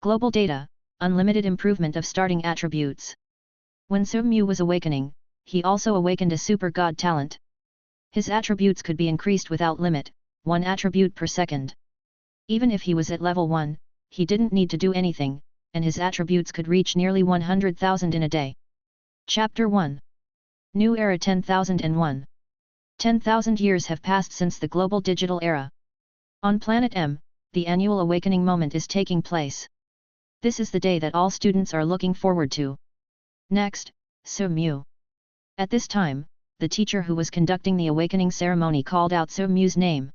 Global data, unlimited improvement of starting attributes. When Seung-mu was awakening, he also awakened a super god talent. His attributes could be increased without limit, 1 attribute per second. Even if he was at level 1, he didn't need to do anything, and his attributes could reach nearly 100,000 in a day. Chapter 1. New Era 10,001. 10,000 years have passed since the global digital era. On Planet M, the annual awakening moment is taking place. This is the day that all students are looking forward to. Next, Seung-mu. At this time, the teacher who was conducting the awakening ceremony called out Seung-mu's name.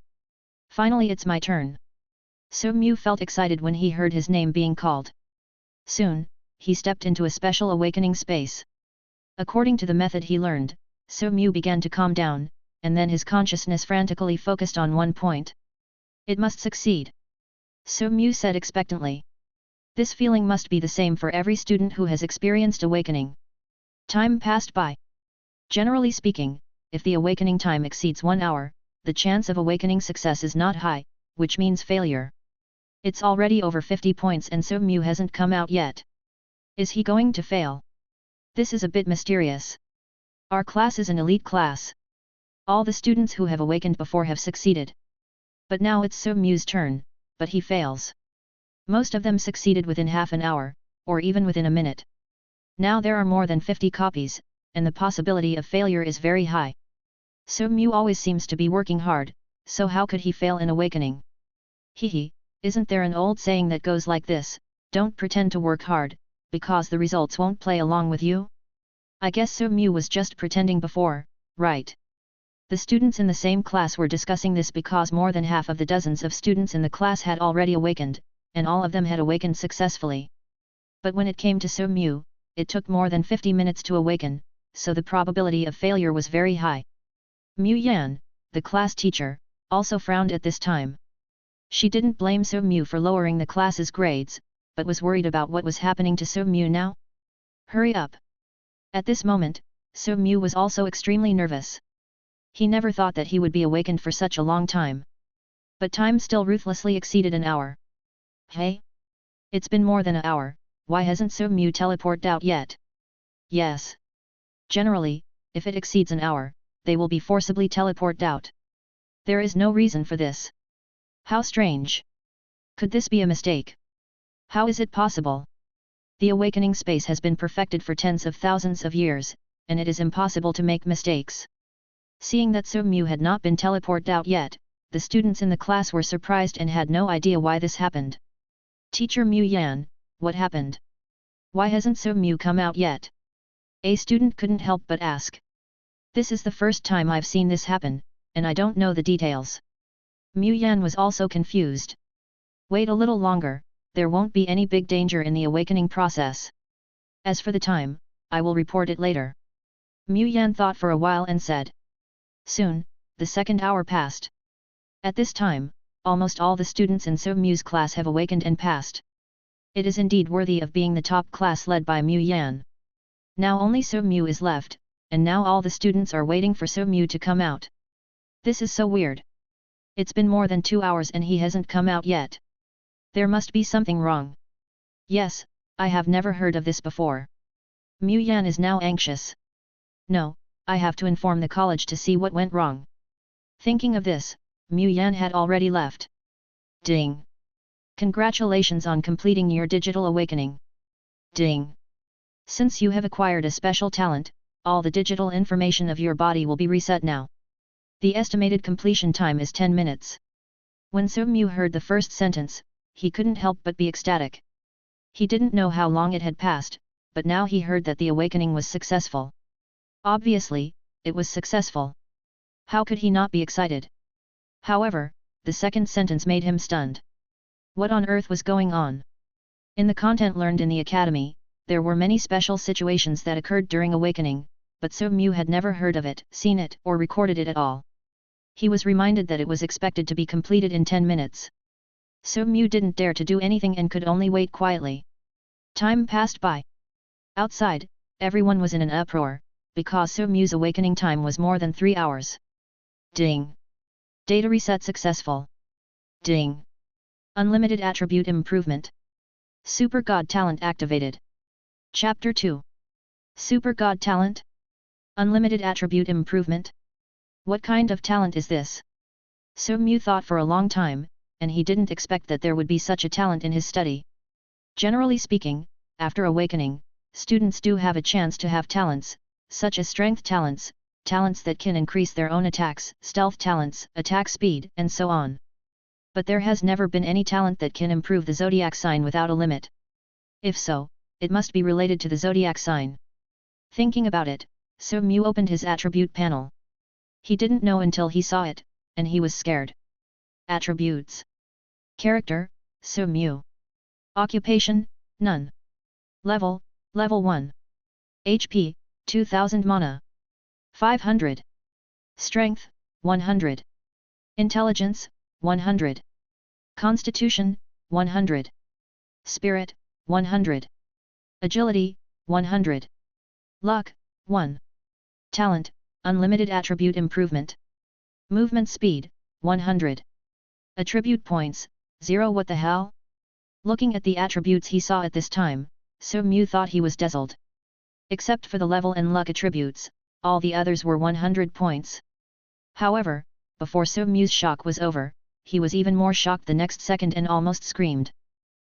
Finally, it's my turn. Seung-mu felt excited when he heard his name being called. Soon, he stepped into a special awakening space. According to the method he learned, Seung-mu began to calm down, and then his consciousness frantically focused on one point. It must succeed. Seung-mu said expectantly. This feeling must be the same for every student who has experienced awakening. Time passed by. Generally speaking, if the awakening time exceeds 1 hour, the chance of awakening success is not high, which means failure. It's already over 50 points and Seung-mu hasn't come out yet. Is he going to fail? This is a bit mysterious. Our class is an elite class. All the students who have awakened before have succeeded. But now it's Seung-mu's turn, but he fails. Most of them succeeded within half an hour, or even within a minute. Now there are more than 50 copies, and the possibility of failure is very high. Seung-mu always seems to be working hard, so how could he fail in awakening? Hehe, isn't there an old saying that goes like this, don't pretend to work hard, because the results won't play along with you? I guess Seung-mu was just pretending before, right? The students in the same class were discussing this because more than half of the dozens of students in the class had already awakened, and all of them had awakened successfully. But when it came to Seung-mu, it took more than 50 minutes to awaken, so the probability of failure was very high. Mu Yan, the class teacher, also frowned at this time. She didn't blame Seung-mu for lowering the class's grades, but was worried about what was happening to Seung-mu now. Hurry up! At this moment, Seung-mu was also extremely nervous. He never thought that he would be awakened for such a long time. But time still ruthlessly exceeded an hour. Hey? It's been more than an hour, why hasn't Seung-mu teleported out yet? Yes. Generally, if it exceeds an hour, they will be forcibly teleported out. There is no reason for this. How strange. Could this be a mistake? How is it possible? The awakening space has been perfected for tens of thousands of years, and it is impossible to make mistakes. Seeing that Seung-mu had not been teleported out yet, the students in the class were surprised and had no idea why this happened. Teacher Mu Yan, what happened? Why hasn't Seung-mu come out yet? A student couldn't help but ask. This is the first time I've seen this happen, and I don't know the details. Mu Yan was also confused. Wait a little longer, there won't be any big danger in the awakening process. As for the time, I will report it later. Mu Yan thought for a while and said. Soon, the second hour passed. At this time, almost all the students in Seung-mu's class have awakened and passed. It is indeed worthy of being the top class led by Mu Yan. Now only Seung-mu is left, and now all the students are waiting for Seung-mu to come out. This is so weird. It's been more than 2 hours and he hasn't come out yet. There must be something wrong. Yes, I have never heard of this before. Mu Yan is now anxious. No, I have to inform the college to see what went wrong. Thinking of this, Mu Yan had already left. Ding! Congratulations on completing your digital awakening. Ding! Since you have acquired a special talent, all the digital information of your body will be reset now. The estimated completion time is 10 minutes. When Seung-mu heard the first sentence, he couldn't help but be ecstatic. He didn't know how long it had passed, but now he heard that the awakening was successful. Obviously, it was successful. How could he not be excited? However, the second sentence made him stunned. What on earth was going on? In the content learned in the academy, there were many special situations that occurred during awakening, but Seung-mu had never heard of it, seen it, or recorded it at all. He was reminded that it was expected to be completed in 10 minutes. Seung-mu didn't dare to do anything and could only wait quietly. Time passed by. Outside, everyone was in an uproar, because Seung-mu's awakening time was more than 3 hours. Ding! Data reset successful. Ding! Unlimited attribute improvement. Super God Talent activated. Chapter 2. Super God Talent? Unlimited Attribute Improvement? What kind of talent is this? So-mu thought for a long time, and he didn't expect that there would be such a talent in his study. Generally speaking, after awakening, students do have a chance to have talents, such as strength talents, talents that can increase their own attacks, stealth talents, attack speed, and so on. But there has never been any talent that can improve the zodiac sign without a limit. If so, it must be related to the zodiac sign. Thinking about it, So-mu opened his attribute panel. He didn't know until he saw it, and he was scared. Attributes. Character, So-mu. Occupation, none. Level, level 1. HP, 2000 mana. 500. Strength, 100. Intelligence, 100. Constitution, 100. Spirit, 100. Agility, 100. Luck, 1. Talent, unlimited attribute improvement. Movement speed, 100. Attribute points, 0. What the hell? Looking at the attributes he saw at this time, So-mu thought he was dazzled. Except for the level and luck attributes, all the others were 100 points. However, before So-mu's shock was over, he was even more shocked the next second and almost screamed.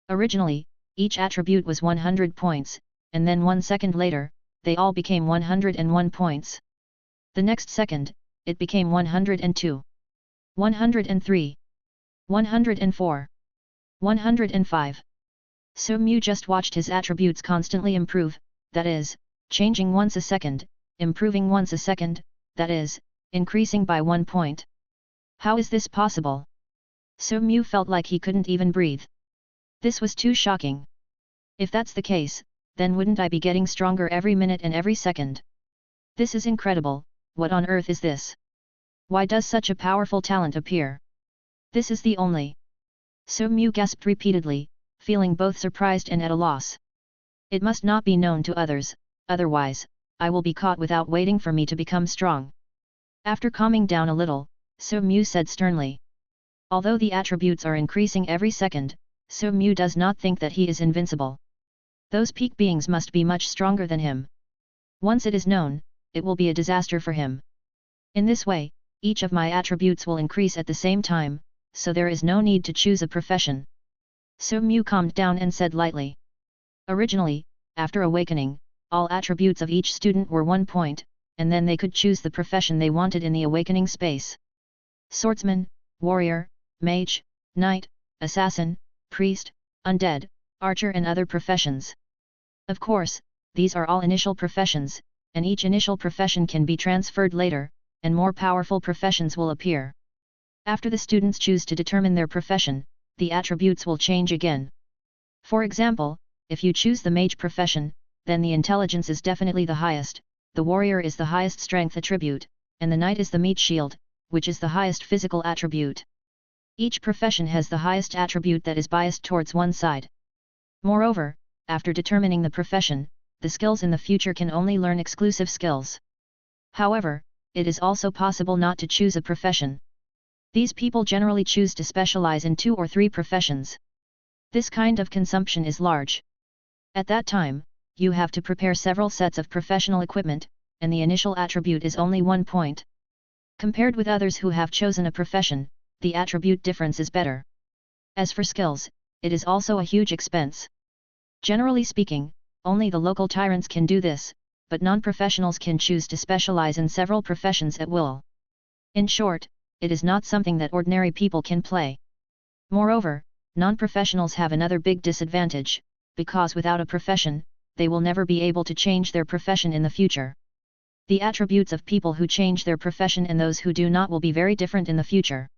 Originally, each attribute was 100 points, and then 1 second later, they all became 101 points. The next second, it became 102. 103. 104. 105. So-mu just watched his attributes constantly improve, that is, changing once a second, improving once a second, that is, increasing by 1 point. How is this possible? So-mu felt like he couldn't even breathe. This was too shocking. If that's the case, then wouldn't I be getting stronger every minute and every second? This is incredible. What on earth is this? Why does such a powerful talent appear? This is the only. So-mu gasped repeatedly, feeling both surprised and at a loss. It must not be known to others, otherwise, I will be caught without waiting for me to become strong. After calming down a little, So-mu said sternly. Although the attributes are increasing every second, So-mu does not think that he is invincible. Those peak beings must be much stronger than him. Once it is known, it will be a disaster for him. In this way, each of my attributes will increase at the same time, so there is no need to choose a profession. So-mu calmed down and said lightly. Originally, after awakening, all attributes of each student were 1 point, and then they could choose the profession they wanted in the awakening space. Swordsman, warrior, mage, knight, assassin, priest, undead, archer and other professions. Of course, these are all initial professions, and each initial profession can be transferred later, and more powerful professions will appear. After the students choose to determine their profession, the attributes will change again. For example, if you choose the mage profession, then the intelligence is definitely the highest, the warrior is the highest strength attribute, and the knight is the meat shield, which is the highest physical attribute. Each profession has the highest attribute that is biased towards one side. Moreover, after determining the profession, the skills in the future can only learn exclusive skills. However, it is also possible not to choose a profession. These people generally choose to specialize in 2 or 3 professions. This kind of consumption is large. At that time, you have to prepare several sets of professional equipment, and the initial attribute is only 1 point. Compared with others who have chosen a profession, the attribute difference is better. As for skills, it is also a huge expense. Generally speaking, only the local tyrants can do this, but non-professionals can choose to specialize in several professions at will. In short, it is not something that ordinary people can play. Moreover, non-professionals have another big disadvantage, because without a profession, they will never be able to change their profession in the future. The attributes of people who change their profession and those who do not will be very different in the future.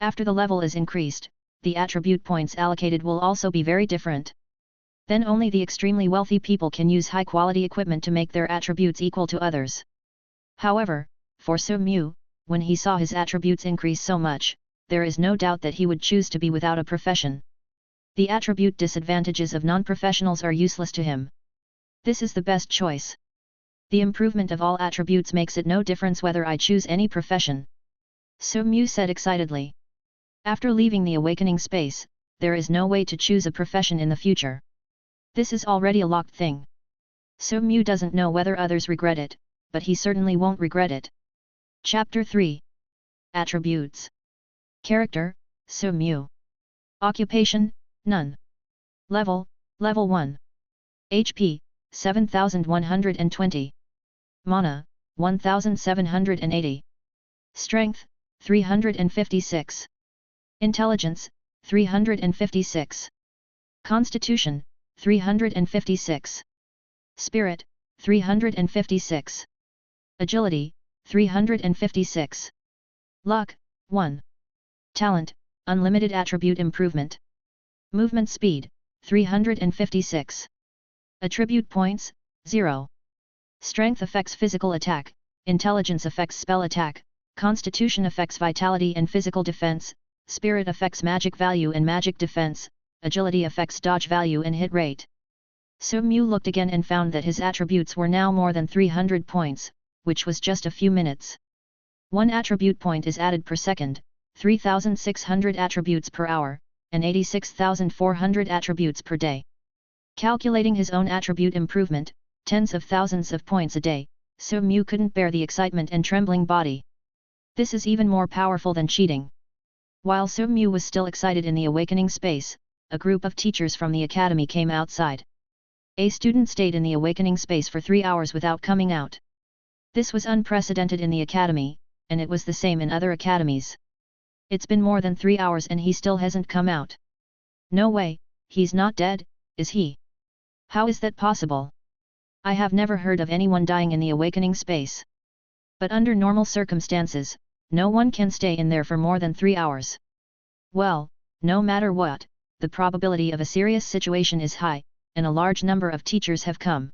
After the level is increased, the attribute points allocated will also be very different. Then only the extremely wealthy people can use high-quality equipment to make their attributes equal to others. However, for So-mu, when he saw his attributes increase so much, there is no doubt that he would choose to be without a profession. The attribute disadvantages of non-professionals are useless to him. This is the best choice. The improvement of all attributes makes it no difference whether I choose any profession. So-mu said excitedly. After leaving the awakening space, there is no way to choose a profession in the future. This is already a locked thing. So Mu doesn't know whether others regret it, but he certainly won't regret it. Chapter 3. Attributes. Character, So Mu. Occupation, none. Level, Level 1. HP, 7120. Mana, 1780. Strength, 356. Intelligence, 356. Constitution, 356. Spirit, 356. Agility, 356. Luck, 1. Talent, unlimited attribute improvement. Movement speed, 356. Attribute points, 0. Strength affects physical attack, intelligence affects spell attack, constitution affects vitality and physical defense, spirit affects magic value and magic defense, agility affects dodge value and hit rate. So Mu looked again and found that his attributes were now more than 300 points, which was just a few minutes. 1 attribute point is added per second, 3,600 attributes per hour, and 86,400 attributes per day. Calculating his own attribute improvement, tens of thousands of points a day, So Mu couldn't bear the excitement and trembling body. This is even more powerful than cheating. While So Mu was still excited in the awakening space, a group of teachers from the academy came outside. A student stayed in the awakening space for 3 hours without coming out. This was unprecedented in the academy, and it was the same in other academies. It's been more than 3 hours and he still hasn't come out. No way, he's not dead, is he? How is that possible? I have never heard of anyone dying in the awakening space. But under normal circumstances, no one can stay in there for more than 3 hours. Well, no matter what, the probability of a serious situation is high, and a large number of teachers have come.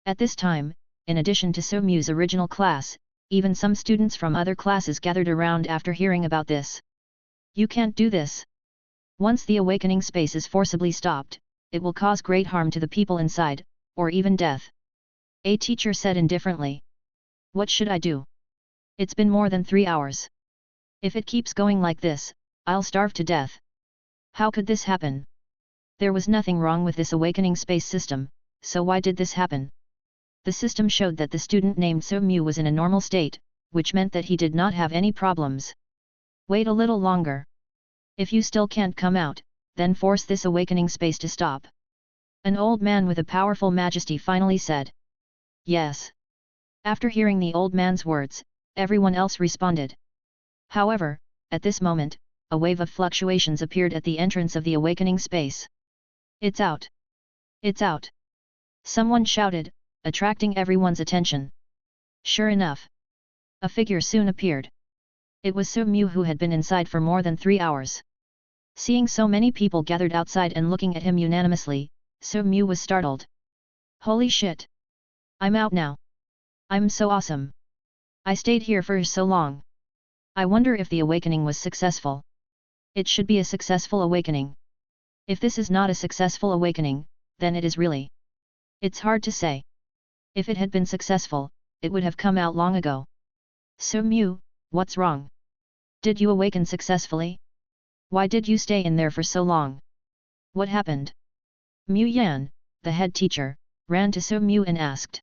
At this time, in addition to So Mu's original class, even some students from other classes gathered around after hearing about this. You can't do this. Once the awakening space is forcibly stopped, it will cause great harm to the people inside, or even death. A teacher said indifferently. What should I do? It's been more than 3 hours. If it keeps going like this, I'll starve to death. How could this happen? There was nothing wrong with this awakening space system, so why did this happen? The system showed that the student named So Mu was in a normal state, which meant that he did not have any problems. Wait a little longer. If you still can't come out, then force this awakening space to stop. An old man with a powerful majesty finally said. Yes. After hearing the old man's words, everyone else responded. However, at this moment, a wave of fluctuations appeared at the entrance of the awakening space. It's out! It's out! Someone shouted, attracting everyone's attention. Sure enough. A figure soon appeared. It was So Mu who had been inside for more than 3 hours. Seeing so many people gathered outside and looking at him unanimously, So Mu was startled. Holy shit! I'm out now! I'm so awesome! I stayed here for so long. I wonder if the awakening was successful. It should be a successful awakening. If this is not a successful awakening, then it is really. It's hard to say. If it had been successful, it would have come out long ago. So Mu, what's wrong? Did you awaken successfully? Why did you stay in there for so long? What happened? Mu Yan, the head teacher, ran to So Mu and asked.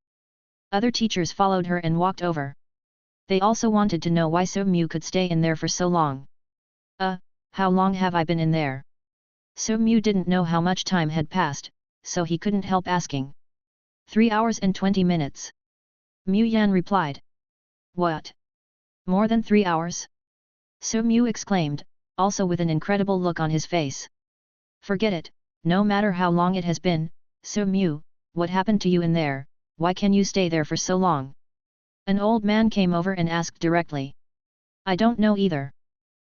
Other teachers followed her and walked over. They also wanted to know why So Mu could stay in there for so long. How long have I been in there? So Mu didn't know how much time had passed, so he couldn't help asking. 3 hours and 20 minutes. Mu Yan replied. What? More than 3 hours? So Mu exclaimed, also with an incredible look on his face. Forget it, no matter how long it has been, So Mu, what happened to you in there, why can you stay there for so long? An old man came over and asked directly. I don't know either.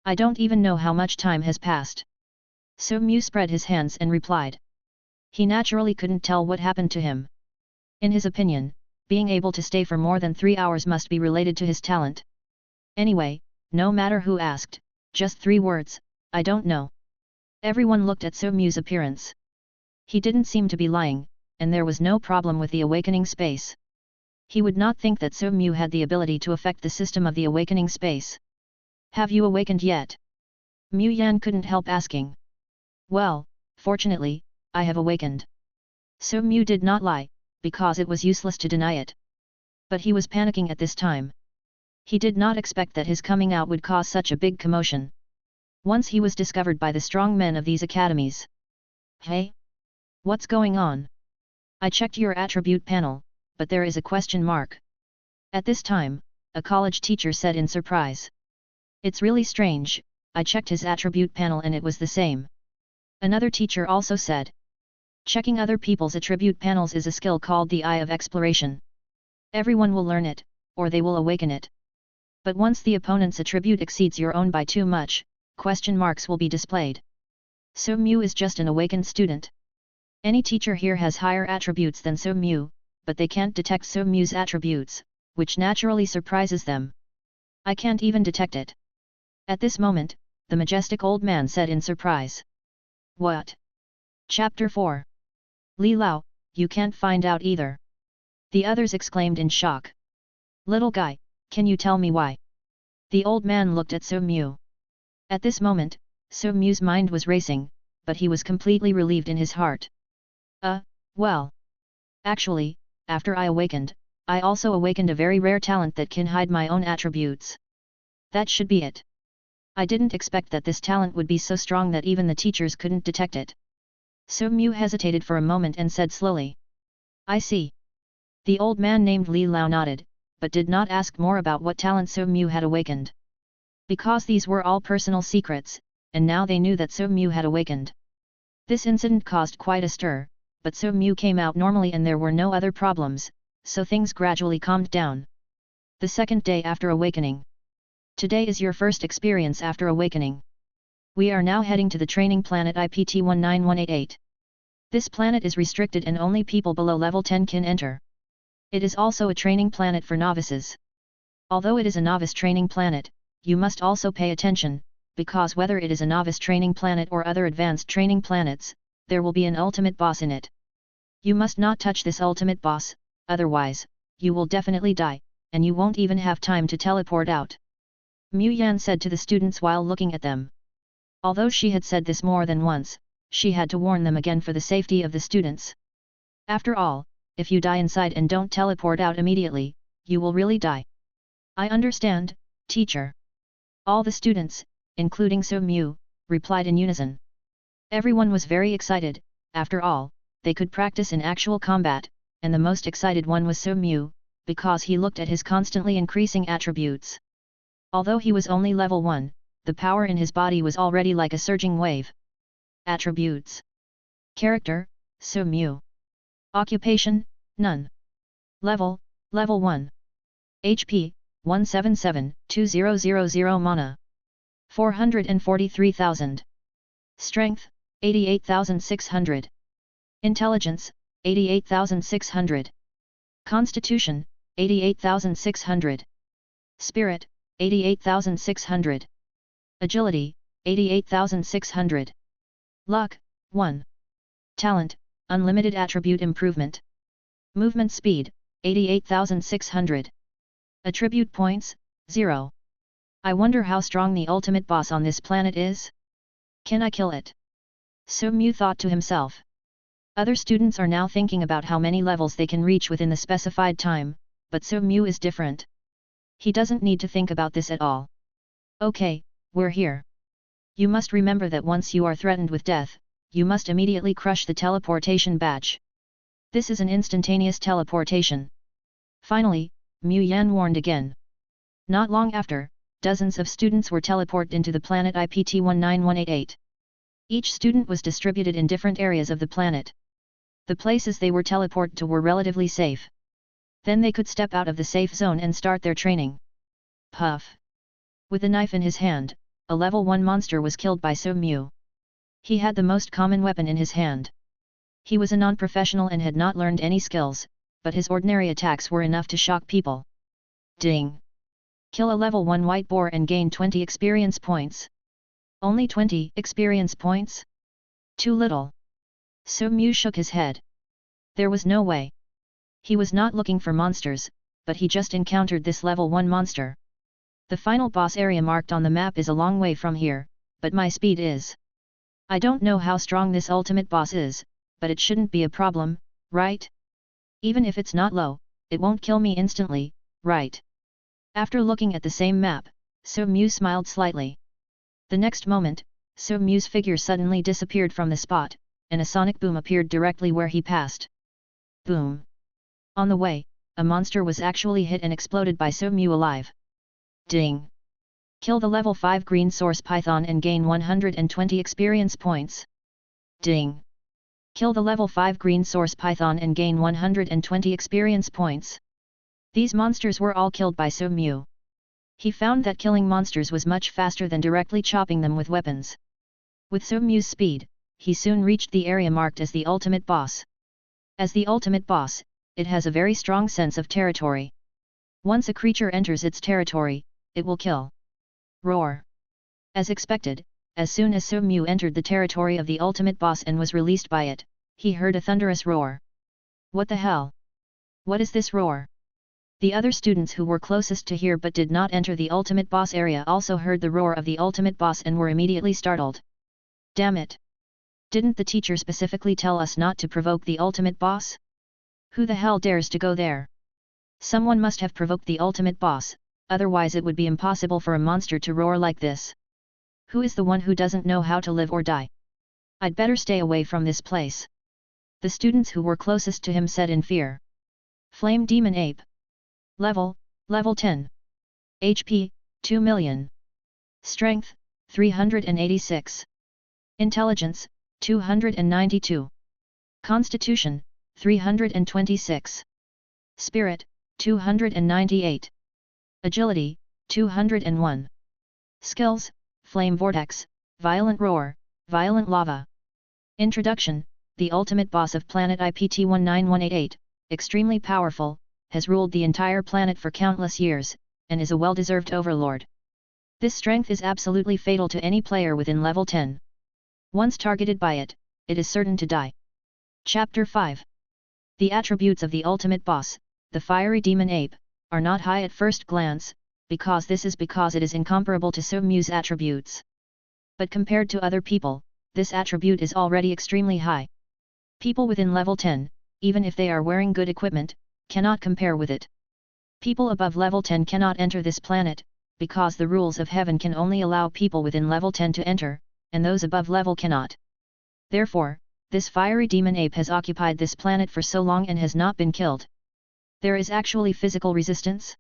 I don't even know how much time has passed. So Mu spread his hands and replied. He naturally couldn't tell what happened to him. In his opinion, being able to stay for more than 3 hours must be related to his talent. Anyway, no matter who asked, just 3 words, I don't know. Everyone looked at So Mu's appearance. He didn't seem to be lying, and there was no problem with the awakening space. He would not think that So Mu had the ability to affect the system of the awakening space. Have you awakened yet? Mu Yan couldn't help asking. Well, fortunately, I have awakened. So Mu did not lie, because it was useless to deny it. But he was panicking at this time. He did not expect that his coming out would cause such a big commotion. Once he was discovered by the strong men of these academies. Hey? What's going on? I checked your attribute panel, but there is a question mark. At this time, a college teacher said in surprise. It's really strange, I checked his attribute panel and it was the same. Another teacher also said. Checking other people's attribute panels is a skill called the Eye of Exploration. Everyone will learn it, or they will awaken it. But once the opponent's attribute exceeds your own by too much, question marks will be displayed. So Mu is just an awakened student. Any teacher here has higher attributes than So Mu, but they can't detect So Mu's attributes, which naturally surprises them. I can't even detect it. At this moment, the majestic old man said in surprise. What? Chapter 4. Li Lao, you can't find out either. The others exclaimed in shock. Little guy, can you tell me why? The old man looked at So Mu. At this moment, So Mu's mind was racing, but he was completely relieved in his heart. Well. Actually, after I awakened, I also awakened a very rare talent that can hide my own attributes. That should be it. I didn't expect that this talent would be so strong that even the teachers couldn't detect it. So Mu hesitated for a moment and said slowly. I see. The old man named Li Lao nodded, but did not ask more about what talent So Mu had awakened. Because these were all personal secrets, and now they knew that So Mu had awakened. This incident caused quite a stir, but So Mu came out normally and there were no other problems, so things gradually calmed down. The second day after awakening. Today is your first experience after awakening. We are now heading to the training planet IPT-19188. This planet is restricted and only people below level 10 can enter. It is also a training planet for novices. Although it is a novice training planet, you must also pay attention, because whether it is a novice training planet or other advanced training planets, there will be an ultimate boss in it. You must not touch this ultimate boss, otherwise, you will definitely die, and you won't even have time to teleport out. Mu Yan said to the students while looking at them. Although she had said this more than once, she had to warn them again for the safety of the students. After all, if you die inside and don't teleport out immediately, you will really die. I understand, teacher. All the students, including So Mu, replied in unison. Everyone was very excited, after all, they could practice in actual combat, and the most excited one was So Mu, because he looked at his constantly increasing attributes. Although he was only level 1, the power in his body was already like a surging wave. Attributes. Character, So Mu. Occupation, none. Level, level 1. HP, 177,2000 mana. 443,000. Strength, 88,600. Intelligence, 88,600. Constitution, 88,600. Spirit, 88,600. Agility, 88,600. Luck, 1. Talent, unlimited attribute improvement. Movement speed, 88,600. Attribute points, 0. I wonder how strong the ultimate boss on this planet is? Can I kill it? So Mu thought to himself. Other students are now thinking about how many levels they can reach within the specified time, but So Mu is different. He doesn't need to think about this at all. Okay, we're here. You must remember that once you are threatened with death, you must immediately crush the teleportation badge. This is an instantaneous teleportation. Finally, Mu Yan warned again. Not long after, dozens of students were teleported into the planet IPT-19188. Each student was distributed in different areas of the planet. The places they were teleported to were relatively safe. Then they could step out of the safe zone and start their training. Puff! With a knife in his hand, a level 1 monster was killed by So Mu. He had the most common weapon in his hand. He was a non-professional and had not learned any skills, but his ordinary attacks were enough to shock people. Ding! Kill a level 1 white boar and gain 20 experience points. Only 20 experience points? Too little. So Mu shook his head. There was no way. He was not looking for monsters, but he just encountered this level 1 monster. The final boss area marked on the map is a long way from here, but my speed is I don't know how strong this ultimate boss is, but it shouldn't be a problem, right? Even if it's not low, it won't kill me instantly, right? After looking at the same map, So Mu smiled slightly. The next moment, So Mu's figure suddenly disappeared from the spot, and a sonic boom appeared directly where he passed. Boom! On the way, a monster was actually hit and exploded by So Mu alive. Ding! Kill the level 5 green source python and gain 120 experience points. Ding! Kill the level 5 green source python and gain 120 experience points. These monsters were all killed by So Mu. He found that killing monsters was much faster than directly chopping them with weapons. With So Mu's speed, he soon reached the area marked as the ultimate boss. As the ultimate boss, it has a very strong sense of territory. Once a creature enters its territory, it will kill. Roar! As expected, as soon as So Mu entered the territory of the ultimate boss and was released by it, he heard a thunderous roar. What the hell? What is this roar? The other students who were closest to hear but did not enter the ultimate boss area also heard the roar of the ultimate boss and were immediately startled. Damn it! Didn't the teacher specifically tell us not to provoke the ultimate boss? Who the hell dares to go there? Someone must have provoked the ultimate boss, otherwise it would be impossible for a monster to roar like this. Who is the one who doesn't know how to live or die? I'd better stay away from this place. The students who were closest to him said in fear. Flame Demon Ape. Level 10. HP, 2 million. Strength, 386. Intelligence, 292. Constitution, 326. Spirit, 298. Agility, 201. Skills, Flame Vortex, Violent Roar, Violent Lava. Introduction: the ultimate boss of planet IPT-19188, extremely powerful, has ruled the entire planet for countless years, and is a well-deserved overlord. This strength is absolutely fatal to any player within level 10. Once targeted by it, it is certain to die. Chapter 5. The attributes of the ultimate boss, the fiery demon ape, are not high at first glance, because it is incomparable to So Mu's attributes. But compared to other people, this attribute is already extremely high. People within level 10, even if they are wearing good equipment, cannot compare with it. People above level 10 cannot enter this planet, because the rules of heaven can only allow people within level 10 to enter, and those above level cannot. Therefore, this fiery demon ape has occupied this planet for so long and has not been killed. There is actually physical resistance.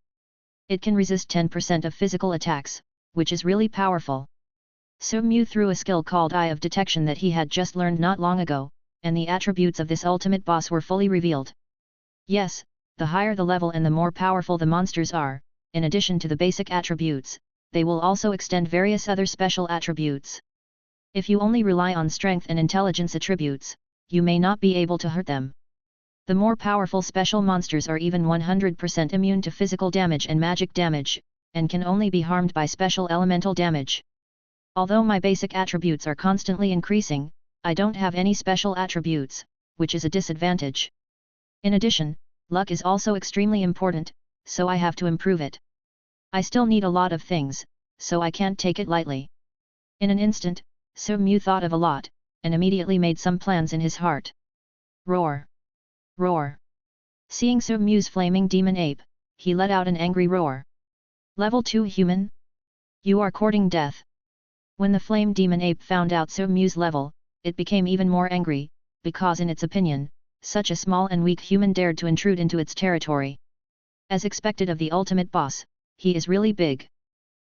It can resist 10% of physical attacks, which is really powerful. So Mu threw a skill called Eye of Detection that he had just learned not long ago, and the attributes of this ultimate boss were fully revealed. Yes, the higher the level and the more powerful the monsters are, in addition to the basic attributes, they will also extend various other special attributes. If you only rely on strength and intelligence attributes, you may not be able to hurt them. The more powerful special monsters are even 100% immune to physical damage and magic damage, and can only be harmed by special elemental damage. Although my basic attributes are constantly increasing, I don't have any special attributes, which is a disadvantage. In addition, luck is also extremely important, so I have to improve it. I still need a lot of things, so I can't take it lightly. In an instant, So Mu thought of a lot, and immediately made some plans in his heart. Roar! Roar! Seeing So Mu's flaming demon ape, he let out an angry roar. Level 2 human? You are courting death. When the flame demon ape found out So Mu's level, it became even more angry, because in its opinion, such a small and weak human dared to intrude into its territory. As expected of the ultimate boss, he is really big.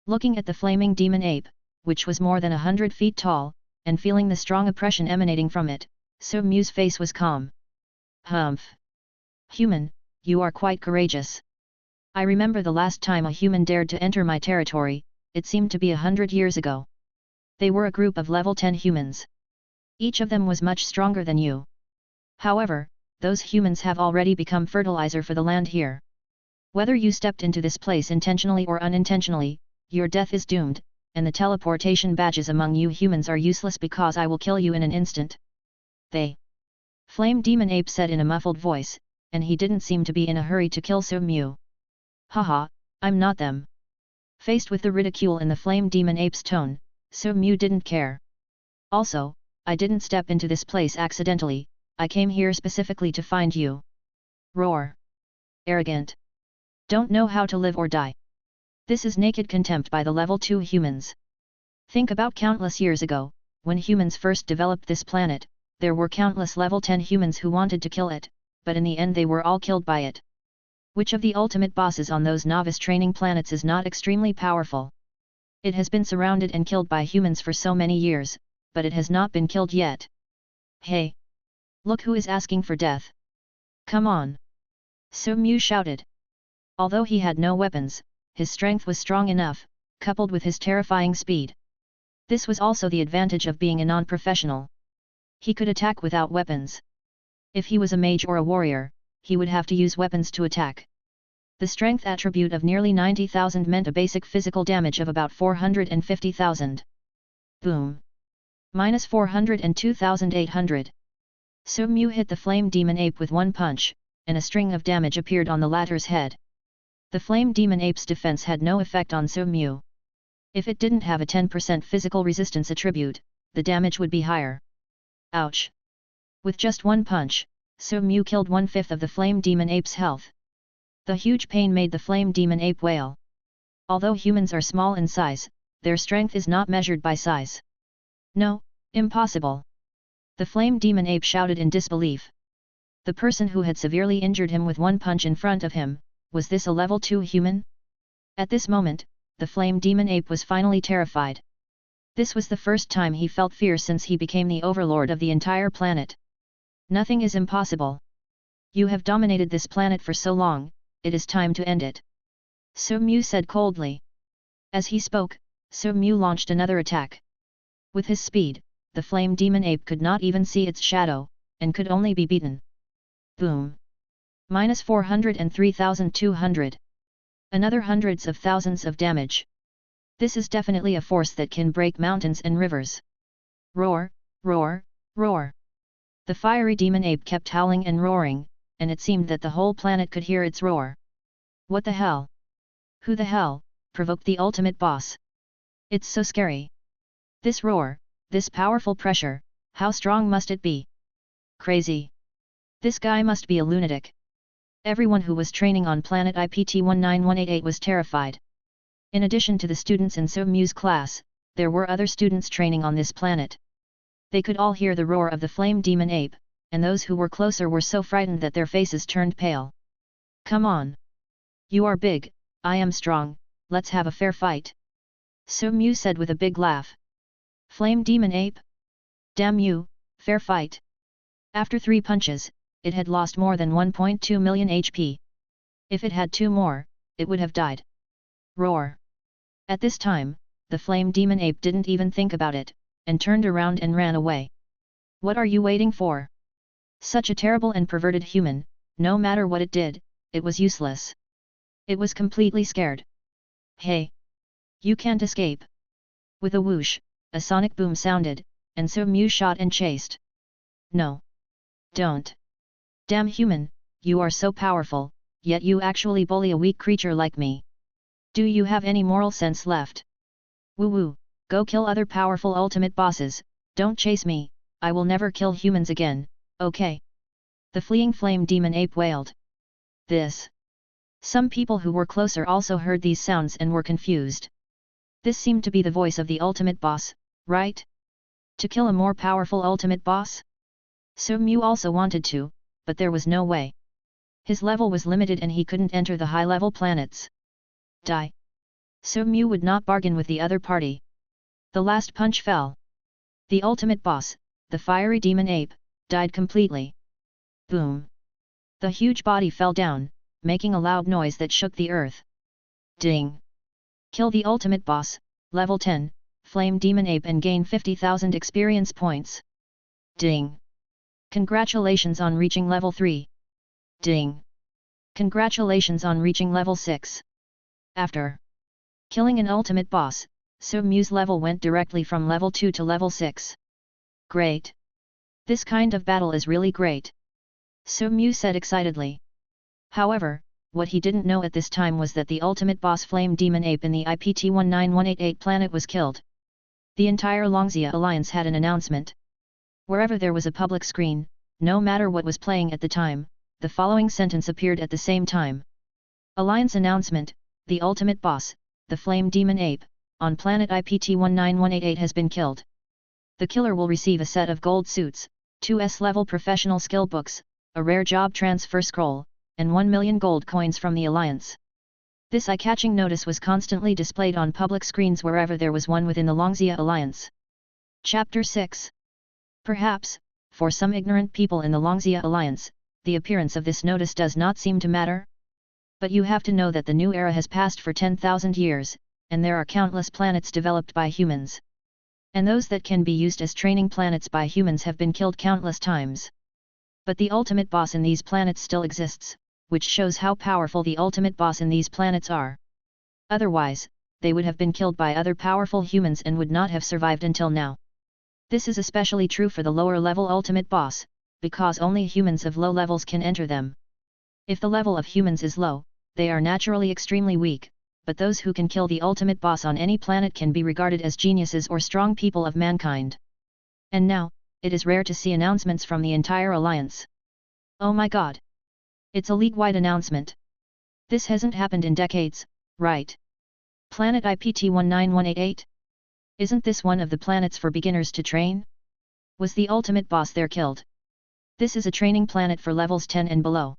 Looking at the flaming demon ape, which was more than 100 feet tall, and feeling the strong oppression emanating from it, So Mu's face was calm. Humph! Human, you are quite courageous. I remember the last time a human dared to enter my territory, it seemed to be 100 years ago. They were a group of level 10 humans. Each of them was much stronger than you. However, those humans have already become fertilizer for the land here. Whether you stepped into this place intentionally or unintentionally, your death is doomed, and the teleportation badges among you humans are useless because I will kill you in an instant. They. Flame Demon Ape said in a muffled voice, and he didn't seem to be in a hurry to kill So Mu. Haha, I'm not them. Faced with the ridicule in the Flame Demon Ape's tone, So Mu didn't care. Also, I didn't step into this place accidentally, I came here specifically to find you. Roar. Arrogant. Don't know how to live or die. This is naked contempt by the level 2 humans. Think about countless years ago, when humans first developed this planet, there were countless level 10 humans who wanted to kill it, but in the end they were all killed by it. Which of the ultimate bosses on those novice training planets is not extremely powerful? It has been surrounded and killed by humans for so many years, but it has not been killed yet. Hey! Look who is asking for death. Come on! So Mew shouted. Although he had no weapons, his strength was strong enough, coupled with his terrifying speed. This was also the advantage of being a non-professional. He could attack without weapons. If he was a mage or a warrior, he would have to use weapons to attack. The strength attribute of nearly 90,000 meant a basic physical damage of about 450,000. Boom! Minus 402,800. So Mew hit the flame demon ape with one punch, and a string of damage appeared on the latter's head. The flame demon ape's defense had no effect on So Mew. If it didn't have a 10% physical resistance attribute, the damage would be higher. Ouch! With just one punch, So Mew killed 1/5 of the flame demon ape's health. The huge pain made the flame demon ape wail. Although humans are small in size, their strength is not measured by size. No, impossible! The flame demon ape shouted in disbelief. The person who had severely injured him with one punch in front of him, was this a level 2 human? At this moment, the flame demon ape was finally terrified. This was the first time he felt fear since he became the overlord of the entire planet. Nothing is impossible. You have dominated this planet for so long, it is time to end it. So Mew said coldly. As he spoke, So Mew launched another attack. With his speed, the flame demon ape could not even see its shadow, and could only be beaten. Boom! Minus 403,200. Another hundreds of thousands of damage. This is definitely a force that can break mountains and rivers. Roar, roar, roar. The fiery demon ape kept howling and roaring, and it seemed that the whole planet could hear its roar. What the hell? Who the hell provoked the ultimate boss? It's so scary. This roar, this powerful pressure, how strong must it be? Crazy. This guy must be a lunatic. Everyone who was training on planet IPT-19188 was terrified. In addition to the students in So Mew's class, there were other students training on this planet. They could all hear the roar of the flame demon ape, and those who were closer were so frightened that their faces turned pale. Come on! You are big, I am strong, let's have a fair fight. So Mew said with a big laugh. Flame demon ape? Damn you, fair fight. After 3 punches, it had lost more than 1.2 million HP. If it had 2 more, it would have died. Roar! At this time, the flame demon ape didn't even think about it, and turned around and ran away. What are you waiting for? Such a terrible and perverted human, no matter what it did, it was useless. It was completely scared. Hey! You can't escape! With a whoosh, a sonic boom sounded, and So Mew shot and chased. No! Don't! Damn human, you are so powerful, yet you actually bully a weak creature like me. Do you have any moral sense left? Woo woo, go kill other powerful ultimate bosses, don't chase me, I will never kill humans again, okay? The fleeing flame demon ape wailed. This. Some people who were closer also heard these sounds and were confused. This seemed to be the voice of the ultimate boss, right? To kill a more powerful ultimate boss? So Mew also wanted to, but there was no way. His level was limited and he couldn't enter the high-level planets. Die. So Mew would not bargain with the other party. The last punch fell. The ultimate boss, the fiery demon ape, died completely. Boom. The huge body fell down, making a loud noise that shook the earth. Ding. Kill the ultimate boss, level 10, flame demon ape and gain 50,000 experience points. Ding. Congratulations on reaching level 3. Ding. Congratulations on reaching level 6. After killing an ultimate boss, So Mew's level went directly from level 2 to level 6. Great! This kind of battle is really great! So Mew said excitedly. However, what he didn't know at this time was that the ultimate boss Flame Demon Ape in the IPT-19188 planet was killed. The entire Longzia Alliance had an announcement. Wherever there was a public screen, no matter what was playing at the time, the following sentence appeared at the same time. Alliance announcement, the ultimate boss, the flame demon ape, on planet IPT-19188 has been killed. The killer will receive a set of gold suits, 2S level professional skill books, a rare job transfer scroll, and 1 million gold coins from the Alliance. This eye-catching notice was constantly displayed on public screens wherever there was one within the Longxia Alliance. Chapter 6. Perhaps, for some ignorant people in the Longxia Alliance, the appearance of this notice does not seem to matter. But you have to know that the new era has passed for 10,000 years, and there are countless planets developed by humans. And those that can be used as training planets by humans have been killed countless times. But the ultimate boss in these planets still exists, which shows how powerful the ultimate boss in these planets are. Otherwise, they would have been killed by other powerful humans and would not have survived until now. This is especially true for the lower level ultimate boss, because only humans of low levels can enter them. If the level of humans is low, they are naturally extremely weak, but those who can kill the ultimate boss on any planet can be regarded as geniuses or strong people of mankind. And now, it is rare to see announcements from the entire Alliance. Oh my god! It's a league-wide announcement. This hasn't happened in decades, right? Planet IPT-19188? Isn't this one of the planets for beginners to train? Was the ultimate boss there killed? This is a training planet for levels 10 and below.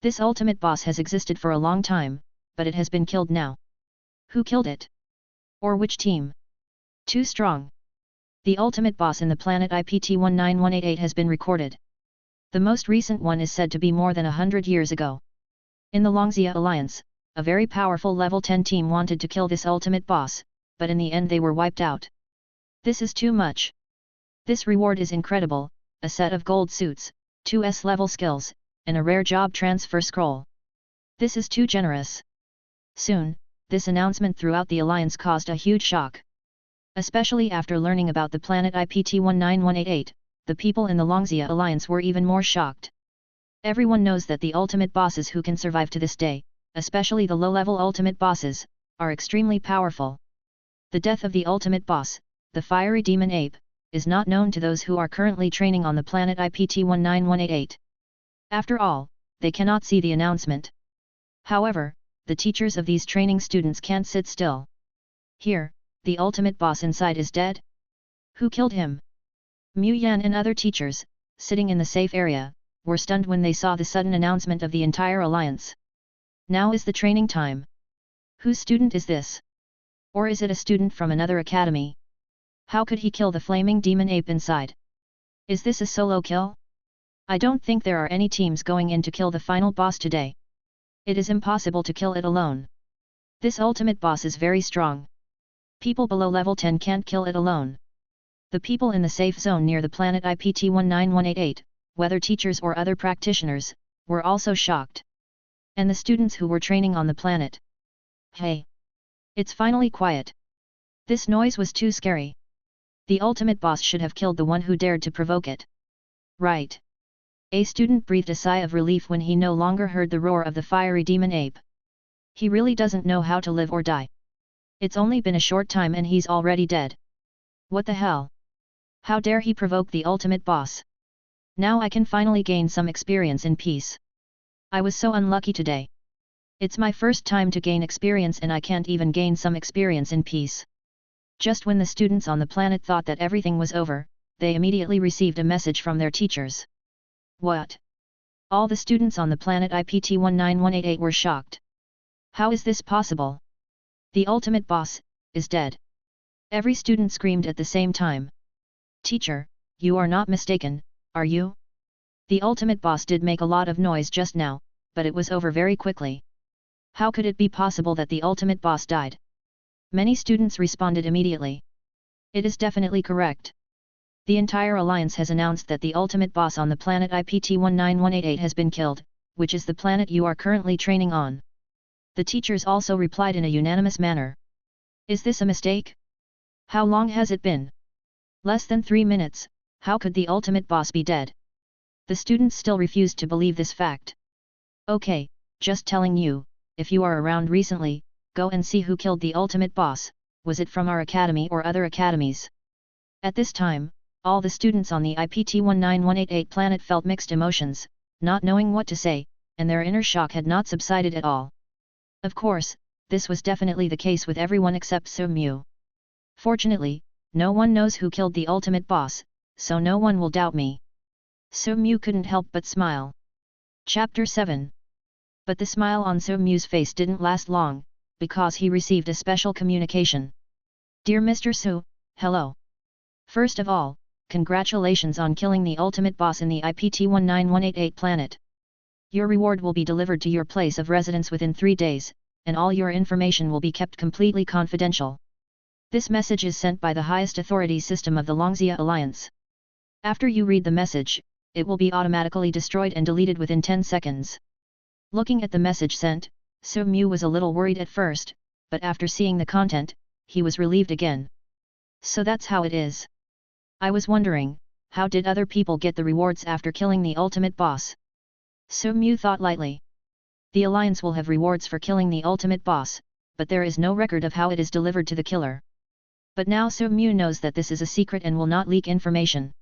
This ultimate boss has existed for a long time, but it has been killed now. Who killed it? Or which team? Too strong. The ultimate boss in the planet IPT-19188 has been recorded. The most recent one is said to be more than 100 years ago. In the Longxia Alliance, a very powerful level 10 team wanted to kill this ultimate boss, but in the end they were wiped out. This is too much. This reward is incredible, a set of gold suits, 2S level skills, and a rare job transfer scroll. This is too generous. Soon, this announcement throughout the Alliance caused a huge shock. Especially after learning about the planet IPT-19188, the people in the Longxia Alliance were even more shocked. Everyone knows that the ultimate bosses who can survive to this day, especially the low-level ultimate bosses, are extremely powerful. The death of the ultimate boss, the fiery demon ape, is not known to those who are currently training on the planet IPT-19188. After all, they cannot see the announcement. However, the teachers of these training students can't sit still. Here, the ultimate boss inside is dead? Who killed him? Mu Yan and other teachers, sitting in the safe area, were stunned when they saw the sudden announcement of the entire Alliance. Now is the training time. Whose student is this? Or is it a student from another academy? How could he kill the flaming demon ape inside? Is this a solo kill? I don't think there are any teams going in to kill the final boss today. It is impossible to kill it alone. This ultimate boss is very strong. People below level 10 can't kill it alone. The people in the safe zone near the planet IPT-19188, whether teachers or other practitioners, were also shocked. And the students who were training on the planet. Hey! It's finally quiet. This noise was too scary. The ultimate boss should have killed the one who dared to provoke it. Right. A student breathed a sigh of relief when he no longer heard the roar of the fiery demon ape. He really doesn't know how to live or die. It's only been a short time and he's already dead. What the hell? How dare he provoke the ultimate boss? Now I can finally gain some experience in peace. I was so unlucky today. It's my first time to gain experience and I can't even gain some experience in peace. Just when the students on the planet thought that everything was over, they immediately received a message from their teachers. What? All the students on the planet IPT-19188 were shocked. How is this possible? The ultimate boss is dead. Every student screamed at the same time. Teacher, you are not mistaken, are you? The ultimate boss did make a lot of noise just now, but it was over very quickly. How could it be possible that the ultimate boss died? Many students responded immediately. It is definitely correct. The entire Alliance has announced that the ultimate boss on the planet IPT-19188 has been killed, which is the planet you are currently training on. The teachers also replied in a unanimous manner. Is this a mistake? How long has it been? Less than 3 minutes, how could the ultimate boss be dead? The students still refused to believe this fact. Okay, just telling you, if you are around recently, go and see who killed the ultimate boss, was it from our academy or other academies? At this time, All the students on the IPT-19188 planet felt mixed emotions, not knowing what to say, and their inner shock had not subsided at all. Of course, this was definitely the case with everyone except So-Mu. Fortunately, no one knows who killed the ultimate boss, so no one will doubt me. So-Mu couldn't help but smile. Chapter 7. But the smile on So-Mu's face didn't last long, because he received a special communication. Dear Mr. So, hello. First of all, congratulations on killing the ultimate boss in the IPT-19188 planet. Your reward will be delivered to your place of residence within 3 days, and all your information will be kept completely confidential. This message is sent by the highest authority system of the Longzia Alliance. After you read the message, it will be automatically destroyed and deleted within 10 seconds. Looking at the message sent, So-Mu was a little worried at first, but after seeing the content, he was relieved again. So that's how it is. I was wondering, how did other people get the rewards after killing the ultimate boss? So-Mu thought lightly. The Alliance will have rewards for killing the ultimate boss, but there is no record of how it is delivered to the killer. But now So-Mu knows that this is a secret and will not leak information.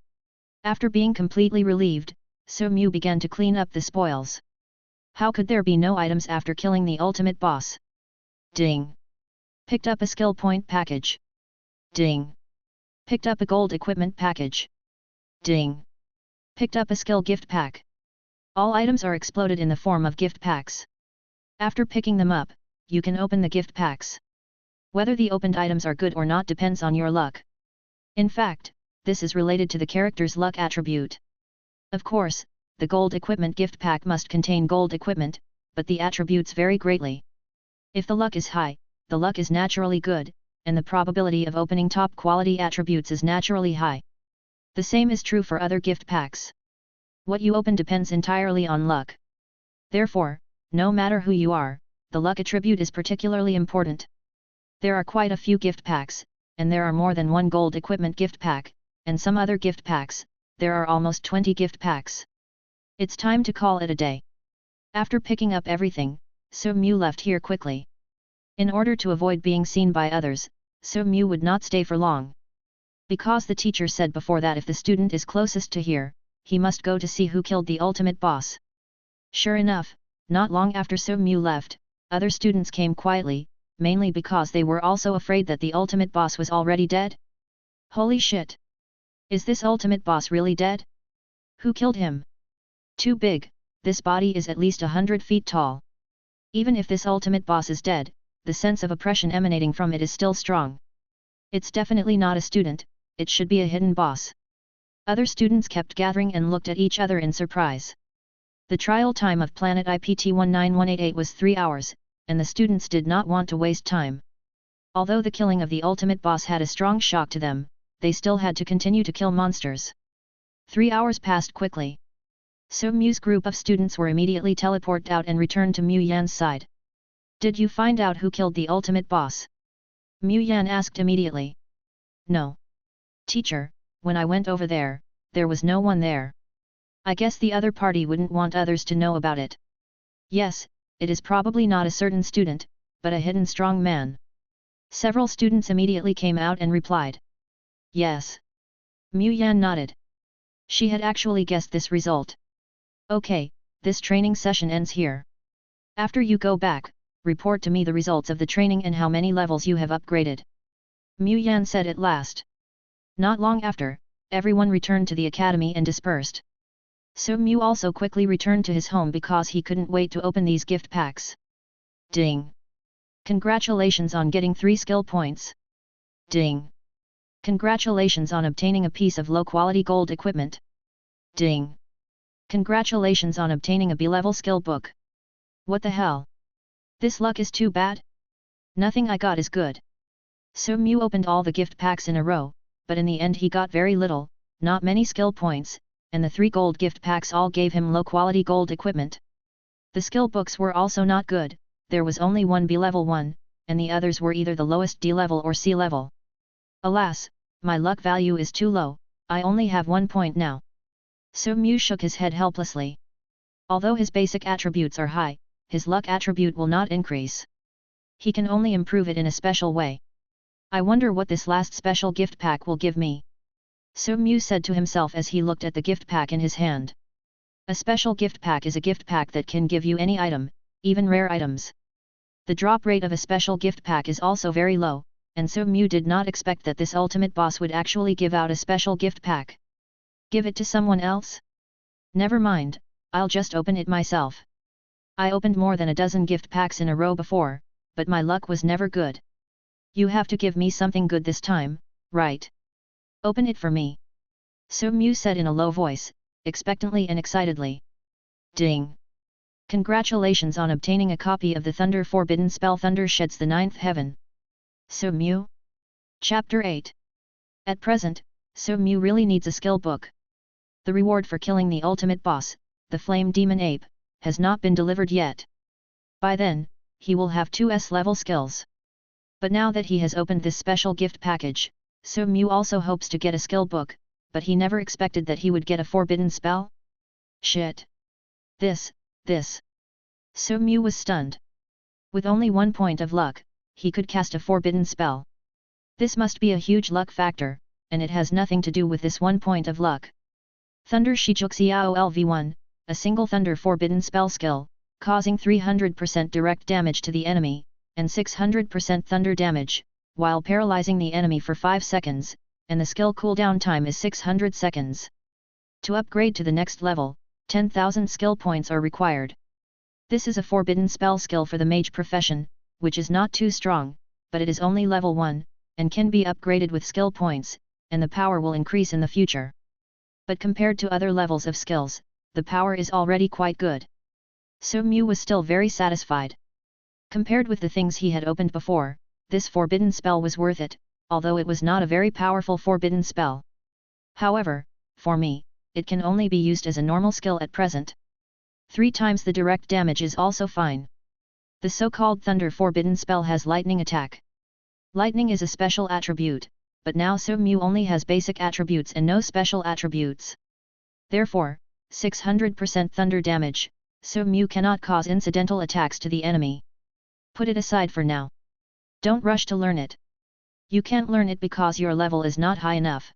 After being completely relieved, So-Mu began to clean up the spoils. How could there be no items after killing the ultimate boss? Ding! Picked up a skill point package. Ding! Picked up a gold equipment package. Ding! Picked up a skill gift pack. All items are exploded in the form of gift packs. After picking them up, you can open the gift packs. Whether the opened items are good or not depends on your luck. In fact, this is related to the character's luck attribute. Of course, the gold equipment gift pack must contain gold equipment, but the attributes vary greatly. If the luck is high, the luck is naturally good, and the probability of opening top quality attributes is naturally high. The same is true for other gift packs. What you open depends entirely on luck. Therefore, no matter who you are, the luck attribute is particularly important. There are quite a few gift packs, and there are more than one gold equipment gift pack, and some other gift packs, there are almost 20 gift packs. It's time to call it a day. After picking up everything, So-Mu left here quickly. In order to avoid being seen by others, So-Mu would not stay for long. Because the teacher said before that if the student is closest to here, he must go to see who killed the ultimate boss. Sure enough, not long after So-Mu left, other students came quietly, mainly because they were also afraid that the ultimate boss was already dead. Holy shit! Is this ultimate boss really dead? Who killed him? Too big, this body is at least 100 feet tall. Even if this ultimate boss is dead, the sense of oppression emanating from it is still strong. It's definitely not a student, it should be a hidden boss. Other students kept gathering and looked at each other in surprise. The trial time of planet IPT-19188 was 3 hours, and the students did not want to waste time. Although the killing of the ultimate boss had a strong shock to them, they still had to continue to kill monsters. 3 hours passed quickly. So-Mu's group of students were immediately teleported out and returned to Mu Yan's side. Did you find out who killed the ultimate boss? Mu Yan asked immediately. No. Teacher, when I went over there, there was no one there. I guess the other party wouldn't want others to know about it. Yes, it is probably not a certain student, but a hidden strong man. Several students immediately came out and replied. Yes. Mu Yan nodded. She had actually guessed this result. Okay, this training session ends here. After you go back, report to me the results of the training and how many levels you have upgraded. Mu Yan said at last. Not long after, everyone returned to the academy and dispersed. So-Mu also quickly returned to his home because he couldn't wait to open these gift packs. Ding! Congratulations on getting 3 skill points. Ding! Congratulations on obtaining a piece of low-quality gold equipment. Ding! Congratulations on obtaining a B-level skill book. What the hell? This luck is too bad? Nothing I got is good. So-Mu opened all the gift packs in a row, but in the end he got very little, not many skill points, and the 3 gold gift packs all gave him low-quality gold equipment. The skill books were also not good, there was only one B-level one, and the others were either the lowest D-level or C-level. Alas, my luck value is too low, I only have 1 point now. So-Mu shook his head helplessly. Although his basic attributes are high, his luck attribute will not increase. He can only improve it in a special way. I wonder what this last special gift pack will give me. So Mew said to himself as he looked at the gift pack in his hand. A special gift pack is a gift pack that can give you any item, even rare items. The drop rate of a special gift pack is also very low, and so Mew did not expect that this ultimate boss would actually give out a special gift pack. Give it to someone else? Never mind, I'll just open it myself. I opened more than a dozen gift packs in a row before, but my luck was never good. You have to give me something good this time, right? Open it for me. So Mew said in a low voice, expectantly and excitedly. Ding! Congratulations on obtaining a copy of the Thunder Forbidden Spell Thunder Sheds the Ninth Heaven. So Mew? Chapter 8. At present, So Mew really needs a skill book. The reward for killing the ultimate boss, the Flame Demon Ape, has not been delivered yet. By then, he will have 2 S-level skills. But now that he has opened this special gift package, So Mew also hopes to get a skill book, but he never expected that he would get a forbidden spell? Shit! This. So Mew was stunned. With only 1 point of luck, he could cast a forbidden spell. This must be a huge luck factor, and it has nothing to do with this 1 point of luck. Thunder Shijuxiao LV1, a single Thunder Forbidden Spell skill, causing 300% direct damage to the enemy, and 600% thunder damage, while paralyzing the enemy for 5 seconds, and the skill cooldown time is 600 seconds. To upgrade to the next level, 10,000 skill points are required. This is a forbidden spell skill for the mage profession, which is not too strong, but it is only level 1, and can be upgraded with skill points, and the power will increase in the future. But compared to other levels of skills, the power is already quite good. So Mew was still very satisfied. Compared with the things he had opened before, this forbidden spell was worth it, although it was not a very powerful forbidden spell. However, for me, it can only be used as a normal skill at present. 3 times the direct damage is also fine. The so-called Thunder Forbidden spell has lightning attack. Lightning is a special attribute, but now So Mew only has basic attributes and no special attributes. Therefore, 600% thunder damage, So Mew cannot cause incidental attacks to the enemy. Put it aside for now. Don't rush to learn it. You can't learn it because your level is not high enough.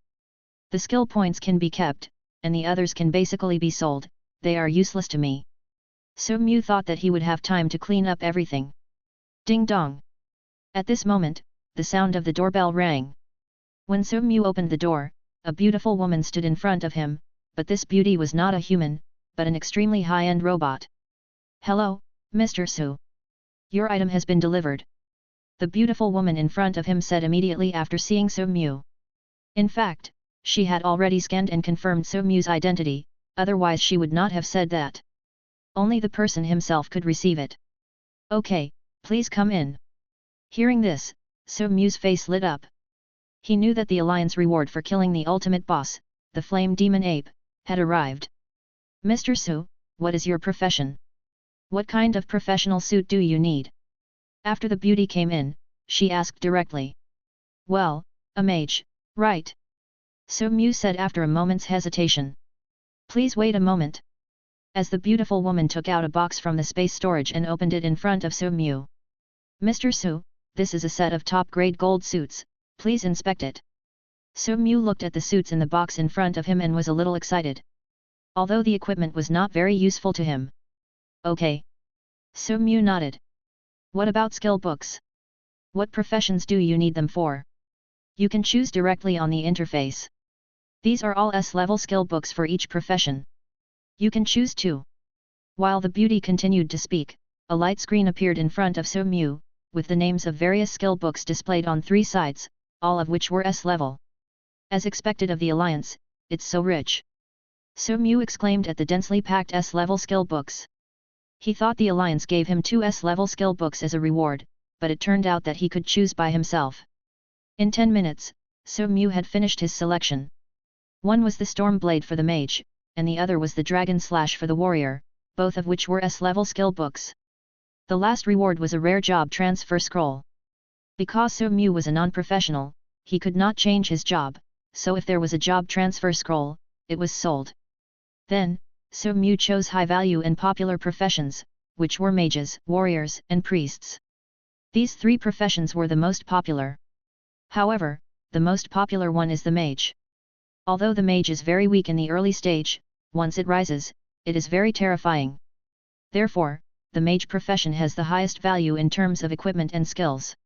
The skill points can be kept, and the others can basically be sold, they are useless to me. So Mew thought that he would have time to clean up everything. Ding dong! At this moment, the sound of the doorbell rang. When So Mew opened the door, a beautiful woman stood in front of him, but this beauty was not a human, but an extremely high-end robot. Hello, Mr. Su. Your item has been delivered. The beautiful woman in front of him said immediately after seeing So Mew. In fact, she had already scanned and confirmed So Mew's identity, otherwise she would not have said that. Only the person himself could receive it. Okay, please come in. Hearing this, So Mew's face lit up. He knew that the Alliance reward for killing the ultimate boss, the Flame Demon Ape, had arrived. Mr. Su, what is your profession? What kind of professional suit do you need? After the beauty came in, she asked directly. Well, a mage, right? So Mew said after a moment's hesitation. Please wait a moment. As the beautiful woman took out a box from the space storage and opened it in front of So Mew. Mr. Su, this is a set of top-grade gold suits, please inspect it. So Mew looked at the suits in the box in front of him and was a little excited. Although the equipment was not very useful to him. Okay. So Mew nodded. What about skill books? What professions do you need them for? You can choose directly on the interface. These are all S-level skill books for each profession. You can choose 2. While the beauty continued to speak, a light screen appeared in front of So Mew, with the names of various skill books displayed on 3 sides, all of which were S-level. As expected of the Alliance, it's so rich. So Mew exclaimed at the densely packed S-level skill books. He thought the Alliance gave him 2 S-level skill books as a reward, but it turned out that he could choose by himself. In 10 minutes, So Mew had finished his selection. One was the Storm Blade for the mage, and the other was the Dragon Slash for the warrior, both of which were S-level skill books. The last reward was a rare job transfer scroll. Because So Mew was a non-professional, he could not change his job, so if there was a job transfer scroll, it was sold. Then, So Mew chose high-value and popular professions, which were mages, warriors, and priests. These 3 professions were the most popular. However, the most popular one is the mage. Although the mage is very weak in the early stage, once it rises, it is very terrifying. Therefore, the mage profession has the highest value in terms of equipment and skills.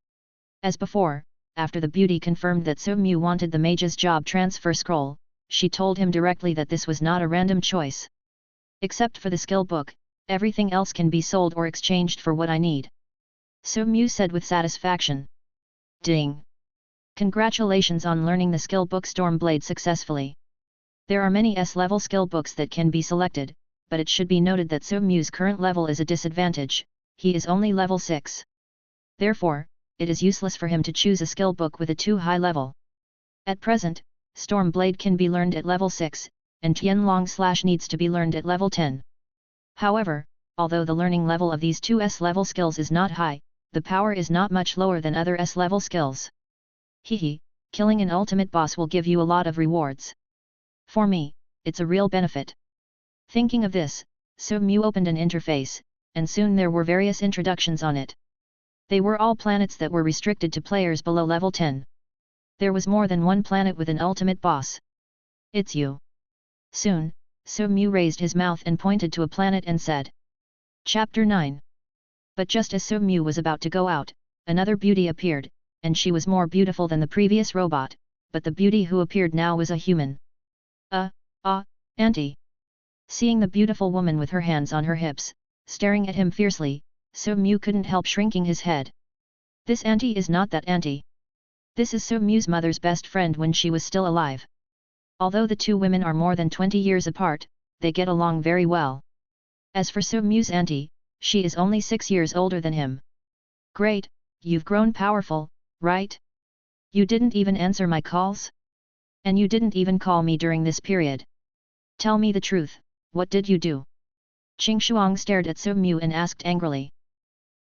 As before, after the beauty confirmed that So Mu wanted the mage's job transfer scroll, she told him directly that this was not a random choice. Except for the skill book, everything else can be sold or exchanged for what I need. So Mu said with satisfaction. Ding! Congratulations on learning the skill book Stormblade successfully. There are many S-level skill books that can be selected, but it should be noted that So Mu's current level is a disadvantage, he is only level 6. Therefore, it is useless for him to choose a skill book with a too high level. At present, Stormblade can be learned at level 6, and Tianlong Slash needs to be learned at level 10. However, although the learning level of these two S-level skills is not high, the power is not much lower than other S-level skills. Hehe, killing an ultimate boss will give you a lot of rewards. For me, it's a real benefit. Thinking of this, So Mu opened an interface, and soon there were various introductions on it. They were all planets that were restricted to players below level 10. There was more than one planet with an ultimate boss. It's you. Soon, So Mu raised his mouth and pointed to a planet and said. Chapter 9. But just as So Mu was about to go out, another beauty appeared, and she was more beautiful than the previous robot, but the beauty who appeared now was a human. Auntie. Seeing the beautiful woman with her hands on her hips, staring at him fiercely, So Mu couldn't help shrinking his head. This auntie is not that auntie. This is So Mu's mother's best friend when she was still alive. Although the two women are more than 20 years apart, they get along very well. As for So Mu's auntie, she is only 6 years older than him. Great, you've grown powerful, right? You didn't even answer my calls? And you didn't even call me during this period. Tell me the truth, what did you do? Qing Shuang stared at So Mu and asked angrily.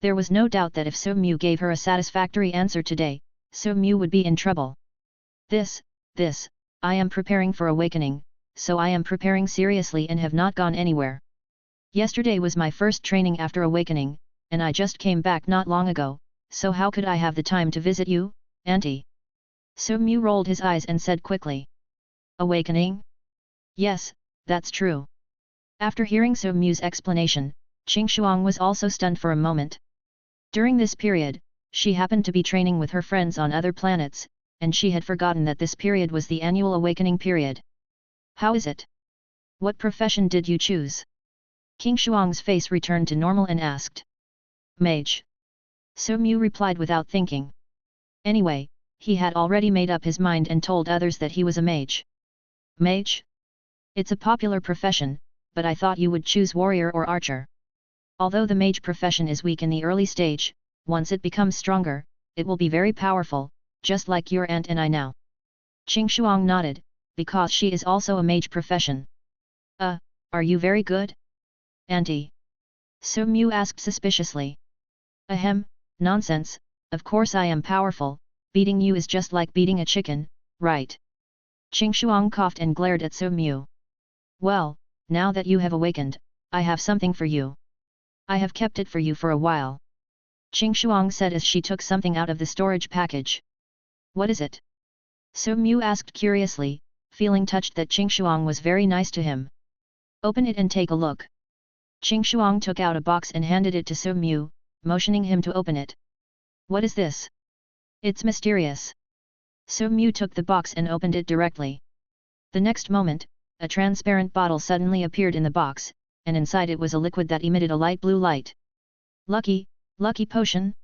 There was no doubt that if So Mu gave her a satisfactory answer today, So Mu would be in trouble. This, I am preparing for awakening, so I am preparing seriously and have not gone anywhere. Yesterday was my first training after awakening, and I just came back not long ago, so how could I have the time to visit you, auntie? So Mu rolled his eyes and said quickly. Awakening? Yes, that's true. After hearing So Mu's explanation, Qing Shuang was also stunned for a moment. During this period, she happened to be training with her friends on other planets, and she had forgotten that this period was the annual awakening period. How is it? What profession did you choose? Qing Shuang's face returned to normal and asked. Mage. So Mu replied without thinking. Anyway, he had already made up his mind and told others that he was a mage. Mage? It's a popular profession, but I thought you would choose warrior or archer. Although the mage profession is weak in the early stage, once it becomes stronger, it will be very powerful, just like your aunt and I now. Qing Shuang nodded, because she is also a mage profession. Are you very good? Auntie. So Mu asked suspiciously. Ahem, nonsense, of course I am powerful, beating you is just like beating a chicken, right? Qing Shuang coughed and glared at So Mu. Well, now that you have awakened, I have something for you. I have kept it for you for a while. Qing Shuang said as she took something out of the storage package. What is it? So Mu asked curiously, feeling touched that Qing Shuang was very nice to him. Open it and take a look. Qing Shuang took out a box and handed it to So Mu, motioning him to open it. What is this? It's mysterious. So Mu took the box and opened it directly. The next moment, a transparent bottle suddenly appeared in the box, and inside it was a liquid that emitted a light blue light. Lucky potion?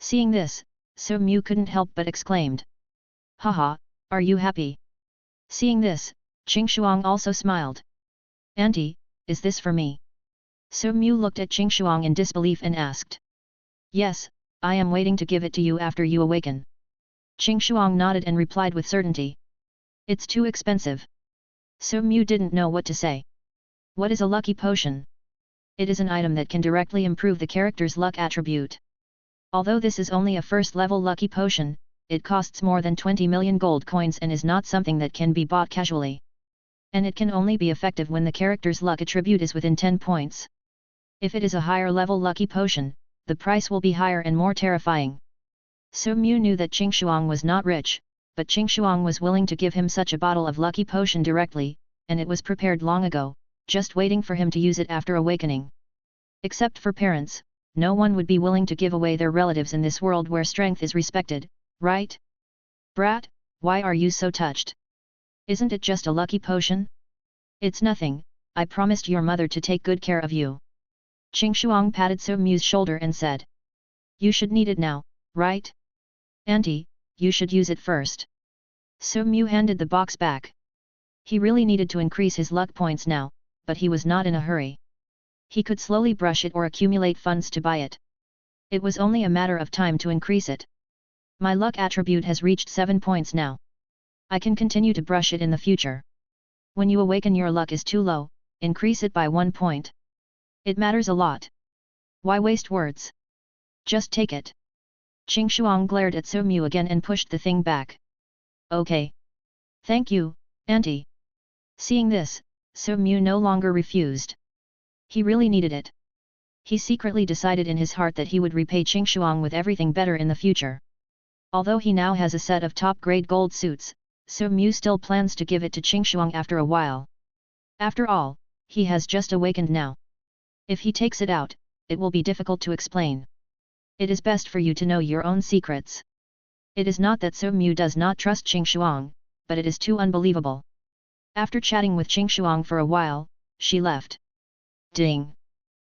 Seeing this, So Mu couldn't help but exclaimed. Haha, are you happy? Seeing this, Qing Shuang also smiled. Auntie, is this for me? So Mu looked at Qing Shuang in disbelief and asked. Yes, I am waiting to give it to you after you awaken. Qing Shuang nodded and replied with certainty. It's too expensive. So Mu didn't know what to say. What is a lucky potion? It is an item that can directly improve the character's luck attribute. Although this is only a first-level lucky potion, it costs more than 20 million gold coins and is not something that can be bought casually. And it can only be effective when the character's luck attribute is within 10 points. If it is a higher-level lucky potion, the price will be higher and more terrifying. So Mu knew that Qing Shuang was not rich, but Qing Shuang was willing to give him such a bottle of lucky potion directly, and it was prepared long ago, just waiting for him to use it after awakening. Except for parents, no one would be willing to give away their relatives in this world where strength is respected, right? Brat, why are you so touched? Isn't it just a lucky potion? It's nothing, I promised your mother to take good care of you. Qing Shuang patted So Mu's shoulder and said. You should need it now, right? Auntie, you should use it first. So Mu handed the box back. He really needed to increase his luck points now, but he was not in a hurry. He could slowly brush it or accumulate funds to buy it. It was only a matter of time to increase it. My luck attribute has reached 7 points now. I can continue to brush it in the future. When you awaken your luck is too low, increase it by 1 point. It matters a lot. Why waste words? Just take it. Qing Shuang glared at So Mu again and pushed the thing back. Okay. Thank you, Auntie. Seeing this, So Mu no longer refused. He really needed it. He secretly decided in his heart that he would repay Qing Shuang with everything better in the future. Although he now has a set of top-grade gold suits, So Mu still plans to give it to Qing Shuang after a while. After all, he has just awakened now. If he takes it out, it will be difficult to explain. It is best for you to know your own secrets. It is not that So Mu does not trust Qing Shuang, but it is too unbelievable. After chatting with Qing Shuang for a while, she left. Ding!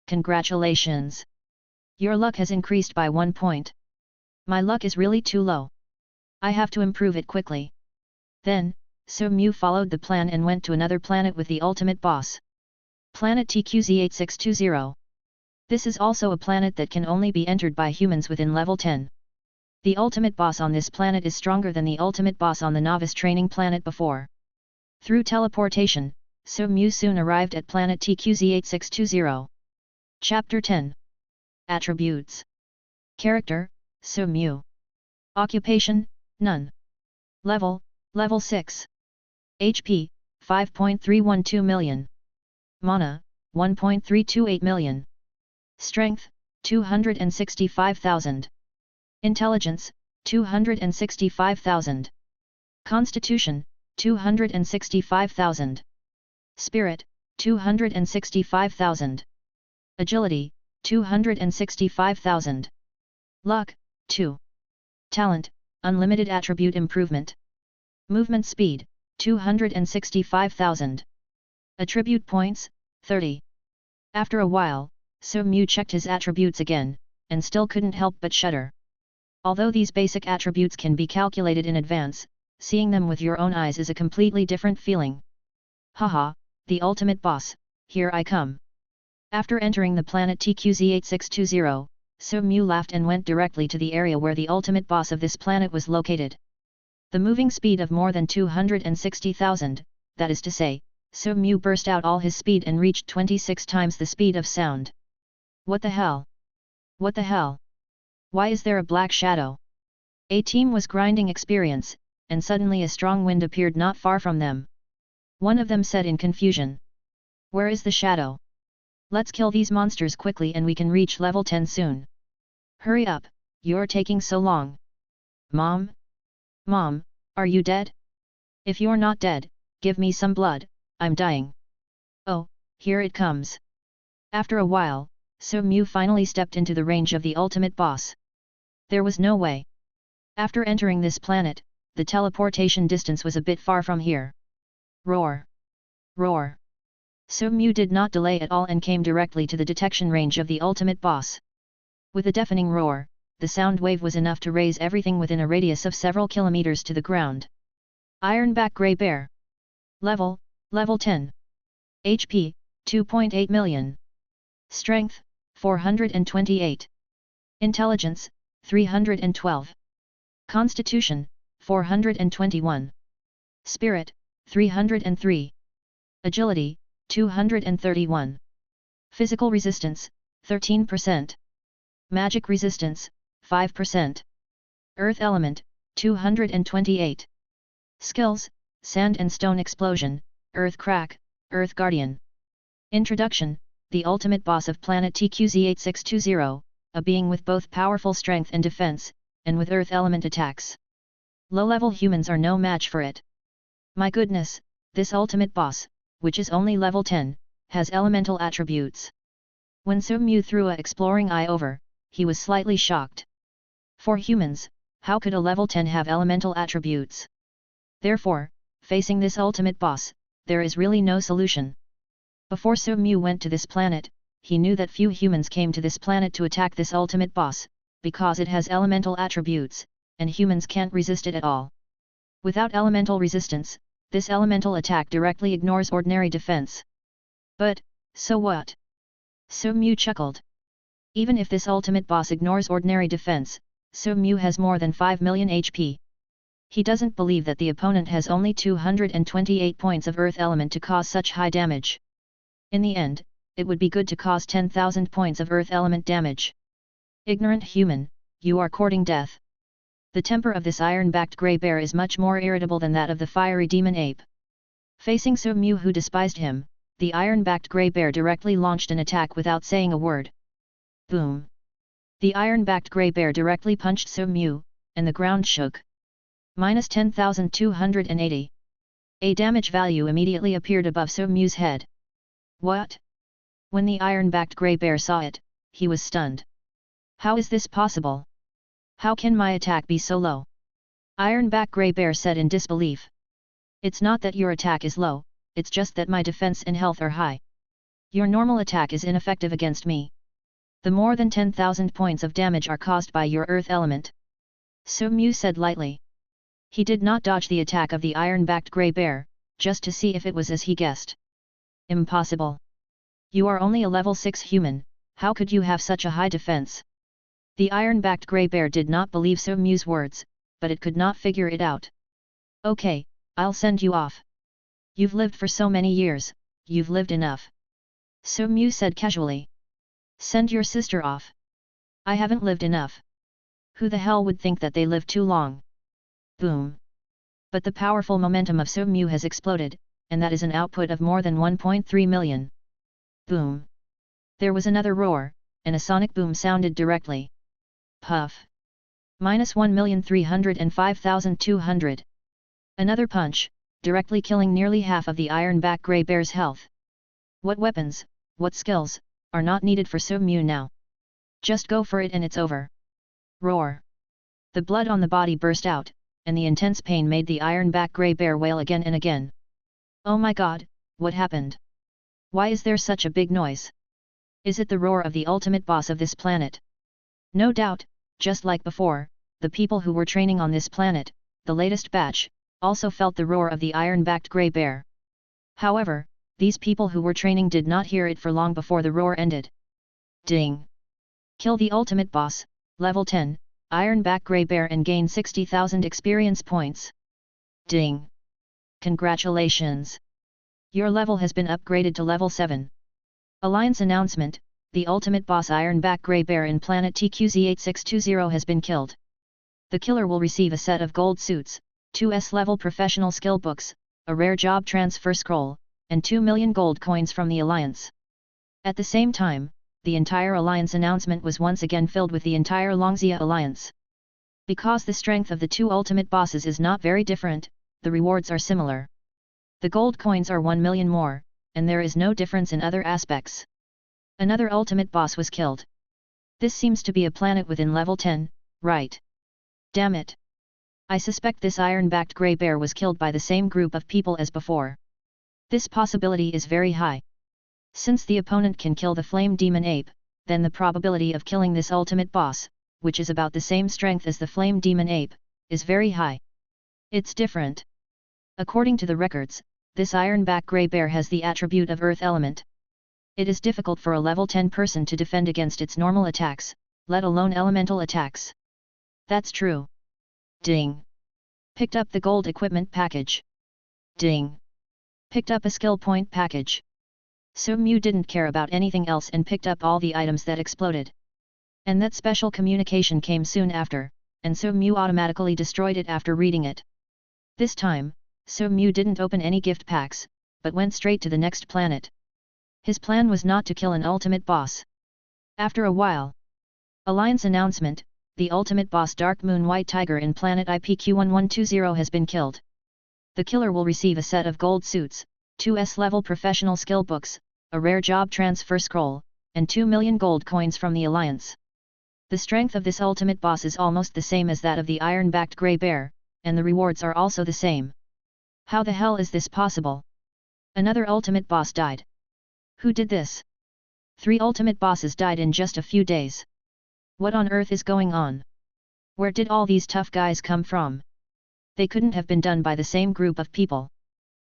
Congratulations! Your luck has increased by 1 point. My luck is really too low. I have to improve it quickly. Then, So Mu followed the plan and went to another planet with the ultimate boss. Planet TQZ8620. This is also a planet that can only be entered by humans within level 10. The ultimate boss on this planet is stronger than the ultimate boss on the novice training planet before. Through teleportation, So Mu soon arrived at planet TQZ8620. Chapter 10. Attributes. Character, So Mu. Occupation, none. Level 6. HP, 5.312 million. Mana, 1.328 million. Strength, 265,000. Intelligence, 265,000. Constitution, 265,000. Spirit, 265,000. Agility, 265,000. Luck, 2. Talent, unlimited attribute improvement. Movement speed, 265,000. Attribute points, 30. After a while, So Mu checked his attributes again, and still couldn't help but shudder. Although these basic attributes can be calculated in advance, seeing them with your own eyes is a completely different feeling. Haha, the ultimate boss, here I come. After entering the planet TQZ8620, So Mu laughed and went directly to the area where the ultimate boss of this planet was located. The moving speed of more than 260,000, that is to say, So Mu burst out all his speed and reached 26 times the speed of sound. What the hell? What the hell? Why is there a black shadow? A team was grinding experience, and suddenly a strong wind appeared not far from them. One of them said in confusion. Where is the shadow? Let's kill these monsters quickly and we can reach level 10 soon. Hurry up, you're taking so long. Mom? Mom, are you dead? If you're not dead, give me some blood, I'm dying. Oh, here it comes. After a while, So Mu finally stepped into the range of the ultimate boss. There was no way. After entering this planet, the teleportation distance was a bit far from here. Roar! Roar! So Mu did not delay at all and came directly to the detection range of the ultimate boss. With a deafening roar, the sound wave was enough to raise everything within a radius of several kilometers to the ground. Ironback Grey Bear. Level 10. HP, 2.8 million. Strength, 428. Intelligence, 312. Constitution, 421. Spirit, 303. Agility, 231. Physical resistance, 13%. Magic resistance, 5%. Earth element, 228. Skills, Sand and Stone Explosion, Earth Crack, Earth Guardian. Introduction, the ultimate boss of planet TQZ8620, a being with both powerful strength and defense, and with earth element attacks. Low-level humans are no match for it. My goodness, this ultimate boss, which is only level 10, has elemental attributes. When So-mu threw a exploring eye over, he was slightly shocked. For humans, how could a level 10 have elemental attributes? Therefore, facing this ultimate boss, there is really no solution. Before So-mu went to this planet, he knew that few humans came to this planet to attack this ultimate boss, because it has elemental attributes, and humans can't resist it at all. Without elemental resistance, this elemental attack directly ignores ordinary defense. But, so what? So-mu chuckled. Even if this ultimate boss ignores ordinary defense, So-mu has more than 5 million HP. He doesn't believe that the opponent has only 228 points of earth element to cause such high damage. In the end, it would be good to cause 10,000 points of earth element damage. Ignorant human, you are courting death. The temper of this iron-backed grey bear is much more irritable than that of the fiery demon ape. Facing So-mu who despised him, the iron-backed grey bear directly launched an attack without saying a word. Boom! The iron-backed grey bear directly punched So-mu, and the ground shook. Minus 10,280. A damage value immediately appeared above So-mu's head. What? When the iron-backed grey bear saw it, he was stunned. How is this possible? How can my attack be so low? Iron-backed grey bear said in disbelief. It's not that your attack is low, it's just that my defense and health are high. Your normal attack is ineffective against me. The more than 10,000 points of damage are caused by your earth element. So-mu said lightly. He did not dodge the attack of the iron-backed grey bear, just to see if it was as he guessed. Impossible. You are only a level 6 human, how could you have such a high defense? The iron-backed grey bear did not believe So-mu's words, but it could not figure it out. Okay, I'll send you off. You've lived for so many years, you've lived enough. So-mu said casually. Send your sister off. I haven't lived enough. Who the hell would think that they lived too long? Boom. But the powerful momentum of So-mu has exploded, and that is an output of more than 1.3 million. Boom. There was another roar, and a sonic boom sounded directly. Puff. Minus 1,305,200. Another punch, directly killing nearly half of the iron-backed grey bear's health. What weapons, what skills, are not needed for So-mu now? Just go for it and it's over. Roar. The blood on the body burst out, and the intense pain made the iron-backed grey bear wail again and again. Oh my god, what happened? Why is there such a big noise? Is it the roar of the ultimate boss of this planet? No doubt, just like before, the people who were training on this planet, the latest batch, also felt the roar of the iron-backed grey bear. However, these people who were training did not hear it for long before the roar ended. Ding! Kill the ultimate boss, level 10, iron-backed grey bear and gain 60,000 experience points. Ding! Congratulations! Your level has been upgraded to level 7. Alliance announcement, the ultimate boss iron-backed grey bear in planet TQZ8620 has been killed. The killer will receive a set of gold suits, 2 S-level professional skill books, a rare job transfer scroll, and 2 million gold coins from the Alliance. At the same time, the entire Alliance announcement was once again filled with the entire Longzia Alliance. Because the strength of the two ultimate bosses is not very different, the rewards are similar. The gold coins are 1 million more, and there is no difference in other aspects. Another ultimate boss was killed. This seems to be a planet within level 10, right? Damn it! I suspect this iron-backed grey bear was killed by the same group of people as before. This possibility is very high. Since the opponent can kill the flame demon ape, then the probability of killing this ultimate boss, which is about the same strength as the flame demon ape, is very high. It's different. According to the records, this iron-backed grey bear has the attribute of earth element. It is difficult for a level 10 person to defend against its normal attacks, let alone elemental attacks. That's true. Ding! Picked up the gold equipment package. Ding! Picked up a skill point package. So-mu didn't care about anything else and picked up all the items that exploded. And that special communication came soon after, and So-mu automatically destroyed it after reading it. This time, So-mu didn't open any gift packs, but went straight to the next planet. His plan was not to kill an ultimate boss. After a while. Alliance announcement, the ultimate boss Dark Moon White Tiger in planet IPQ1120 has been killed. The killer will receive a set of gold suits, 2 S-level professional skill books, a rare job transfer scroll, and 2 million gold coins from the Alliance. The strength of this ultimate boss is almost the same as that of the iron-backed Grey Bear, and the rewards are also the same. How the hell is this possible? Another ultimate boss died. Who did this? 3 ultimate bosses died in just a few days. What on earth is going on? Where did all these tough guys come from? They couldn't have been done by the same group of people.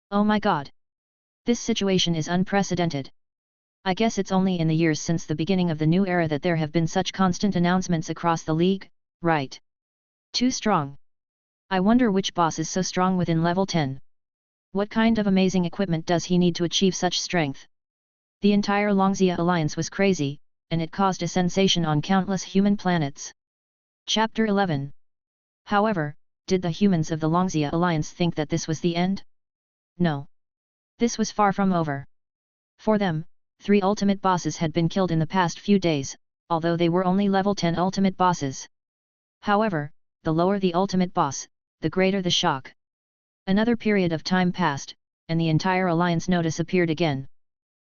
Oh my god! This situation is unprecedented. I guess it's only in the years since the beginning of the new era that there have been such constant announcements across the league, right? Too strong. I wonder which boss is so strong within level 10. What kind of amazing equipment does he need to achieve such strength? The entire Longzia Alliance was crazy, and it caused a sensation on countless human planets. Chapter 11. However, did the humans of the Longzia Alliance think that this was the end? No. This was far from over. For them, 3 ultimate bosses had been killed in the past few days, although they were only level 10 ultimate bosses. However, the lower the ultimate boss, the greater the shock. Another period of time passed, and the entire Alliance notice appeared again.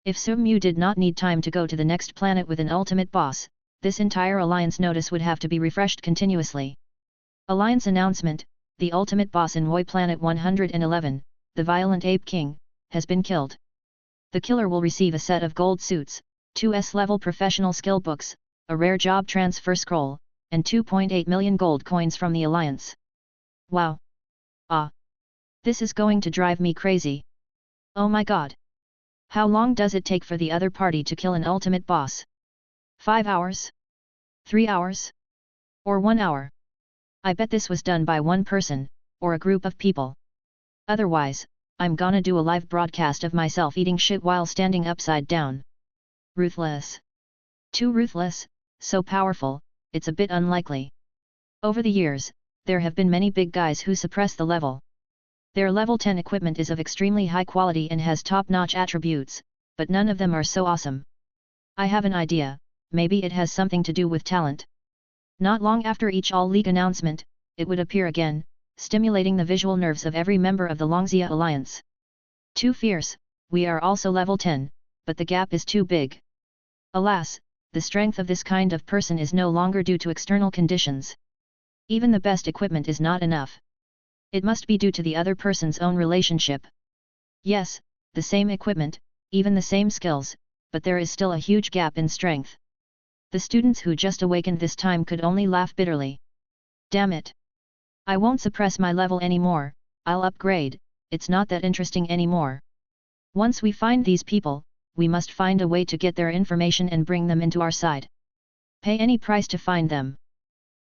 If Sumu did not need time to go to the next planet with an ultimate boss, this entire Alliance notice would have to be refreshed continuously. Alliance announcement: the ultimate boss in Woi Planet 111, the Violent Ape King, has been killed. The killer will receive a set of gold suits, 2 S-level professional skill books, a rare job transfer scroll, and 2.8 million gold coins from the Alliance. Wow! Ah! This is going to drive me crazy. Oh my god! How long does it take for the other party to kill an ultimate boss? 5 hours? 3 hours? Or 1 hour? I bet this was done by one person, or a group of people. Otherwise, I'm gonna do a live broadcast of myself eating shit while standing upside down. Ruthless. Too ruthless, so powerful, it's a bit unlikely. Over the years, there have been many big guys who suppress the level. Their level 10 equipment is of extremely high quality and has top-notch attributes, but none of them are so awesome. I have an idea, maybe it has something to do with talent. Not long after each All-League announcement, it would appear again, stimulating the visual nerves of every member of the Longzia Alliance. Too fierce, we are also level 10, but the gap is too big. Alas, the strength of this kind of person is no longer due to external conditions. Even the best equipment is not enough. It must be due to the other person's own relationship. Yes, the same equipment, even the same skills, but there is still a huge gap in strength. The students who just awakened this time could only laugh bitterly. Damn it! I won't suppress my level anymore, I'll upgrade, it's not that interesting anymore. Once we find these people, we must find a way to get their information and bring them into our side. Pay any price to find them.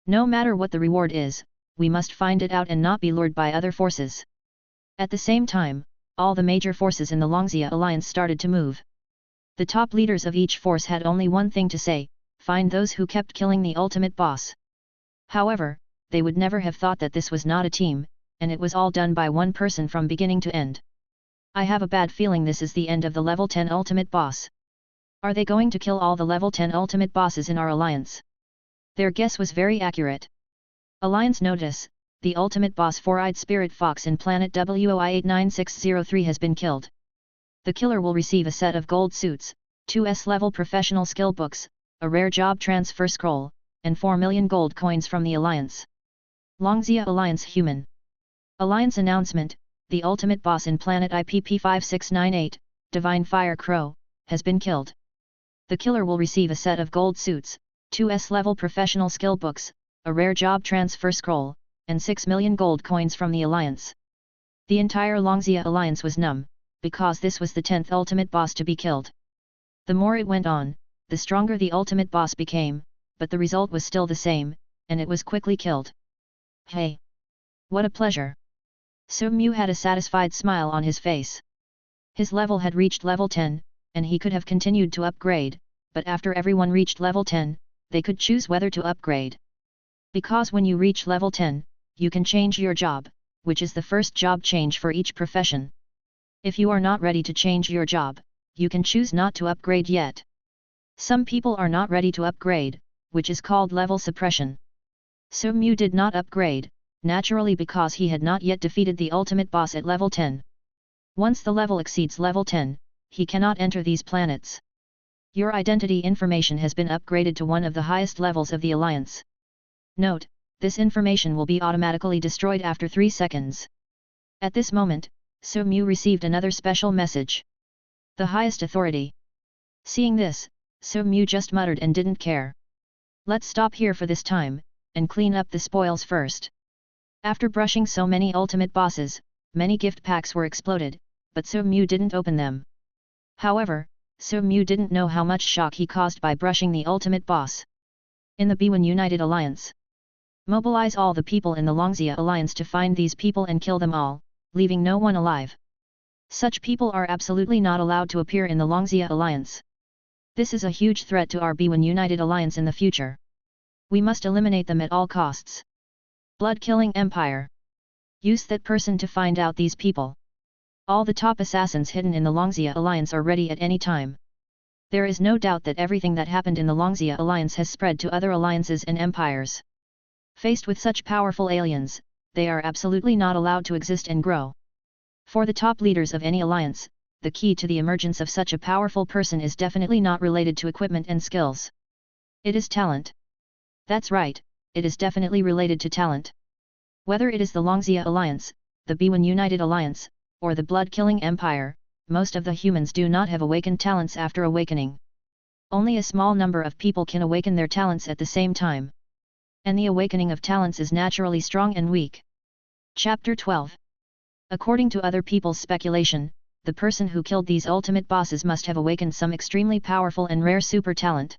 No matter what the reward is, we must find it out and not be lured by other forces. At the same time, all the major forces in the Longzia Alliance started to move. The top leaders of each force had only one thing to say: find those who kept killing the ultimate boss. However, they would never have thought that this was not a team, and it was all done by one person from beginning to end. I have a bad feeling this is the end of the level 10 ultimate boss. Are they going to kill all the level 10 ultimate bosses in our alliance? Their guess was very accurate. Alliance notice: the ultimate boss Four-Eyed Spirit Fox in planet WOI 89603 has been killed. The killer will receive a set of gold suits, 2 S-level professional skill books, a rare job transfer scroll, and 4 million gold coins from the Alliance. Longzia Alliance Human. Alliance announcement: the ultimate boss in planet IPP 5698, Divine Fire Crow, has been killed. The killer will receive a set of gold suits, 2 S-level professional skill books, a rare job transfer scroll, and 6 million gold coins from the Alliance. The entire Longzia Alliance was numb, because this was the 10th ultimate boss to be killed. The more it went on, the stronger the ultimate boss became, but the result was still the same, and it was quickly killed. Hey! What a pleasure! Sumu had a satisfied smile on his face. His level had reached level 10, and he could have continued to upgrade, but after everyone reached level 10, they could choose whether to upgrade. Because when you reach level 10, you can change your job, which is the first job change for each profession. If you are not ready to change your job, you can choose not to upgrade yet. Some people are not ready to upgrade, which is called level suppression. So Mu did not upgrade, naturally because he had not yet defeated the ultimate boss at level 10. Once the level exceeds level 10, he cannot enter these planets. Your identity information has been upgraded to one of the highest levels of the Alliance. Note, this information will be automatically destroyed after 3 seconds. At this moment, So Mu received another special message. The highest authority. Seeing this, So Mu just muttered and didn't care. Let's stop here for this time, and clean up the spoils first. After brushing so many ultimate bosses, many gift packs were exploded, but So Mu didn't open them. However, So Mu didn't know how much shock he caused by brushing the ultimate boss. In the B1 United Alliance. Mobilize all the people in the Longxia Alliance to find these people and kill them all, leaving no one alive. Such people are absolutely not allowed to appear in the Longxia Alliance. This is a huge threat to our B1 United Alliance in the future. We must eliminate them at all costs. Blood-killing empire. Use that person to find out these people. All the top assassins hidden in the Longxia Alliance are ready at any time. There is no doubt that everything that happened in the Longxia Alliance has spread to other alliances and empires. Faced with such powerful aliens, they are absolutely not allowed to exist and grow. For the top leaders of any alliance, the key to the emergence of such a powerful person is definitely not related to equipment and skills. It is talent. That's right, it is definitely related to talent. Whether it is the Longxia Alliance, the B1 United Alliance, or the blood-killing empire, most of the humans do not have awakened talents after awakening. Only a small number of people can awaken their talents at the same time. And the awakening of talents is naturally strong and weak. Chapter 12. According to other people's speculation, the person who killed these ultimate bosses must have awakened some extremely powerful and rare super talent.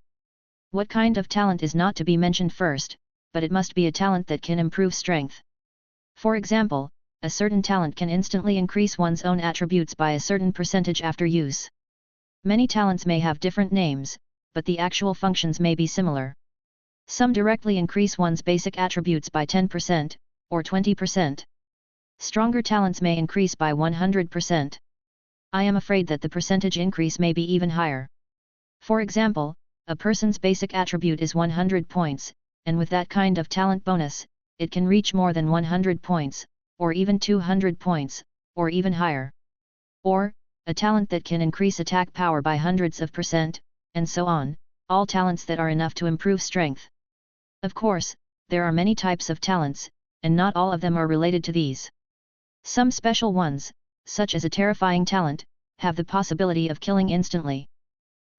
What kind of talent is not to be mentioned first, but it must be a talent that can improve strength. For example, a certain talent can instantly increase one's own attributes by a certain percentage after use. Many talents may have different names, but the actual functions may be similar. Some directly increase one's basic attributes by 10%, or 20%. Stronger talents may increase by 100%. I am afraid that the percentage increase may be even higher. For example, a person's basic attribute is 100 points, and with that kind of talent bonus, it can reach more than 100 points, or even 200 points, or even higher. Or, a talent that can increase attack power by hundreds of %, and so on, all talents that are enough to improve strength. Of course, there are many types of talents, and not all of them are related to these. Some special ones, such as a terrifying talent, have the possibility of killing instantly.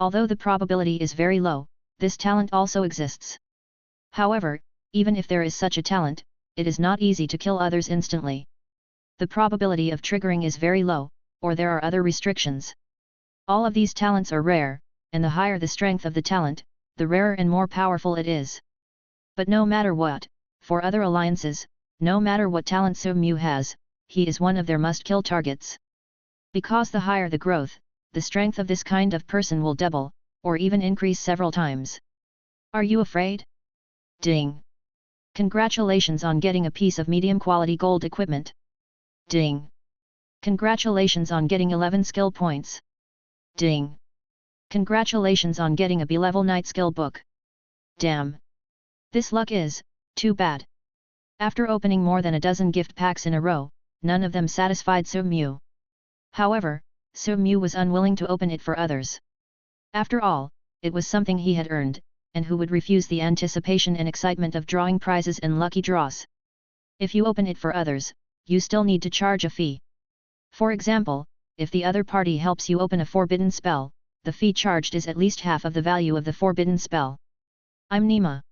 Although the probability is very low, this talent also exists. However, even if there is such a talent, it is not easy to kill others instantly. The probability of triggering is very low, or there are other restrictions. All of these talents are rare, and the higher the strength of the talent, the rarer and more powerful it is. But no matter what, for other alliances, no matter what talent So Mu has, he is one of their must-kill targets. Because the higher the growth, the strength of this kind of person will double, or even increase several times. Are you afraid? Ding! Congratulations on getting a piece of medium-quality gold equipment. Ding! Congratulations on getting 11 skill points. Ding! Congratulations on getting a B-level night skill book. Damn! This luck is too bad. After opening more than a dozen gift packs in a row, none of them satisfied So Mu. However, So Mu was unwilling to open it for others. After all, it was something he had earned, and who would refuse the anticipation and excitement of drawing prizes and lucky draws? If you open it for others, you still need to charge a fee. For example, if the other party helps you open a forbidden spell, the fee charged is at least half of the value of the forbidden spell. I'm Nima.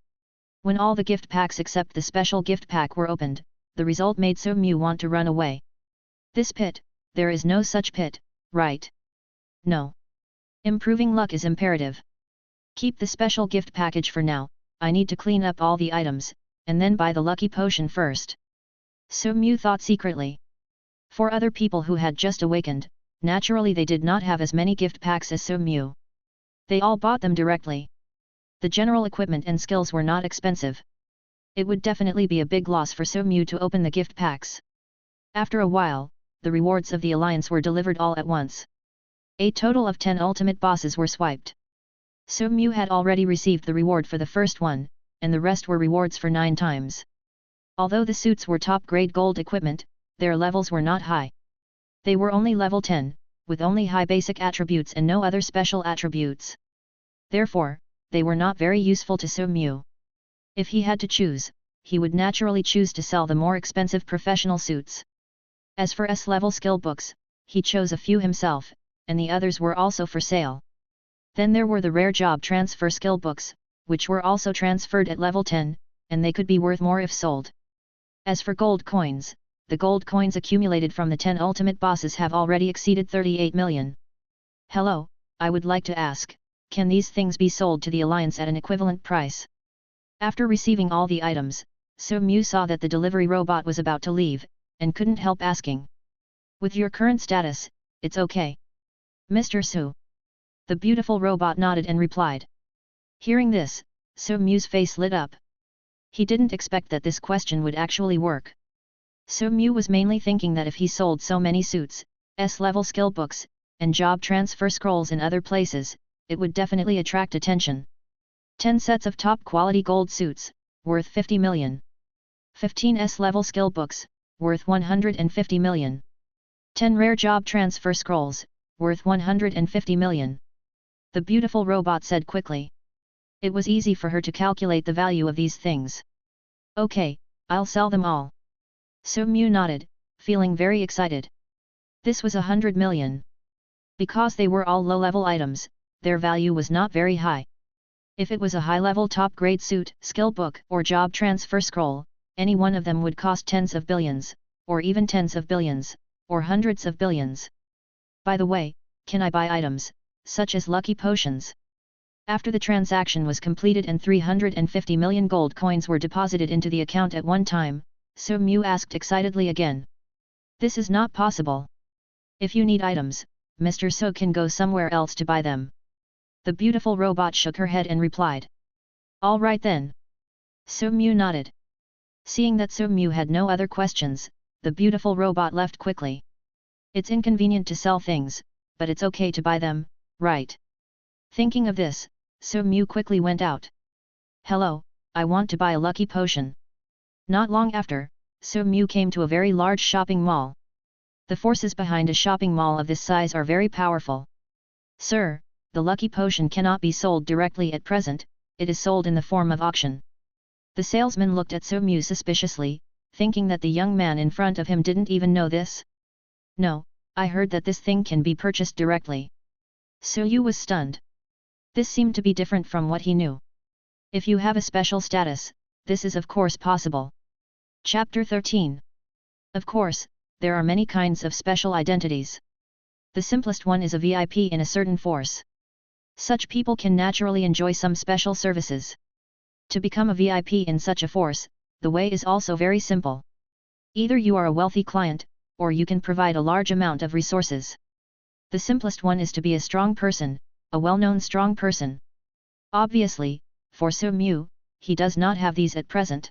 When all the gift packs except the special gift pack were opened, the result made So Mu want to run away. This pit, there is no such pit, right? No. Improving luck is imperative. Keep the special gift package for now, I need to clean up all the items, and then buy the lucky potion first. So Mu thought secretly. For other people who had just awakened, naturally they did not have as many gift packs as So Mu. They all bought them directly. The general equipment and skills were not expensive. It would definitely be a big loss for So Mu to open the gift packs. After a while, the rewards of the alliance were delivered all at once. A total of 10 ultimate bosses were swiped. So Mu had already received the reward for the first one, and the rest were rewards for 9 times. Although the suits were top-grade gold equipment, their levels were not high. They were only level 10, with only high basic attributes and no other special attributes. Therefore, they were not very useful to So Mu. If he had to choose, he would naturally choose to sell the more expensive professional suits. As for S-level skill books, he chose a few himself, and the others were also for sale. Then there were the rare job transfer skill books, which were also transferred at level 10, and they could be worth more if sold. As for gold coins, the gold coins accumulated from the 10 ultimate bosses have already exceeded 38 million. Hello, I would like to ask, can these things be sold to the Alliance at an equivalent price? After receiving all the items, So Mu saw that the delivery robot was about to leave, and couldn't help asking. With your current status, it's okay. Mr. Su. The beautiful robot nodded and replied. Hearing this, So Mu's face lit up. He didn't expect that this question would actually work. So Mu was mainly thinking that if he sold so many suits, S-level skill books, and job transfer scrolls in other places, it would definitely attract attention. 10 sets of top-quality gold suits, worth 50 million. 15 S-level skill books, worth 150 million. 10 rare job transfer scrolls, worth 150 million. The beautiful robot said quickly. It was easy for her to calculate the value of these things. Okay, I'll sell them all. So Mu nodded, feeling very excited. This was 100 million. Because they were all low-level items, their value was not very high. If it was a high-level top-grade suit, skill book, or job transfer scroll, any one of them would cost tens of billions, or even tens of billions, or hundreds of billions. By the way, can I buy items, such as lucky potions? After the transaction was completed and 350 million gold coins were deposited into the account at one time, So Mu asked excitedly again. This is not possible. If you need items, Mr. So can go somewhere else to buy them. The beautiful robot shook her head and replied. All right then. So Mu nodded. Seeing that So Mu had no other questions, the beautiful robot left quickly. It's inconvenient to sell things, but it's okay to buy them, right? Thinking of this, So Mu quickly went out. Hello, I want to buy a lucky potion. Not long after, So Mu came to a very large shopping mall. The forces behind a shopping mall of this size are very powerful. Sir, the lucky potion cannot be sold directly at present, it is sold in the form of auction. The salesman looked at So Mu suspiciously, thinking that the young man in front of him didn't even know this. No, I heard that this thing can be purchased directly. So Yu was stunned. This seemed to be different from what he knew. If you have a special status, this is of course possible. Chapter 13. Of course, there are many kinds of special identities. The simplest one is a VIP in a certain force. Such people can naturally enjoy some special services. To become a VIP in such a force, the way is also very simple. Either you are a wealthy client, or you can provide a large amount of resources. The simplest one is to be a strong person, a well-known strong person. Obviously, for So Mu, he does not have these at present.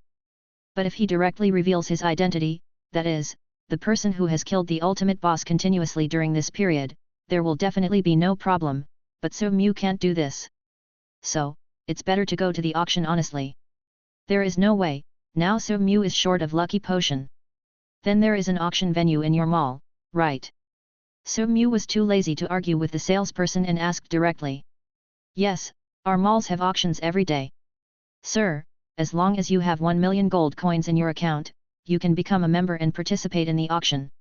But if he directly reveals his identity, that is, the person who has killed the ultimate boss continuously during this period, there will definitely be no problem, but So Mu can't do this. So, it's better to go to the auction honestly. There is no way, now So Mu is short of lucky potion. Then there is an auction venue in your mall, right? So Mu was too lazy to argue with the salesperson and asked directly. Yes, our malls have auctions every day. Sir, as long as you have 1 million gold coins in your account, you can become a member and participate in the auction.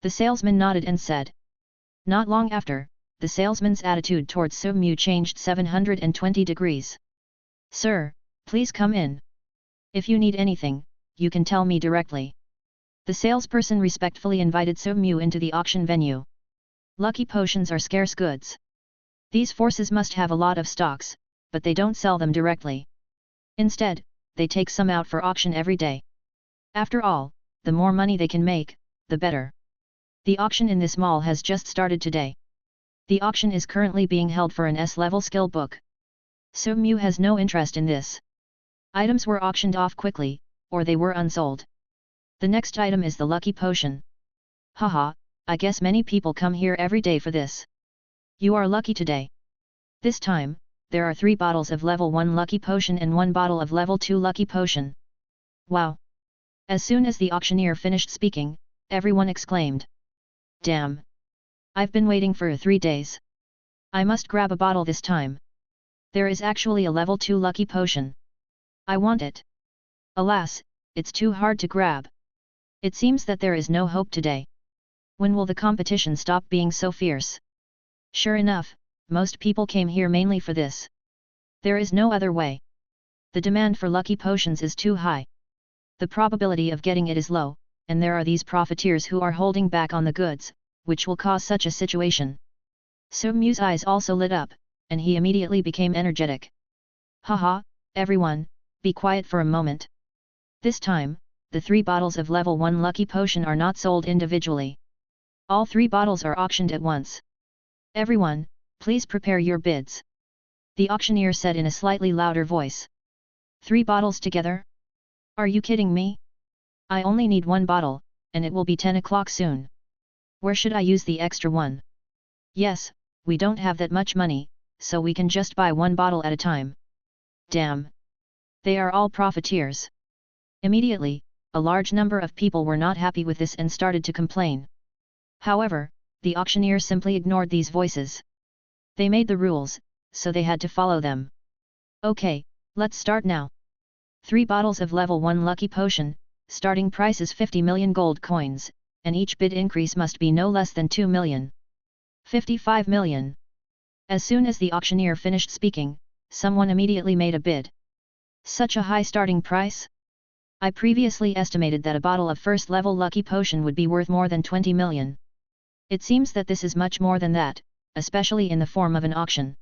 The salesman nodded and said. Not long after, the salesman's attitude towards So Mu changed 720 degrees. Sir, please come in. If you need anything, you can tell me directly. The salesperson respectfully invited So Mu into the auction venue. Lucky potions are scarce goods. These forces must have a lot of stocks, but they don't sell them directly. Instead, they take some out for auction every day. After all, the more money they can make, the better. The auction in this mall has just started today. The auction is currently being held for an S-level skill book. So Mu has no interest in this. Items were auctioned off quickly, or they were unsold. The next item is the lucky potion. Haha, I guess many people come here every day for this. You are lucky today. This time, there are 3 bottles of level 1 lucky potion and 1 bottle of level 2 lucky potion. Wow! As soon as the auctioneer finished speaking, everyone exclaimed. Damn! I've been waiting for 3 days. I must grab a bottle this time. There is actually a level 2 lucky potion. I want it. Alas, it's too hard to grab. It seems that there is no hope today. When will the competition stop being so fierce? Sure enough, most people came here mainly for this. There is no other way. The demand for lucky potions is too high. The probability of getting it is low, and there are these profiteers who are holding back on the goods, which will cause such a situation. Seo-Mu's eyes also lit up, and he immediately became energetic. Haha, everyone, be quiet for a moment. This time, the 3 bottles of level 1 lucky potion are not sold individually. All 3 bottles are auctioned at once. Everyone, please prepare your bids. The auctioneer said in a slightly louder voice. 3 bottles together? Are you kidding me? I only need 1 bottle, and it will be 10 o'clock soon. Where should I use the extra one? Yes, we don't have that much money, so we can just buy 1 bottle at a time. Damn! They are all profiteers. Immediately, a large number of people were not happy with this and started to complain. However, the auctioneer simply ignored these voices. They made the rules, so they had to follow them. Okay, let's start now. 3 bottles of level 1 lucky potion, starting price is 50 million gold coins, and each bid increase must be no less than 2 million. 55 million. As soon as the auctioneer finished speaking, someone immediately made a bid. Such a high starting price? I previously estimated that a bottle of first level lucky potion would be worth more than 20 million. It seems that this is much more than that, especially in the form of an auction.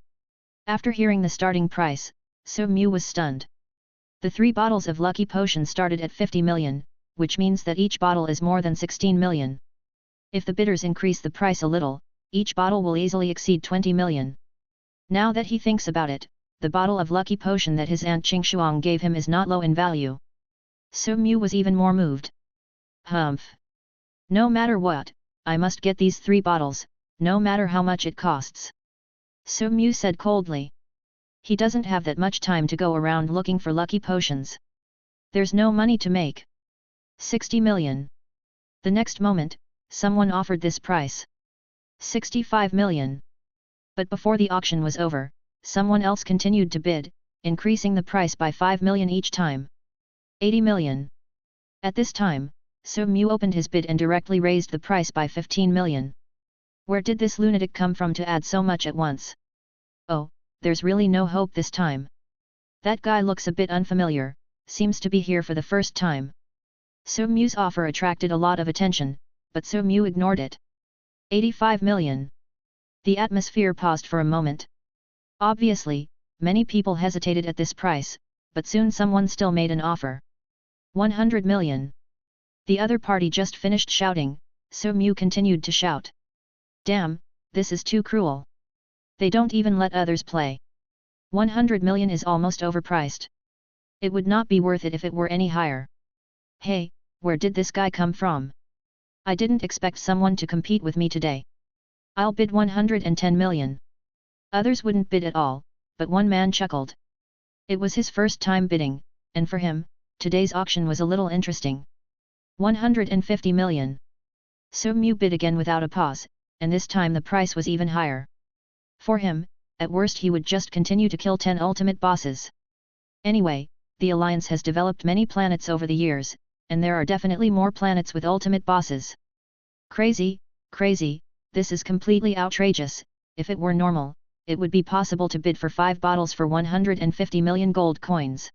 After hearing the starting price, Seo-Mu was stunned. The 3 bottles of lucky potion started at 50 million, which means that each bottle is more than 16 million. If the bidders increase the price a little, each bottle will easily exceed 20 million. Now that he thinks about it, the bottle of lucky potion that his aunt Qing gave him is not low in value. Seo-Mu was even more moved. Humph! No matter what, I must get these 3 bottles, no matter how much it costs. Seo-Mu said coldly. He doesn't have that much time to go around looking for lucky potions. There's no money to make. 60 million. The next moment, someone offered this price. 65 million. But before the auction was over, someone else continued to bid, increasing the price by 5 million each time. 80 million. At this time, Seo-Mu opened his bid and directly raised the price by 15 million. Where did this lunatic come from to add so much at once? Oh, there's really no hope this time. That guy looks a bit unfamiliar, seems to be here for the first time. Seo-Mu's offer attracted a lot of attention, but Seo-Mu ignored it. 85 million. The atmosphere paused for a moment. Obviously, many people hesitated at this price, but soon someone still made an offer. 100 million. The other party just finished shouting, Seo-Mu continued to shout. Damn, this is too cruel. They don't even let others play. 100 million is almost overpriced. It would not be worth it if it were any higher. Hey, where did this guy come from? I didn't expect someone to compete with me today. I'll bid 110 million. Others wouldn't bid at all, but one man chuckled. It was his first time bidding, and for him, today's auction was a little interesting. 150 million. Seo-Mu bid again without a pause, and this time the price was even higher. For him, at worst he would just continue to kill 10 ultimate bosses. Anyway, the Alliance has developed many planets over the years, and there are definitely more planets with ultimate bosses. Crazy, crazy, this is completely outrageous. If it were normal, it would be possible to bid for 5 bottles for 150 million gold coins.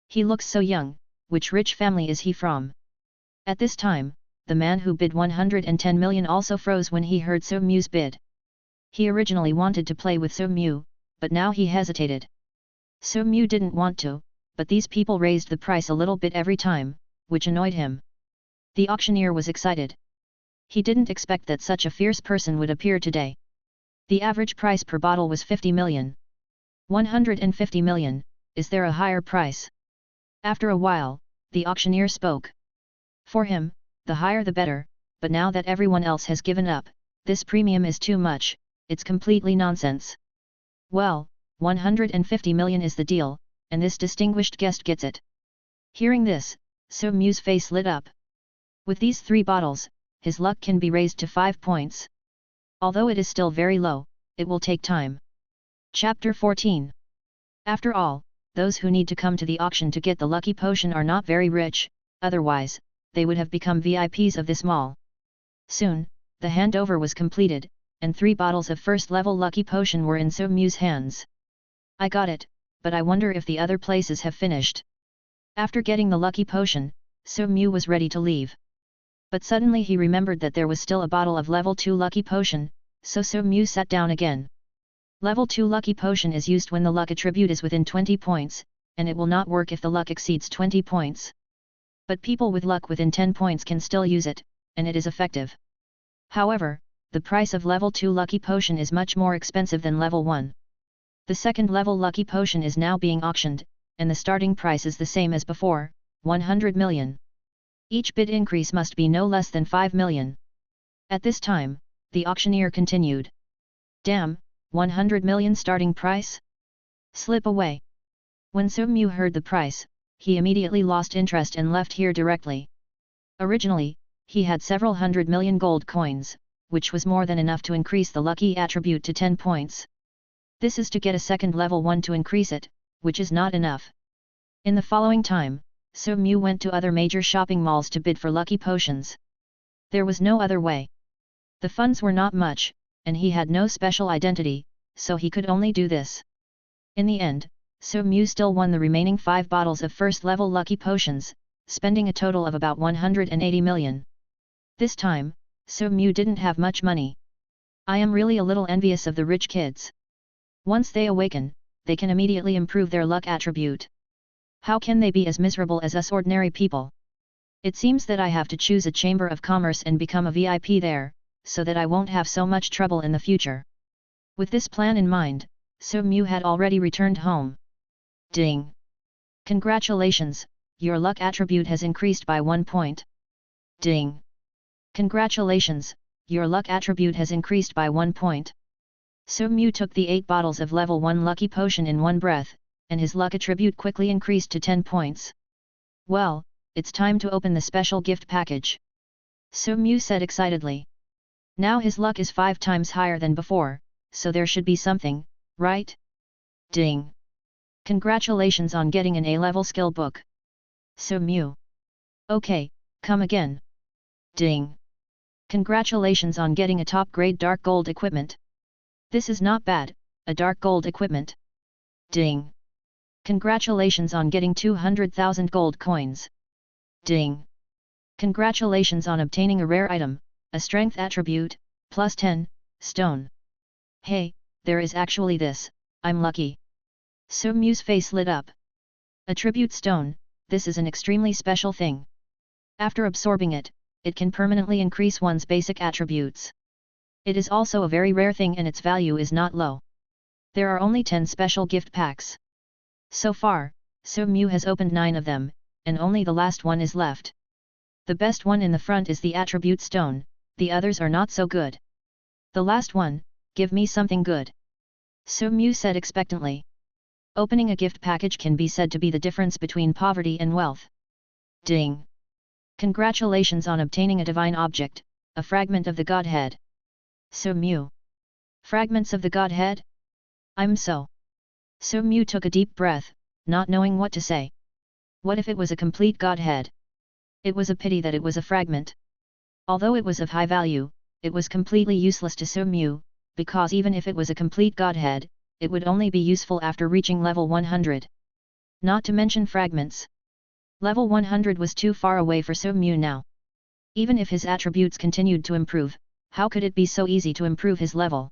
He looks so young, which rich family is he from? At this time, the man who bid 110 million also froze when he heard Seo-Mu's bid. He originally wanted to play with Seo-Mu, but now he hesitated. Seo-Mu didn't want to, but these people raised the price a little bit every time, which annoyed him. The auctioneer was excited. He didn't expect that such a fierce person would appear today. The average price per bottle was 50 million. 150 million, is there a higher price? After a while, the auctioneer spoke. For him, the higher the better, but now that everyone else has given up, this premium is too much, it's completely nonsense. Well, 150 million is the deal, and this distinguished guest gets it. Hearing this, So Mu's face lit up. With these 3 bottles, his luck can be raised to 5 points. Although it is still very low, it will take time. Chapter 14. After all, those who need to come to the auction to get the lucky potion are not very rich, otherwise, they would have become VIPs of this mall. Soon, the handover was completed, and 3 bottles of first-level lucky potion were in So Mu's hands. I got it, but I wonder if the other places have finished. After getting the lucky potion, So Mu was ready to leave. But suddenly he remembered that there was still a bottle of level 2 lucky potion, so Mu sat down again. Level 2 lucky potion is used when the luck attribute is within 20 points, and it will not work if the luck exceeds 20 points. But people with luck within 10 points can still use it, and it is effective. However, the price of level 2 lucky potion is much more expensive than level 1. The second level lucky potion is now being auctioned, and the starting price is the same as before, 100 million. Each bid increase must be no less than 5 million. At this time, the auctioneer continued. Damn, 100 million starting price? Slip away. When So Mu heard the price, he immediately lost interest and left here directly. Originally, he had several 100 million gold coins, which was more than enough to increase the lucky attribute to 10 points. This is to get a second level 1 to increase it, which is not enough. In the following time, So Mu went to other major shopping malls to bid for lucky potions. There was no other way. The funds were not much, and he had no special identity, so he could only do this. In the end, So Mu still won the remaining 5 bottles of first-level lucky potions, spending a total of about 180 million. This time, So Mu didn't have much money. I am really a little envious of the rich kids. Once they awaken, they can immediately improve their luck attribute. How can they be as miserable as us ordinary people? It seems that I have to choose a chamber of commerce and become a VIP there, so that I won't have so much trouble in the future. With this plan in mind, So Mu had already returned home. Ding! Congratulations, your luck attribute has increased by 1 point. Ding! Congratulations, your luck attribute has increased by 1 point. So Mu took the 8 bottles of level 1 lucky potion in one breath, and his luck attribute quickly increased to 10 points. Well, it's time to open the special gift package. So Mu said excitedly. Now his luck is 5 times higher than before, so there should be something, right? Ding! Congratulations on getting an A-level skill book. So Mu. Okay, come again. Ding! Congratulations on getting a top-grade dark gold equipment. This is not bad, a dark gold equipment. Ding! Congratulations on getting 200,000 gold coins. Ding! Congratulations on obtaining a rare item, a strength attribute, plus 10, stone. Hey, there is actually this, I'm lucky. So Mu's face lit up. Attribute stone, this is an extremely special thing. After absorbing it, it can permanently increase one's basic attributes. It is also a very rare thing and its value is not low. There are only 10 special gift packs. So far, So Mu has opened 9 of them, and only the last one is left. The best one in the front is the attribute stone, the others are not so good. The last one, give me something good. So Mu said expectantly. Opening a gift package can be said to be the difference between poverty and wealth. Ding! Congratulations on obtaining a divine object, a fragment of the Godhead. So Mu. Fragments of the Godhead? So Mu took a deep breath, not knowing what to say. What if it was a complete Godhead? It was a pity that it was a fragment. Although it was of high value, it was completely useless to So Mu, because even if it was a complete Godhead, it would only be useful after reaching level 100. Not to mention fragments. Level 100 was too far away for So Mu now. Even if his attributes continued to improve, how could it be so easy to improve his level?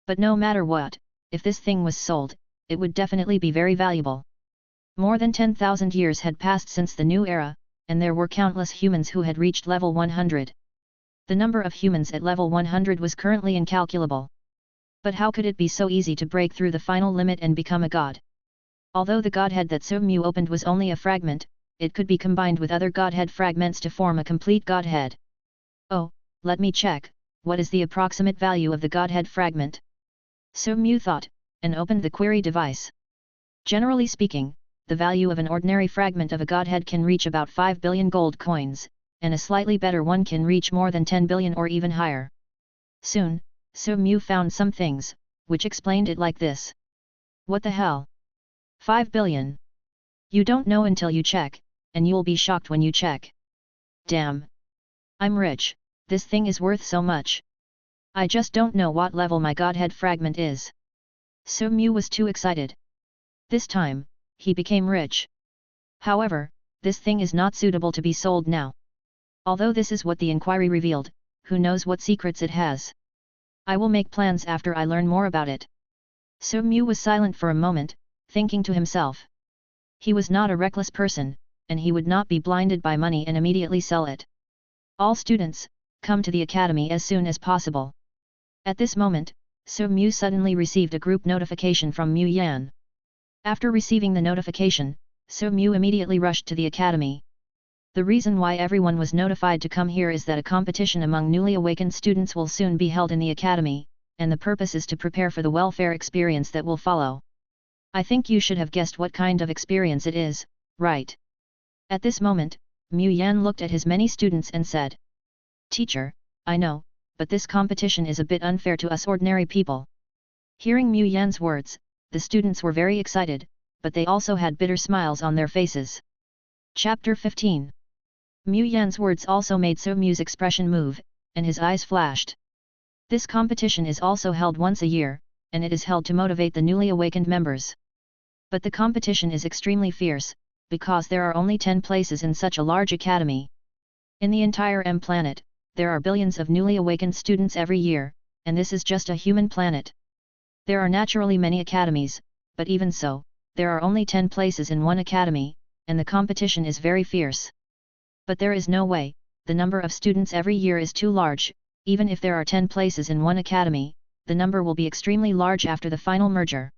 But no matter what, if this thing was sold, it would definitely be very valuable. More than 10,000 years had passed since the new era, and there were countless humans who had reached level 100. The number of humans at level 100 was currently incalculable. But how could it be so easy to break through the final limit and become a god? Although the Godhead that So Mu opened was only a fragment, it could be combined with other Godhead fragments to form a complete Godhead. Oh, let me check, what is the approximate value of the Godhead fragment? So Mu thought, and opened the query device. Generally speaking, the value of an ordinary fragment of a godhead can reach about 5 billion gold coins, and a slightly better one can reach more than 10 billion or even higher. Soon, So Mu found some things, which explained it like this. What the hell? 5 billion? You don't know until you check, and you'll be shocked when you check. Damn! I'm rich, this thing is worth so much. I just don't know what level my godhead fragment is. So Mu was too excited. This time, he became rich. However, this thing is not suitable to be sold now. Although this is what the inquiry revealed, who knows what secrets it has. I will make plans after I learn more about it. So Mu was silent for a moment, thinking to himself. He was not a reckless person, and he would not be blinded by money and immediately sell it. All students, come to the academy as soon as possible. At this moment, So Mu suddenly received a group notification from Mu Yan. After receiving the notification, So Mu immediately rushed to the academy. The reason why everyone was notified to come here is that a competition among newly awakened students will soon be held in the academy, and the purpose is to prepare for the welfare experience that will follow. I think you should have guessed what kind of experience it is, right? At this moment, Mu Yan looked at his many students and said. Teacher, I know, but this competition is a bit unfair to us ordinary people. Hearing Mu Yan's words, the students were very excited, but they also had bitter smiles on their faces. Chapter 15. Mu Yan's words also made So Mu's expression move, and his eyes flashed. This competition is also held once a year, and it is held to motivate the newly awakened members. But the competition is extremely fierce, because there are only 10 places in such a large academy. In the entire M planet, there are billions of newly awakened students every year, and this is just a human planet. There are naturally many academies, but even so, there are only 10 places in one academy, and the competition is very fierce. But there is no way, the number of students every year is too large, even if there are 10 places in one academy, the number will be extremely large after the final merger.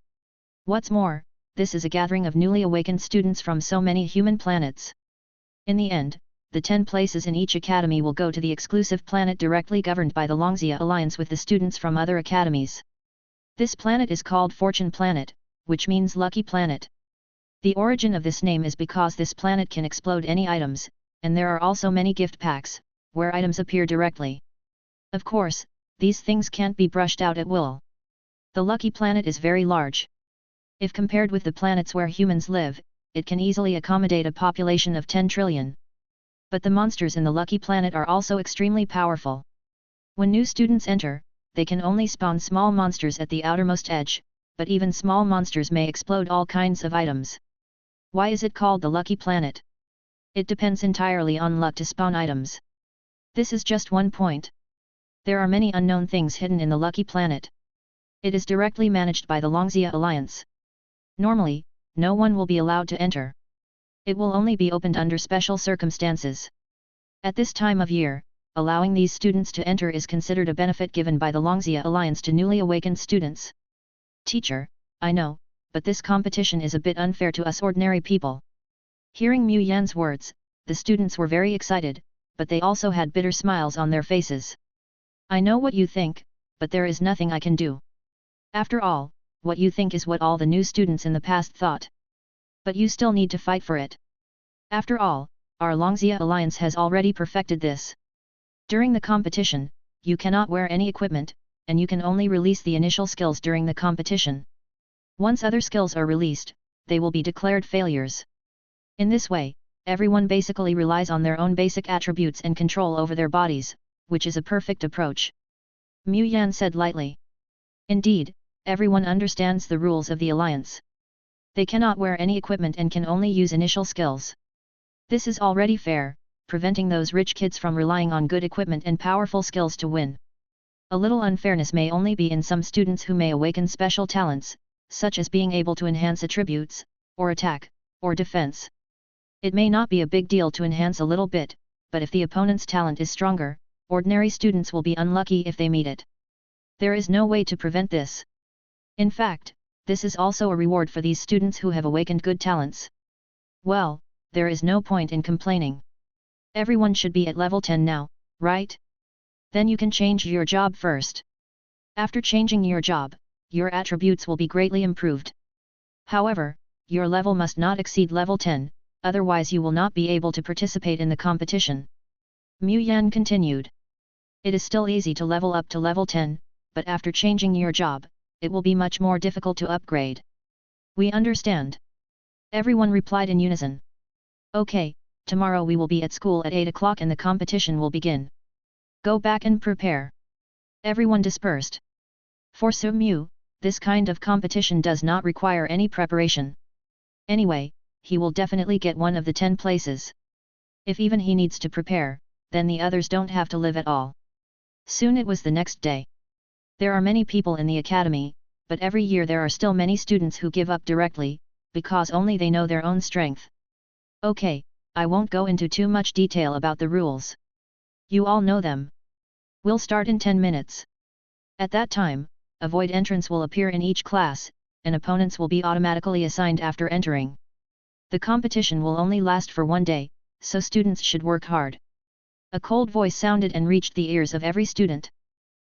What's more, this is a gathering of newly awakened students from so many human planets. In the end, the 10 places in each academy will go to the exclusive planet directly governed by the Longxia Alliance with the students from other academies. This planet is called Fortune Planet, which means Lucky Planet. The origin of this name is because this planet can explode any items, and there are also many gift packs, where items appear directly. Of course, these things can't be brushed out at will. The Lucky Planet is very large. If compared with the planets where humans live, it can easily accommodate a population of 10 trillion. But the monsters in the Lucky Planet are also extremely powerful. When new students enter, they can only spawn small monsters at the outermost edge, but even small monsters may explode all kinds of items. Why is it called the Lucky Planet? It depends entirely on luck to spawn items. This is just one point. There are many unknown things hidden in the Lucky Planet. It is directly managed by the Longxia Alliance. Normally, no one will be allowed to enter. It will only be opened under special circumstances. At this time of year, allowing these students to enter is considered a benefit given by the Longxia Alliance to newly awakened students. Teacher, I know, but this competition is a bit unfair to us ordinary people. Hearing Mu Yan's words, the students were very excited, but they also had bitter smiles on their faces. I know what you think, but there is nothing I can do. After all, what you think is what all the new students in the past thought. But you still need to fight for it. After all, our Longxia Alliance has already perfected this. During the competition, you cannot wear any equipment, and you can only release the initial skills during the competition. Once other skills are released, they will be declared failures. In this way, everyone basically relies on their own basic attributes and control over their bodies, which is a perfect approach. Mu Yan said lightly. Indeed, everyone understands the rules of the alliance. They cannot wear any equipment and can only use initial skills. This is already fair, preventing those rich kids from relying on good equipment and powerful skills to win. A little unfairness may only be in some students who may awaken special talents, such as being able to enhance attributes, or attack, or defense. It may not be a big deal to enhance a little bit, but if the opponent's talent is stronger, ordinary students will be unlucky if they meet it. There is no way to prevent this. In fact, this is also a reward for these students who have awakened good talents. Well, there is no point in complaining. Everyone should be at level 10 now, right? Then you can change your job first. After changing your job, your attributes will be greatly improved. However, your level must not exceed level 10, otherwise you will not be able to participate in the competition. Mu Yan continued. It is still easy to level up to level 10, but after changing your job, it will be much more difficult to upgrade. We understand. Everyone replied in unison. Okay, tomorrow we will be at school at 8 o'clock and the competition will begin. Go back and prepare. Everyone dispersed. For Su Mu, this kind of competition does not require any preparation. Anyway, he will definitely get one of the 10 places. If even he needs to prepare, then the others don't have to live at all. Soon it was the next day. There are many people in the academy, but every year there are still many students who give up directly, because only they know their own strength. Okay, I won't go into too much detail about the rules. You all know them. We'll start in 10 minutes. At that time, a void entrance will appear in each class, and opponents will be automatically assigned after entering. The competition will only last for 1 day, so students should work hard. A cold voice sounded and reached the ears of every student.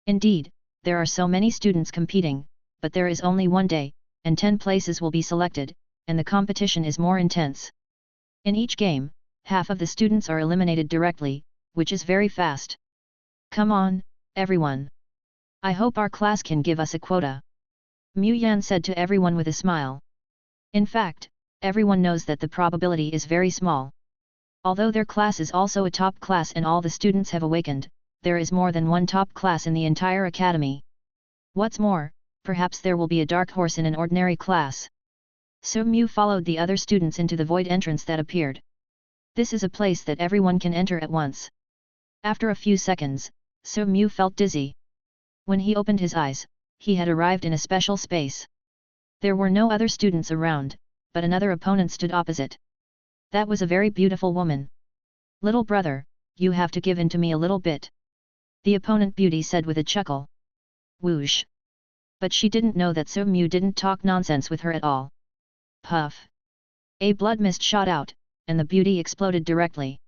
Indeed, there are so many students competing, but there is only 1 day, and 10 places will be selected, and the competition is more intense. In each game, half of the students are eliminated directly, which is very fast. Come on, everyone. I hope our class can give us a quota. Mu Yan said to everyone with a smile. In fact, everyone knows that the probability is very small. Although their class is also a top class and all the students have awakened, there is more than one top class in the entire academy. What's more, perhaps there will be a dark horse in an ordinary class. Su Mu followed the other students into the void entrance that appeared. This is a place that everyone can enter at once. After a few seconds, Su Mu felt dizzy. When he opened his eyes, he had arrived in a special space. There were no other students around, but another opponent stood opposite. That was a very beautiful woman. Little brother, you have to give in to me a little bit. The opponent beauty said with a chuckle. Whoosh. But she didn't know that Su Mu didn't talk nonsense with her at all. Puff. A blood mist shot out, and the beauty exploded directly.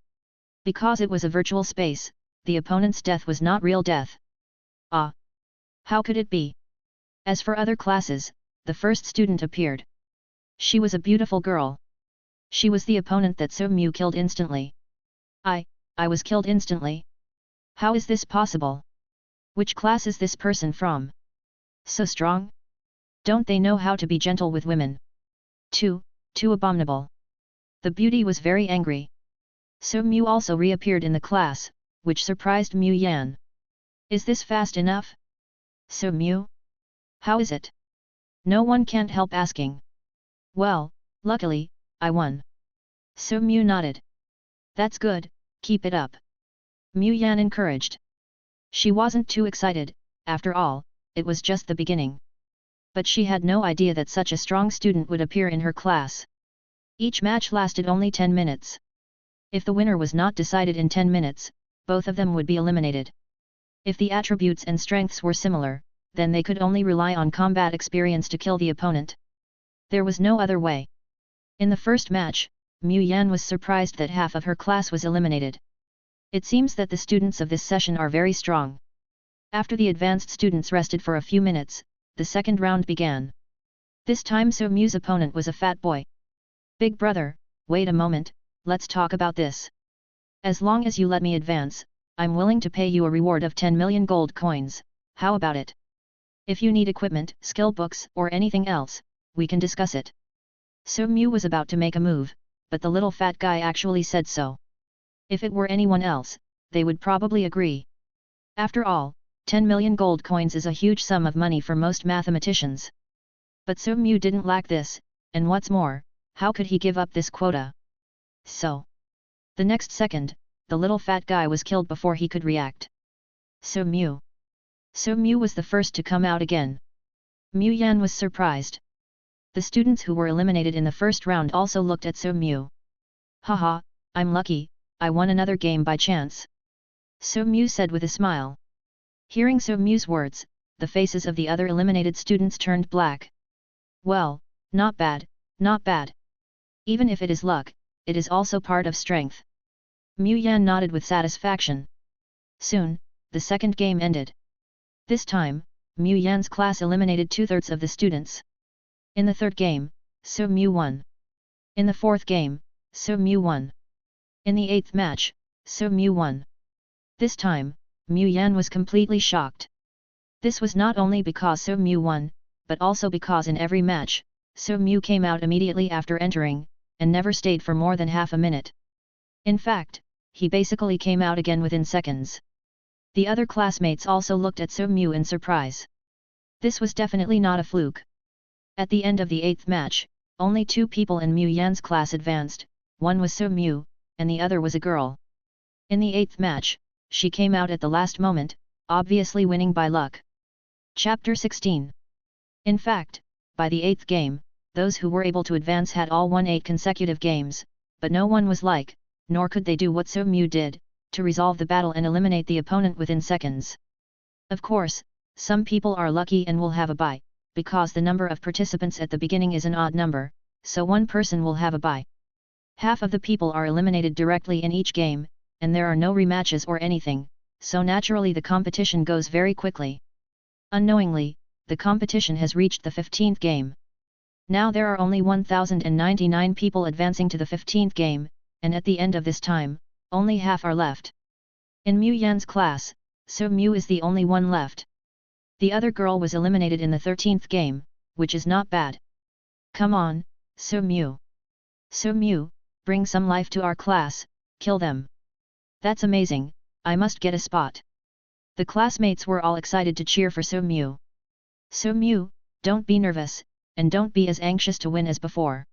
Because it was a virtual space, the opponent's death was not real death. Ah! How could it be? As for other classes, the first student appeared. She was a beautiful girl. She was the opponent that Su Mu killed instantly. I was killed instantly. How is this possible? Which class is this person from? So strong? Don't they know how to be gentle with women? Too abominable. The beauty was very angry. Su Mu also reappeared in the class, which surprised Mu Yan. Is this fast enough? Su Mu? How is it? No one can't help asking. Well, luckily, I won. Su Mu nodded. That's good, keep it up. Mu Yan encouraged. She wasn't too excited, after all, it was just the beginning. But she had no idea that such a strong student would appear in her class. Each match lasted only 10 minutes. If the winner was not decided in 10 minutes, both of them would be eliminated. If the attributes and strengths were similar, then they could only rely on combat experience to kill the opponent. There was no other way. In the first match, Mu Yan was surprised that half of her class was eliminated. It seems that the students of this session are very strong. After the advanced students rested for a few minutes, the second round began. This time Su Mu's opponent was a fat boy. Big brother, wait a moment, let's talk about this. As long as you let me advance, I'm willing to pay you a reward of 10 million gold coins, how about it? If you need equipment, skill books, or anything else, we can discuss it. Su Mu was about to make a move, but the little fat guy actually said so. If it were anyone else, they would probably agree. After all, 10 million gold coins is a huge sum of money for most mathematicians. But Su Mu didn't lack this, and what's more, how could he give up this quota? So. The next second, the little fat guy was killed before he could react. Su Mu. Su Mu was the first to come out again. Mu Yan was surprised. The students who were eliminated in the first round also looked at Su Mu. Haha, I'm lucky, I won another game by chance. Su Mu said with a smile. Hearing Su Mu's words, the faces of the other eliminated students turned black. Well, not bad, not bad. Even if it is luck, it is also part of strength. Mu Yan nodded with satisfaction. Soon, the second game ended. This time, Mu Yan's class eliminated 2/3 of the students. In the third game, So Mu won. In the fourth game, So Mu won. In the eighth match, So Mu won. This time, Mu Yan was completely shocked. This was not only because So Mu won, but also because in every match, So Mu came out immediately after entering, and never stayed for more than half a minute. In fact, he basically came out again within seconds. The other classmates also looked at So Mu in surprise. This was definitely not a fluke. At the end of the eighth match, only 2 people in Mu Yan's class advanced, one was So Mu, and the other was a girl. In the eighth match, she came out at the last moment, obviously winning by luck. Chapter 16. In fact, by the eighth game, those who were able to advance had all won 8 consecutive games, but no one was like, nor could they do what So Mu did, to resolve the battle and eliminate the opponent within seconds. Of course, some people are lucky and will have a bye, because the number of participants at the beginning is an odd number, so one person will have a bye. Half of the people are eliminated directly in each game, and there are no rematches or anything, so naturally the competition goes very quickly. Unknowingly, the competition has reached the 15th game. Now there are only 1,099 people advancing to the 15th game, and at the end of this time, only half are left. In Mu Yan's class, So Mu is the only one left. The other girl was eliminated in the 13th game, which is not bad. Come on, So Mu. So Mu, bring some life to our class, kill them. That's amazing, I must get a spot. The classmates were all excited to cheer for So Mu. So Mu, don't be nervous, and don't be as anxious to win as before.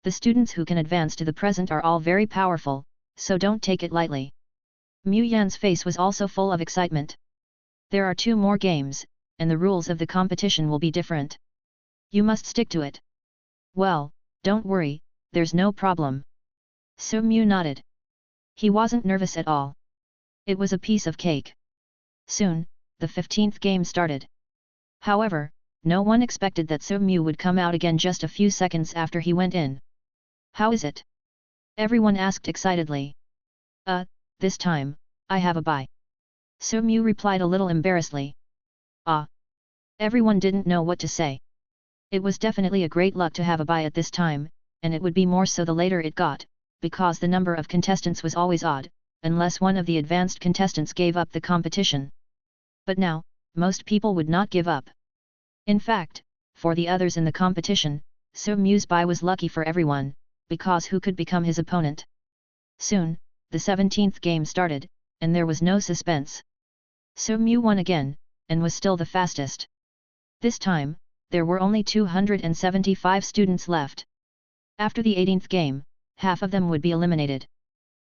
The students who can advance to the present are all very powerful, so don't take it lightly. Mu Yan's face was also full of excitement. There are 2 more games, and the rules of the competition will be different. You must stick to it. Well, don't worry, there's no problem. So Mu nodded. He wasn't nervous at all. It was a piece of cake. Soon, the 15th game started. However, no one expected that So Mu would come out again just a few seconds after he went in. How is it? Everyone asked excitedly. This time, I have a bye. So Mu replied a little embarrassedly. Everyone didn't know what to say. It was definitely a great luck to have a bye at this time, and it would be more so the later it got, because the number of contestants was always odd, unless one of the advanced contestants gave up the competition. But now, most people would not give up. In fact, for the others in the competition, So Mu's bye was lucky for everyone, because who could become his opponent? Soon, the 17th game started, and there was no suspense. So Mu won again, and was still the fastest. This time, there were only 275 students left. After the 18th game, half of them would be eliminated.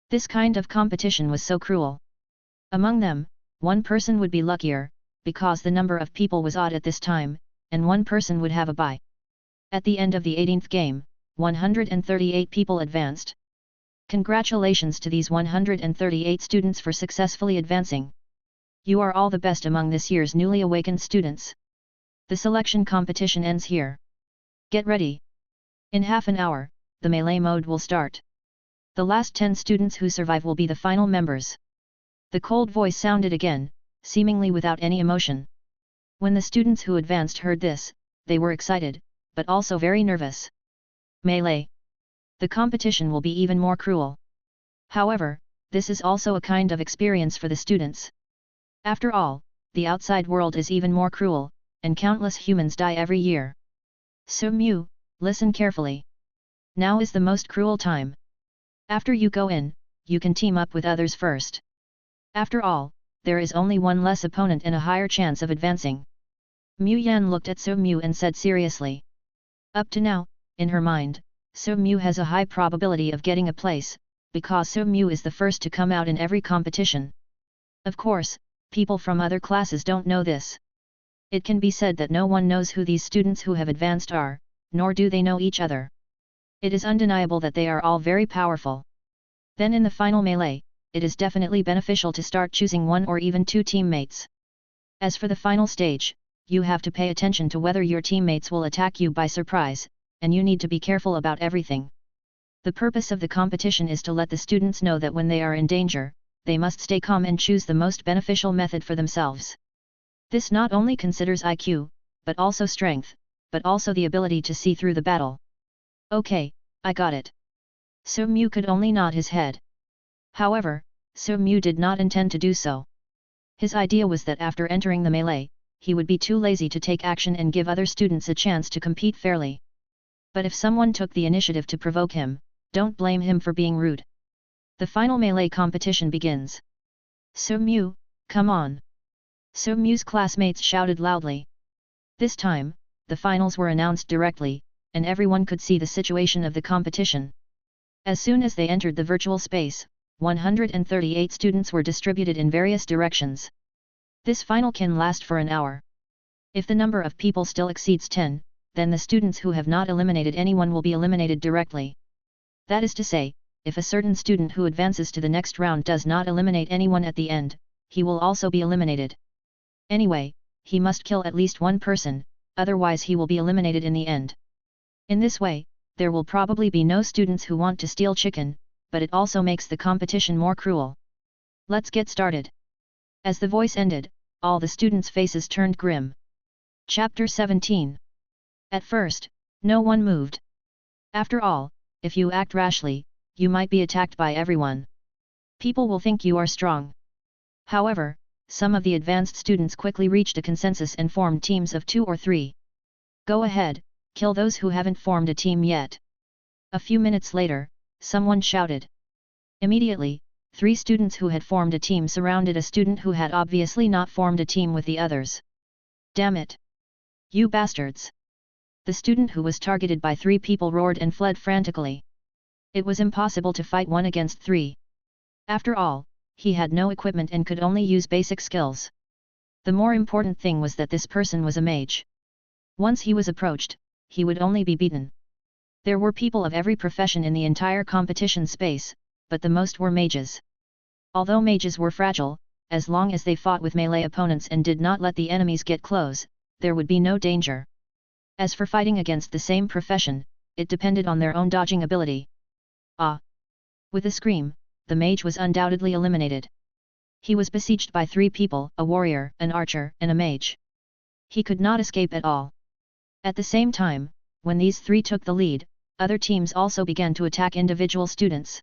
This kind of competition was so cruel. Among them, one person would be luckier, because the number of people was odd at this time, and one person would have a bye. At the end of the 18th game, 138 people advanced. Congratulations to these 138 students for successfully advancing. You are all the best among this year's newly awakened students. The selection competition ends here. Get ready. In half an hour, the melee mode will start. The last 10 students who survive will be the final members. The cold voice sounded again, seemingly without any emotion. When the students who advanced heard this, they were excited, but also very nervous. Melee. The competition will be even more cruel. However, this is also a kind of experience for the students. After all, the outside world is even more cruel, and countless humans die every year. So Mu, listen carefully. Now is the most cruel time. After you go in, you can team up with others first. After all, there is only one less opponent and a higher chance of advancing. Mu Yan looked at So Mu and said seriously. Up to now, in her mind, So Mu has a high probability of getting a place, because So Mu is the first to come out in every competition. Of course, people from other classes don't know this. It can be said that no one knows who these students who have advanced are, nor do they know each other. It is undeniable that they are all very powerful. Then in the final melee, it is definitely beneficial to start choosing 1 or even 2 teammates. As for the final stage, you have to pay attention to whether your teammates will attack you by surprise, and you need to be careful about everything. The purpose of the competition is to let the students know that when they are in danger, they must stay calm and choose the most beneficial method for themselves. This not only considers IQ, but also strength, but also the ability to see through the battle. Okay, I got it. So Mu could only nod his head. However, So Mu did not intend to do so. His idea was that after entering the melee, he would be too lazy to take action and give other students a chance to compete fairly. But if someone took the initiative to provoke him, don't blame him for being rude. The final melee competition begins. So Mu, come on! So Mu's classmates shouted loudly. This time, the finals were announced directly, and everyone could see the situation of the competition. As soon as they entered the virtual space, 138 students were distributed in various directions. This final can last for an hour. If the number of people still exceeds 10, then the students who have not eliminated anyone will be eliminated directly. That is to say, if a certain student who advances to the next round does not eliminate anyone at the end, he will also be eliminated. Anyway, he must kill at least one person, otherwise he will be eliminated in the end. In this way, there will probably be no students who want to steal chicken, but it also makes the competition more cruel. Let's get started. As the voice ended, all the students' faces turned grim. Chapter 17. At first, no one moved. After all, if you act rashly, you might be attacked by everyone. People will think you are strong. However, some of the advanced students quickly reached a consensus and formed teams of 2 or 3. Go ahead, kill those who haven't formed a team yet. A few minutes later, someone shouted. Immediately, 3 students who had formed a team surrounded a student who had obviously not formed a team with the others. Damn it! You bastards! The student who was targeted by 3 people roared and fled frantically. It was impossible to fight 1 against 3. After all, he had no equipment and could only use basic skills. The more important thing was that this person was a mage. Once he was approached, he would only be beaten. There were people of every profession in the entire competition space, but the most were mages. Although mages were fragile, as long as they fought with melee opponents and did not let the enemies get close, there would be no danger. As for fighting against the same profession, it depended on their own dodging ability. Ah! With a scream, the mage was undoubtedly eliminated. He was besieged by 3 people, a warrior, an archer, and a mage. He could not escape at all. At the same time, when these 3 took the lead, other teams also began to attack individual students.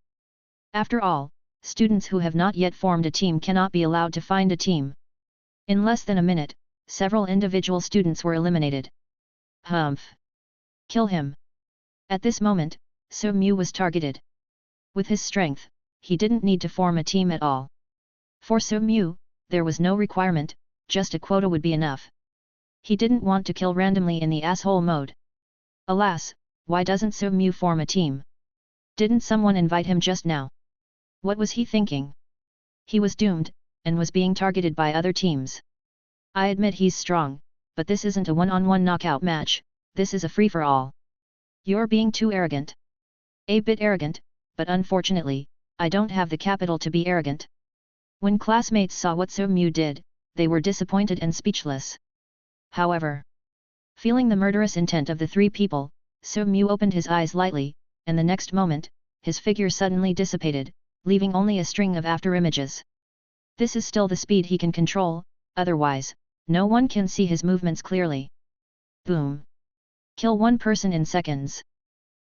After all, students who have not yet formed a team cannot be allowed to find a team. In less than a minute, several individual students were eliminated. Humph! Kill him! At this moment, So Mu was targeted. With his strength, he didn't need to form a team at all. For So Mu, there was no requirement, just a quota would be enough. He didn't want to kill randomly in the asshole mode. Alas, why doesn't So Mu form a team? Didn't someone invite him just now? What was he thinking? He was doomed, and was being targeted by other teams. I admit he's strong, but this isn't a one-on-one knockout match, this is a free-for-all. You're being too arrogant. A bit arrogant, but unfortunately, I don't have the capital to be arrogant. When classmates saw what So Mu did, they were disappointed and speechless. However, feeling the murderous intent of the 3 people, So Mu opened his eyes lightly, and the next moment, his figure suddenly dissipated, leaving only a string of afterimages. This is still the speed he can control, otherwise, no one can see his movements clearly. Boom! Kill 1 person in seconds.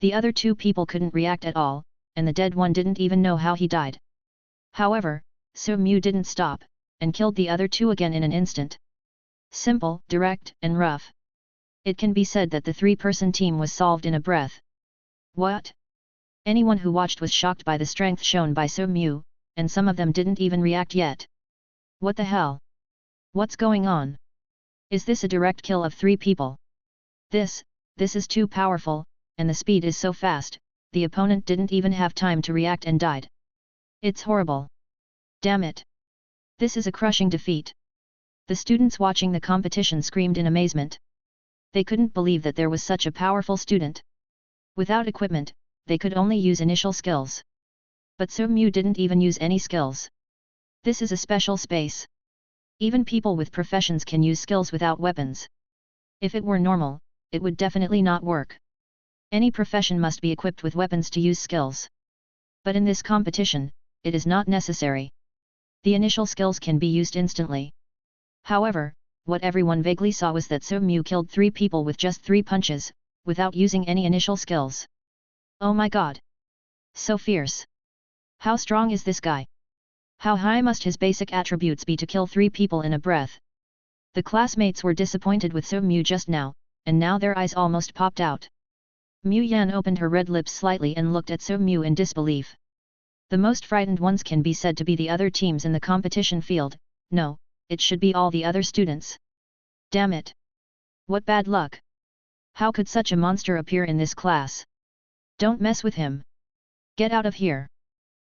The other 2 people couldn't react at all, and the dead one didn't even know how he died. However, So Mu didn't stop, and killed the other 2 again in an instant. Simple, direct, and rough. It can be said that the 3-person team was solved in a breath. What? Anyone who watched was shocked by the strength shown by So Mu, and some of them didn't even react yet. What the hell? What's going on? Is this a direct kill of 3 people? This is too powerful, and the speed is so fast, the opponent didn't even have time to react and died. It's horrible. Damn it! This is a crushing defeat. The students watching the competition screamed in amazement. They couldn't believe that there was such a powerful student. Without equipment, they could only use initial skills. But So Mu didn't even use any skills. This is a special space. Even people with professions can use skills without weapons. If it were normal, it would definitely not work. Any profession must be equipped with weapons to use skills. But in this competition, it is not necessary. The initial skills can be used instantly. However, what everyone vaguely saw was that So Mu killed 3 people with just 3 punches, without using any initial skills. Oh my god! So fierce! How strong is this guy? How high must his basic attributes be to kill 3 people in a breath? The classmates were disappointed with So Mu just now, and now their eyes almost popped out. Mu Yan opened her red lips slightly and looked at So Mu in disbelief. The most frightened ones can be said to be the other teams in the competition field. No, it should be all the other students. Damn it! What bad luck! How could such a monster appear in this class? Don't mess with him! Get out of here!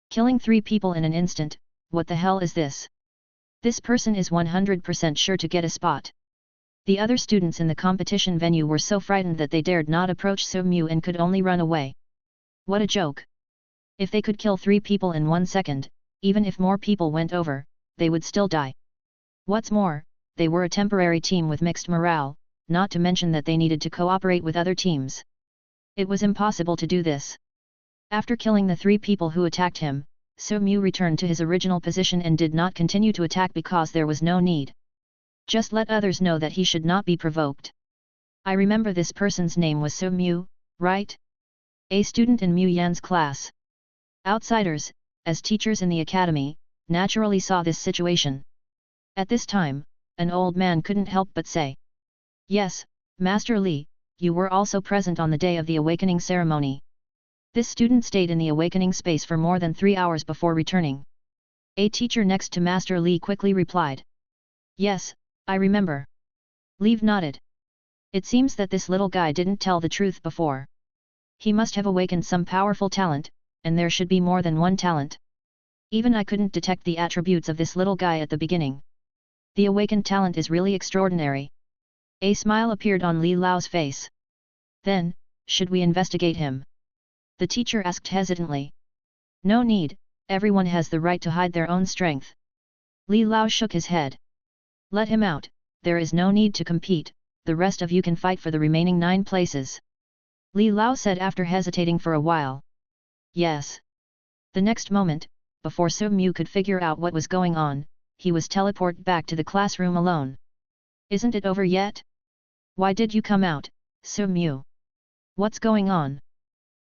Killing 3 people in an instant, what the hell is this? This person is 100% sure to get a spot. The other students in the competition venue were so frightened that they dared not approach So Mu and could only run away. What a joke! If they could kill 3 people in 1 second, even if more people went over, they would still die. What's more, they were a temporary team with mixed morale, not to mention that they needed to cooperate with other teams. It was impossible to do this. After killing the 3 people who attacked him, So Mu returned to his original position and did not continue to attack because there was no need. Just let others know that he should not be provoked. I remember this person's name was So Mu, right? A student in Mu Yan's class. Outsiders, as teachers in the academy, naturally saw this situation. At this time, an old man couldn't help but say, "Yes, Master Li, you were also present on the day of the awakening ceremony." This student stayed in the awakening space for more than 3 hours before returning. A teacher next to Master Li quickly replied, "Yes, I remember." Li nodded. It seems that this little guy didn't tell the truth before. He must have awakened some powerful talent, and there should be more than one talent. Even I couldn't detect the attributes of this little guy at the beginning. The awakened talent is really extraordinary. A smile appeared on Li Lao's face. Then, should we investigate him? The teacher asked hesitantly. No need, everyone has the right to hide their own strength. Li Lao shook his head. Let him out, there is no need to compete, the rest of you can fight for the remaining 9 places. Li Lao said after hesitating for a while. Yes. The next moment, before So Mu could figure out what was going on, he was teleported back to the classroom alone. Isn't it over yet? Why did you come out, So Mu? What's going on?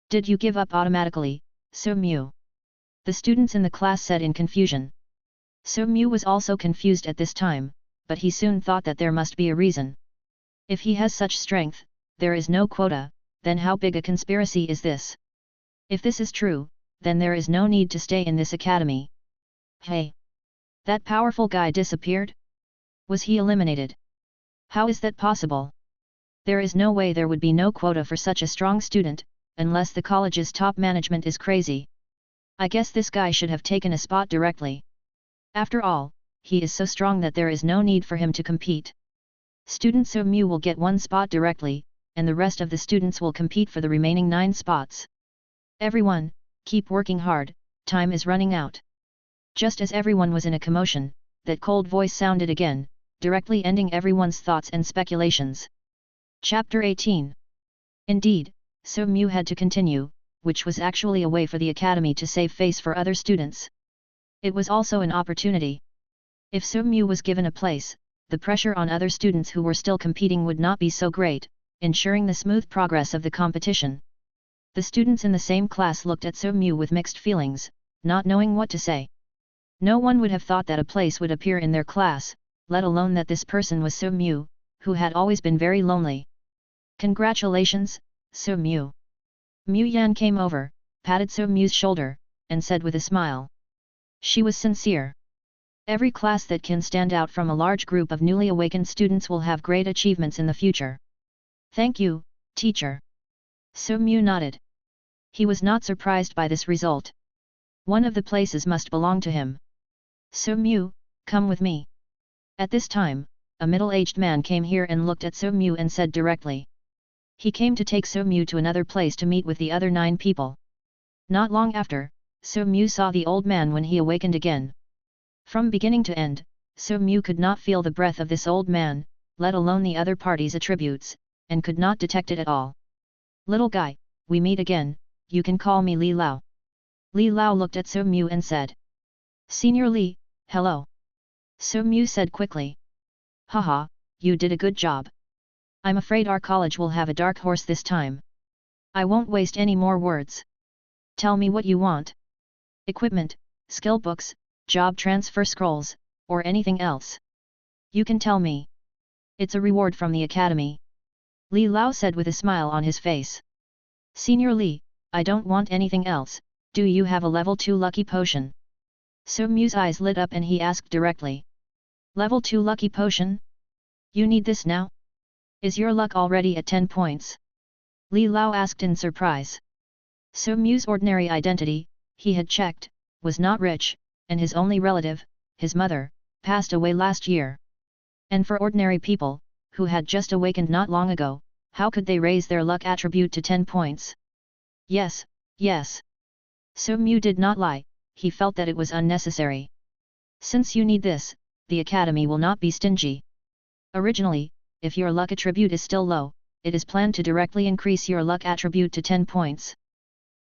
Did you give up automatically, So Mu? The students in the class said in confusion. So Mu was also confused at this time, but he soon thought that there must be a reason. If he has such strength, there is no quota, then how big a conspiracy is this? If this is true, then there is no need to stay in this academy. Hey! That powerful guy disappeared? Was he eliminated? How is that possible? There is no way there would be no quota for such a strong student, unless the college's top management is crazy. I guess this guy should have taken a spot directly. After all, he is so strong that there is no need for him to compete. Student So Mu will get 1 spot directly, and the rest of the students will compete for the remaining 9 spots. Everyone, keep working hard, time is running out. Just as everyone was in a commotion, that cold voice sounded again, directly ending everyone's thoughts and speculations. Chapter 18. Indeed, So Mu had to continue, which was actually a way for the academy to save face for other students. It was also an opportunity. If So Mu was given a place, the pressure on other students who were still competing would not be so great, ensuring the smooth progress of the competition. The students in the same class looked at So Mu with mixed feelings, not knowing what to say. No one would have thought that a place would appear in their class, let alone that this person was So Mu, who had always been very lonely. Congratulations, So Mu. Mu Yan came over, patted So Mu's shoulder, and said with a smile. She was sincere. Every class that can stand out from a large group of newly awakened students will have great achievements in the future. Thank you, teacher. So Mu nodded. He was not surprised by this result. One of the places must belong to him. So Mu, come with me. At this time, a middle-aged man came here and looked at So Mu and said directly. He came to take So Mu to another place to meet with the other 9 people. Not long after, So Mu saw the old man when he awakened again. From beginning to end, So Mu could not feel the breath of this old man, let alone the other party's attributes, and could not detect it at all. Little guy, we meet again, you can call me Li Lao. Li Lao looked at So Mu and said. Senior Li, hello. So Mu said quickly. Haha, you did a good job. I'm afraid our college will have a dark horse this time. I won't waste any more words. Tell me what you want. Equipment, skill books, job transfer scrolls, or anything else. You can tell me. It's a reward from the academy. Li Lao said with a smile on his face. Senior Li, I don't want anything else. Do you have a level 2 lucky potion? So Mu's eyes lit up and he asked directly. Level 2 lucky potion? You need this now? Is your luck already at 10 points? Li Lao asked in surprise. So Mu's ordinary identity, he had checked, was not rich, and his only relative, his mother, passed away last year. And for ordinary people, who had just awakened not long ago, how could they raise their luck attribute to 10 points? Yes, yes. So Mu did not lie, he felt that it was unnecessary. Since you need this, the academy will not be stingy. Originally, if your luck attribute is still low, it is planned to directly increase your luck attribute to 10 points.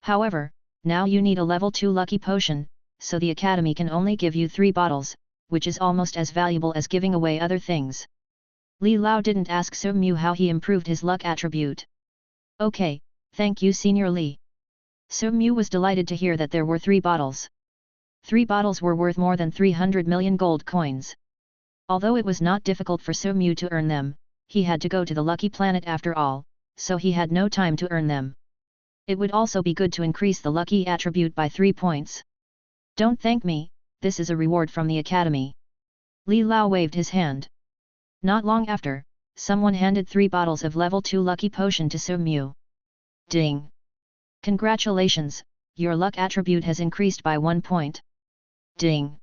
However, now you need a level 2 lucky potion, so the academy can only give you 3 bottles, which is almost as valuable as giving away other things. Li Lao didn't ask So Mu how he improved his luck attribute. Okay, thank you Senior Li. So Mu was delighted to hear that there were 3 bottles. 3 bottles were worth more than 300 million gold coins. Although it was not difficult for So Mu to earn them, he had to go to the lucky planet after all, so he had no time to earn them. It would also be good to increase the lucky attribute by 3 points. Don't thank me, this is a reward from the academy. Li Lao waved his hand. Not long after, someone handed 3 bottles of level 2 lucky potion to So Mu. Ding! Congratulations, your luck attribute has increased by 1 point. Ding!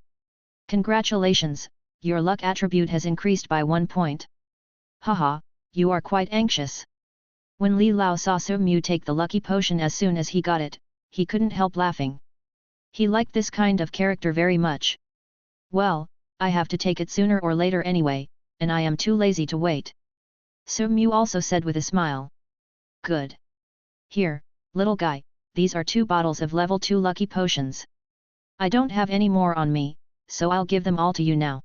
Congratulations, your luck attribute has increased by 1 point. Haha, you are quite anxious. When Li Lao saw So Mu take the lucky potion as soon as he got it, he couldn't help laughing. He liked this kind of character very much. Well, I have to take it sooner or later anyway, and I am too lazy to wait. So Mu also said with a smile. Good. Here, little guy, these are 2 bottles of level 2 lucky potions. I don't have any more on me, so I'll give them all to you now.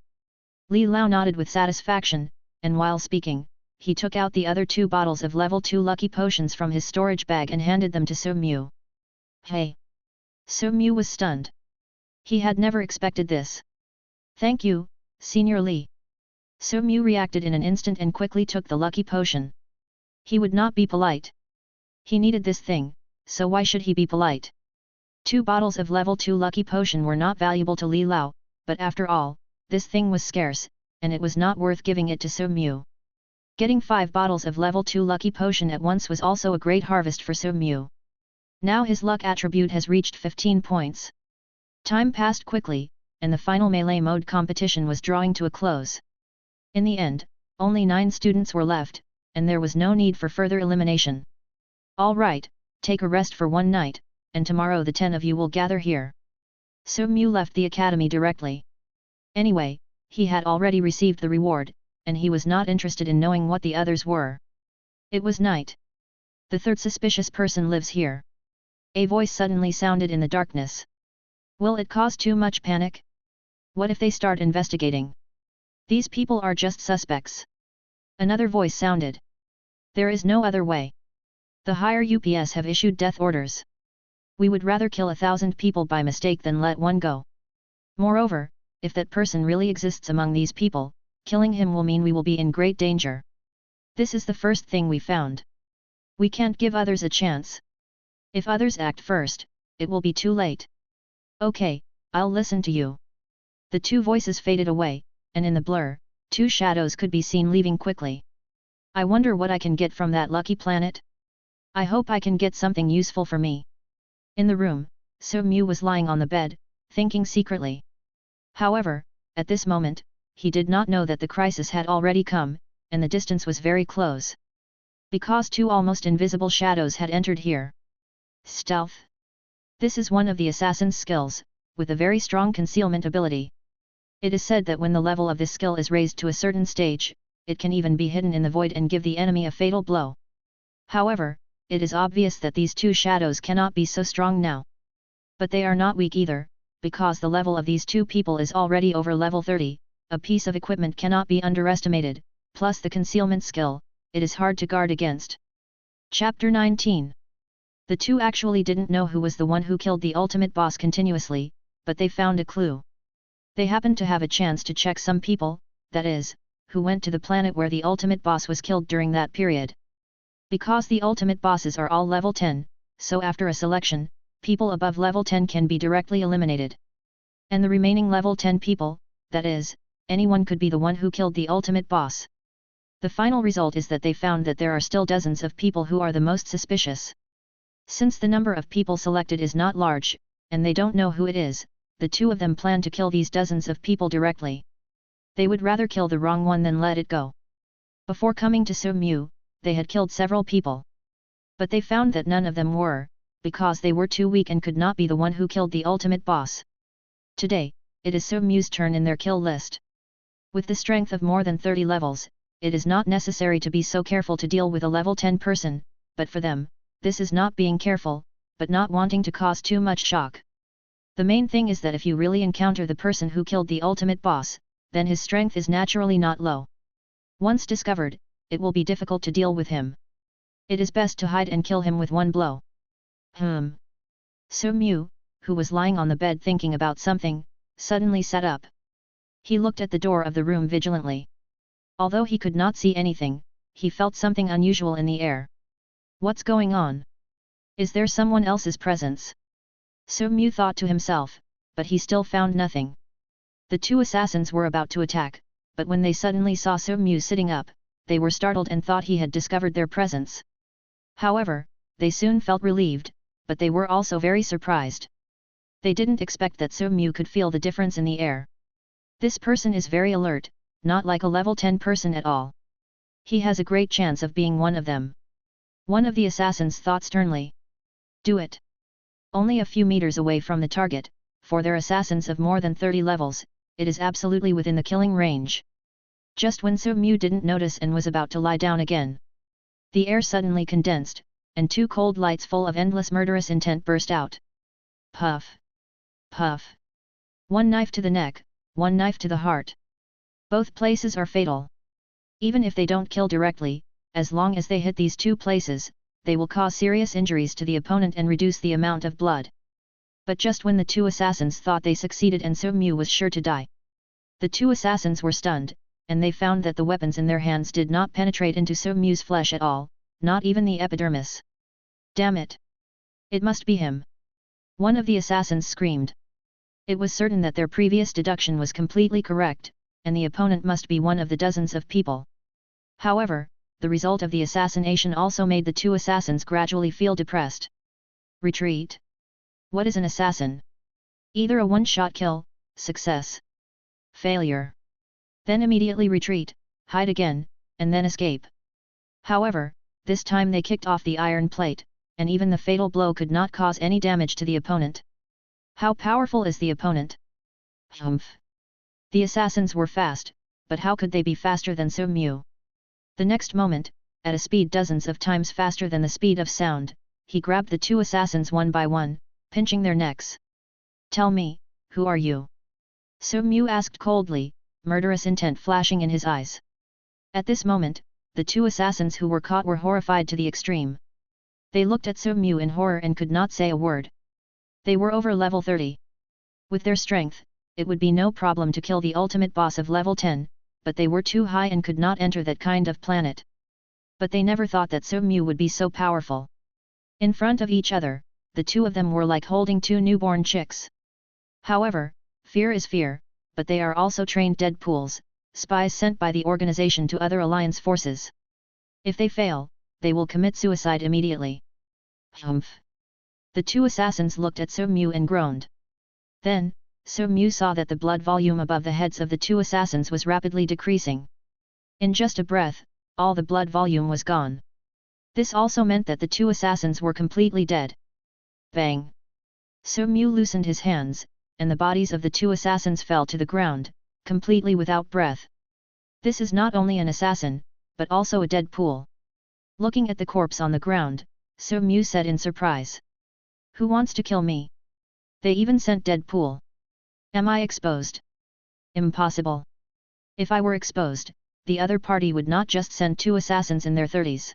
Li Lao nodded with satisfaction, and while speaking, he took out the other 2 bottles of level 2 lucky potions from his storage bag and handed them to So Mu. Hey! So Mu was stunned. He had never expected this. Thank you, Senior Li. So Mu reacted in an instant and quickly took the lucky potion. He would not be polite. He needed this thing, so why should he be polite? 2 bottles of level 2 lucky potion were not valuable to Li Lao, but after all, this thing was scarce, and it was not worth giving it to So Mu. Getting 5 bottles of level 2 lucky potion at once was also a great harvest for So Mu. Now his luck attribute has reached 15 points. Time passed quickly, and the final melee mode competition was drawing to a close. In the end, only 9 students were left, and there was no need for further elimination. All right, take a rest for one night, and tomorrow the 10 of you will gather here. So Mu left the academy directly. Anyway, he had already received the reward, and he was not interested in knowing what the others were. It was night. The 3rd suspicious person lives here. A voice suddenly sounded in the darkness. Will it cause too much panic? What if they start investigating? These people are just suspects. Another voice sounded. There is no other way. The higher UPS have issued death orders. We would rather kill 1,000 people by mistake than let one go. Moreover, if that person really exists among these people, killing him will mean we will be in great danger. This is the first thing we found. We can't give others a chance. If others act first, it will be too late. Okay, I'll listen to you. The 2 voices faded away, and in the blur, 2 shadows could be seen leaving quickly. I wonder what I can get from that lucky planet? I hope I can get something useful for me. In the room, So Mu was lying on the bed, thinking secretly. However, at this moment, he did not know that the crisis had already come, and the distance was very close. Because 2 almost invisible shadows had entered here. Stealth. This is one of the assassin's skills, with a very strong concealment ability. It is said that when the level of this skill is raised to a certain stage, it can even be hidden in the void and give the enemy a fatal blow. However, it is obvious that these 2 shadows cannot be so strong now. But they are not weak either, because the level of these 2 people is already over level 30, a piece of equipment cannot be underestimated, plus the concealment skill, it is hard to guard against. Chapter 19. The two actually didn't know who was the one who killed the ultimate boss continuously, but they found a clue. They happened to have a chance to check some people, that is, who went to the planet where the ultimate boss was killed during that period. Because the ultimate bosses are all level 10, so after a selection, people above level 10 can be directly eliminated. And the remaining level 10 people, that is, anyone could be the one who killed the ultimate boss. The final result is that they found that there are still dozens of people who are the most suspicious. Since the number of people selected is not large, and they don't know who it is, the two of them plan to kill these dozens of people directly. They would rather kill the wrong one than let it go. Before coming to Su-mu, they had killed several people. But they found that none of them were, because they were too weak and could not be the one who killed the ultimate boss. Today, it is Su-mu's turn in their kill list. With the strength of more than 30 levels, it is not necessary to be so careful to deal with a level 10 person, but for them, this is not being careful, but not wanting to cause too much shock. The main thing is that if you really encounter the person who killed the ultimate boss, then his strength is naturally not low. Once discovered, it will be difficult to deal with him. It is best to hide and kill him with one blow. Su-mu, who was lying on the bed thinking about something, suddenly sat up. He looked at the door of the room vigilantly. Although he could not see anything, he felt something unusual in the air. What's going on? Is there someone else's presence? Su-mu thought to himself, but he still found nothing. The two assassins were about to attack, but when they suddenly saw Su-mu sitting up, they were startled and thought he had discovered their presence. However, they soon felt relieved, but they were also very surprised. They didn't expect that Su-mu could feel the difference in the air. This person is very alert, not like a level 10 person at all. He has a great chance of being one of them. One of the assassins thought sternly. Do it. Only a few meters away from the target, for their assassins of more than 30 levels, it is absolutely within the killing range. Just when Su-mu didn't notice and was about to lie down again, the air suddenly condensed, and two cold lights full of endless murderous intent burst out. Puff! Puff! One knife to the neck, one knife to the heart. Both places are fatal. Even if they don't kill directly, as long as they hit these two places, they will cause serious injuries to the opponent and reduce the amount of blood. But just when the two assassins thought they succeeded and Su-mu was sure to die, the two assassins were stunned, and they found that the weapons in their hands did not penetrate into Su-mu's flesh at all, not even the epidermis. Damn it! It must be him! One of the assassins screamed. It was certain that their previous deduction was completely correct, and the opponent must be one of the dozens of people. However, the result of the assassination also made the two assassins gradually feel depressed. Retreat? What is an assassin? Either a one-shot kill, success. Failure. Then immediately retreat, hide again, and then escape. However, this time they kicked off the iron plate, and even the fatal blow could not cause any damage to the opponent. How powerful is the opponent? Humph! The assassins were fast, but how could they be faster than Su-mu? The next moment, at a speed dozens of times faster than the speed of sound, he grabbed the two assassins one by one, pinching their necks. Tell me, who are you? Su-mu asked coldly, murderous intent flashing in his eyes. At this moment, the two assassins who were caught were horrified to the extreme. They looked at Su-mu in horror and could not say a word. They were over level 30. With their strength, it would be no problem to kill the ultimate boss of level 10, but they were too high and could not enter that kind of planet. But they never thought that Su-mu would be so powerful. In front of each other, the two of them were like holding two newborn chicks. However, fear is fear, but they are also trained Deadpools, spies sent by the organization to other alliance forces. If they fail, they will commit suicide immediately. Humph! The two assassins looked at Su-mu and groaned. Then, Su-mu saw that the blood volume above the heads of the two assassins was rapidly decreasing. In just a breath, all the blood volume was gone. This also meant that the two assassins were completely dead. Bang! Su-mu loosened his hands, and the bodies of the two assassins fell to the ground, completely without breath. This is not only an assassin, but also a Deadpool. Looking at the corpse on the ground, Su-mu said in surprise. Who wants to kill me? They even sent Deadpool. Am I exposed? Impossible. If I were exposed, the other party would not just send 2 assassins in their 30s.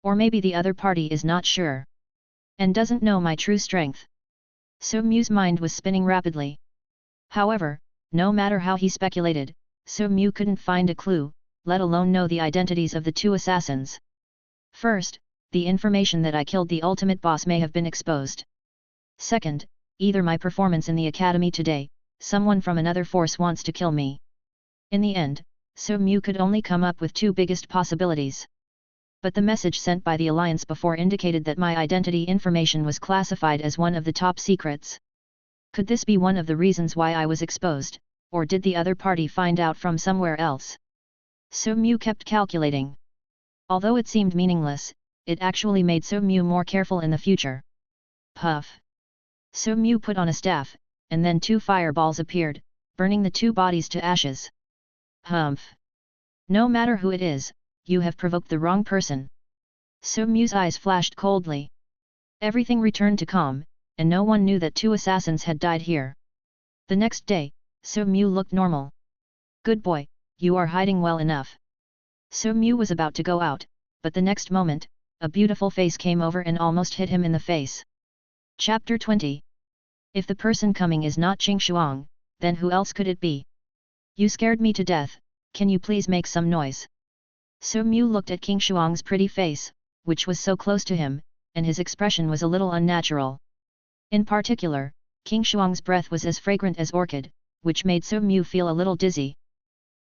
Or maybe the other party is not sure. And doesn't know my true strength. So Mu's mind was spinning rapidly. However, no matter how he speculated, So Mu couldn't find a clue, let alone know the identities of the 2 assassins. First, the information that I killed the ultimate boss may have been exposed. Second, either my performance in the academy today, someone from another force wants to kill me. In the end, So Mu could only come up with 2 biggest possibilities. But the message sent by the Alliance before indicated that my identity information was classified as one of the top secrets. Could this be one of the reasons why I was exposed, or did the other party find out from somewhere else? So Mu kept calculating. Although it seemed meaningless, it actually made So Mu more careful in the future. Puff! So Mu put on a staff, and then 2 fireballs appeared, burning the 2 bodies to ashes. Humph! No matter who it is, you have provoked the wrong person. So Mu's eyes flashed coldly. Everything returned to calm, and no one knew that 2 assassins had died here. The next day, So Mu looked normal. Good boy, you are hiding well enough. So Mu was about to go out, but the next moment, a beautiful face came over and almost hit him in the face. Chapter 20. If the person coming is not Qing Shuang, then who else could it be? You scared me to death, can you please make some noise? So Mu looked at King Shuang's pretty face, which was so close to him, and his expression was a little unnatural. In particular, King Shuang's breath was as fragrant as orchid, which made So Mu feel a little dizzy.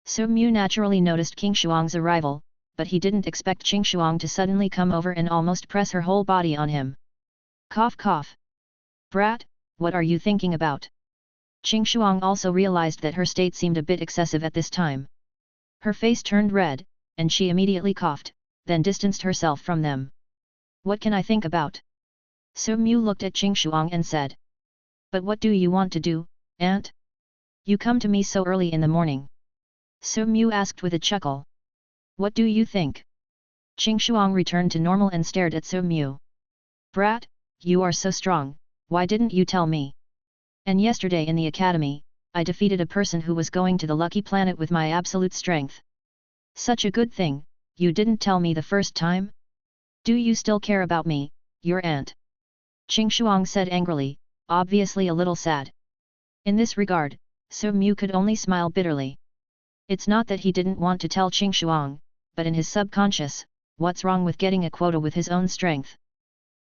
So Mu naturally noticed King Shuang's arrival, but he didn't expect Qing Shuang to suddenly come over and almost press her whole body on him. Cough cough. Brat, what are you thinking about? Qing Shuang also realized that her state seemed a bit excessive at this time. Her face turned red, and she immediately coughed, then distanced herself from them. What can I think about? So Mu looked at Qing Shuang and said. But what do you want to do, aunt? You come to me so early in the morning. So Mu asked with a chuckle. What do you think? Qing Shuang returned to normal and stared at So Mu. Brat, you are so strong, why didn't you tell me? And yesterday in the academy, I defeated a person who was going to the lucky planet with my absolute strength. Such a good thing, you didn't tell me the first time? Do you still care about me, your aunt? Qing Shuang said angrily, obviously a little sad. In this regard, So Mu could only smile bitterly. It's not that he didn't want to tell Qing Shuang, but in his subconscious, what's wrong with getting a quota with his own strength?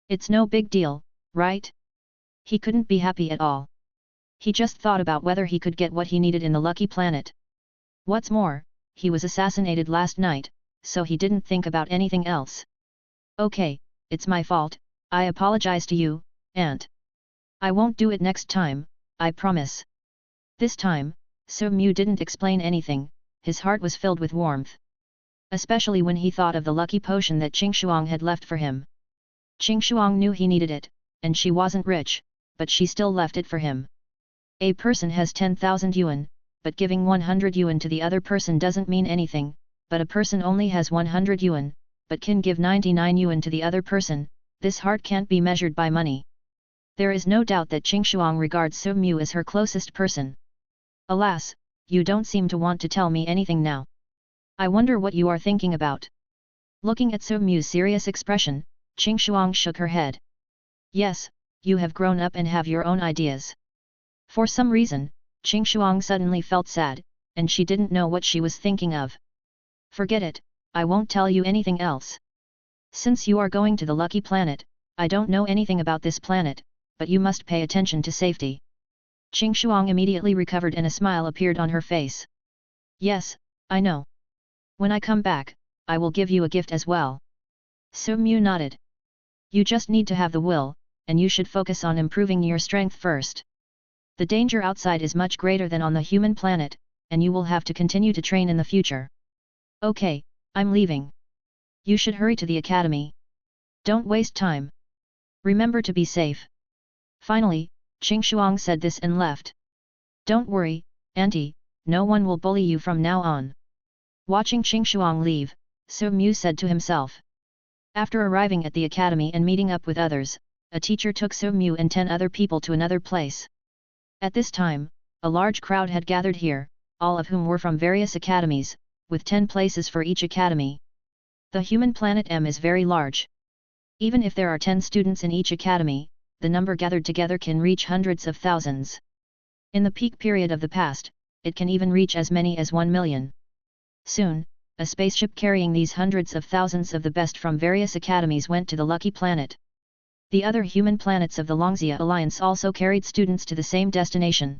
It's no big deal, right? He couldn't be happy at all. He just thought about whether he could get what he needed in the lucky planet. What's more, he was assassinated last night, so he didn't think about anything else. Okay, it's my fault, I apologize to you, aunt. I won't do it next time, I promise. This time, So Mu didn't explain anything, his heart was filled with warmth. Especially when he thought of the lucky potion that Qing Shuang had left for him. Qing Shuang knew he needed it, and she wasn't rich, but she still left it for him. A person has 10,000 yuan, but giving 100 yuan to the other person doesn't mean anything, but a person only has 100 yuan, but can give 99 yuan to the other person, this heart can't be measured by money. There is no doubt that Qing Shuang regards So Mu as her closest person. Alas, you don't seem to want to tell me anything now. I wonder what you are thinking about. Looking at So Mu's serious expression, Qing Shuang shook her head. Yes, you have grown up and have your own ideas. For some reason, Qing Shuang suddenly felt sad, and she didn't know what she was thinking of. Forget it, I won't tell you anything else. Since you are going to the lucky planet, I don't know anything about this planet, but you must pay attention to safety. Qing Shuang immediately recovered and a smile appeared on her face. Yes, I know. When I come back, I will give you a gift as well. So Mu nodded. You just need to have the will, and you should focus on improving your strength first. The danger outside is much greater than on the human planet, and you will have to continue to train in the future. Okay, I'm leaving. You should hurry to the academy. Don't waste time. Remember to be safe. Finally, Qing Shuang said this and left. Don't worry, auntie, no one will bully you from now on. Watching Qing Shuang leave, So Mu said to himself. After arriving at the academy and meeting up with others, a teacher took So Mu and 10 other people to another place. At this time, a large crowd had gathered here, all of whom were from various academies, with 10 places for each academy. The human planet M is very large. Even if there are 10 students in each academy, the number gathered together can reach hundreds of thousands. In the peak period of the past, it can even reach as many as 1 million. Soon, a spaceship carrying these hundreds of thousands of the best from various academies went to the lucky planet. The other human planets of the Longxia Alliance also carried students to the same destination.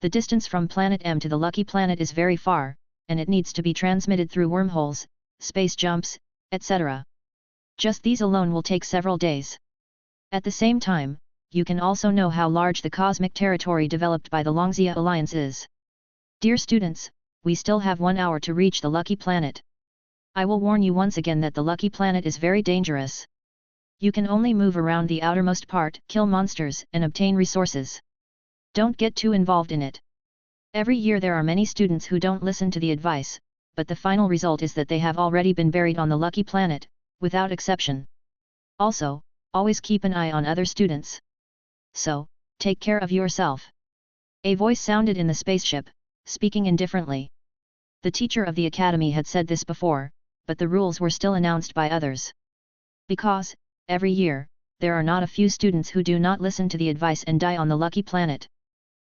The distance from planet M to the lucky planet is very far, and it needs to be transmitted through wormholes, space jumps, etc. Just these alone will take several days. At the same time, you can also know how large the cosmic territory developed by the Longxia Alliance is. Dear students, we still have 1 hour to reach the lucky planet. I will warn you once again that the lucky planet is very dangerous. You can only move around the outermost part, kill monsters, and obtain resources. Don't get too involved in it. Every year there are many students who don't listen to the advice, but the final result is that they have already been buried on the lucky planet, without exception. Also, always keep an eye on other students. So, take care of yourself. A voice sounded in the spaceship, speaking indifferently. The teacher of the academy had said this before, but the rules were still announced by others. Because, every year, there are not a few students who do not listen to the advice and die on the lucky planet.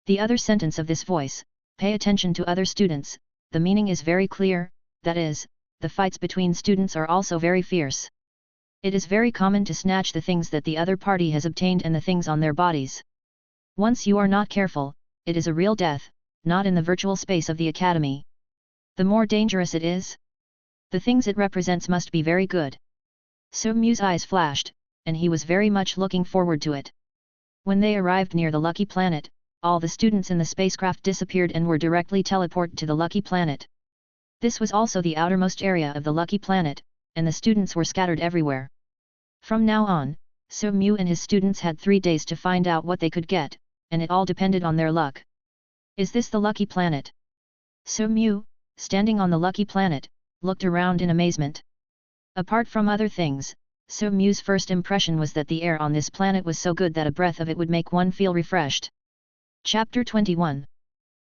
The other sentence of this voice, pay attention to other students, the meaning is very clear, that is, the fights between students are also very fierce. It is very common to snatch the things that the other party has obtained and the things on their bodies. Once you are not careful, it is a real death, not in the virtual space of the academy. The more dangerous it is, the things it represents must be very good. Summu's eyes flashed, and he was very much looking forward to it. When they arrived near the lucky planet, all the students in the spacecraft disappeared and were directly teleported to the lucky planet. This was also the outermost area of the lucky planet, and the students were scattered everywhere. From now on, Summu and his students had 3 days to find out what they could get, and it all depended on their luck. Is this the lucky planet? Summu, standing on the lucky planet, looked around in amazement. Apart from other things, Summu's first impression was that the air on this planet was so good that a breath of it would make one feel refreshed. Chapter 21.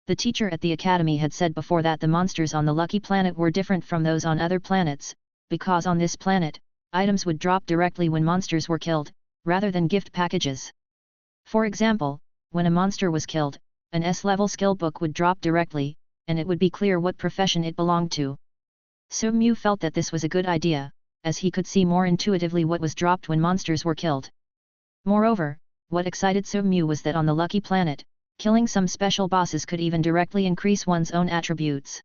The teacher at the academy had said before that the monsters on the lucky planet were different from those on other planets, because on this planet, items would drop directly when monsters were killed, rather than gift packages. For example, when a monster was killed, an S-level skill book would drop directly, and it would be clear what profession it belonged to. Summu felt that this was a good idea, as he could see more intuitively what was dropped when monsters were killed. Moreover, what excited Summu was that on the lucky planet, killing some special bosses could even directly increase one's own attributes.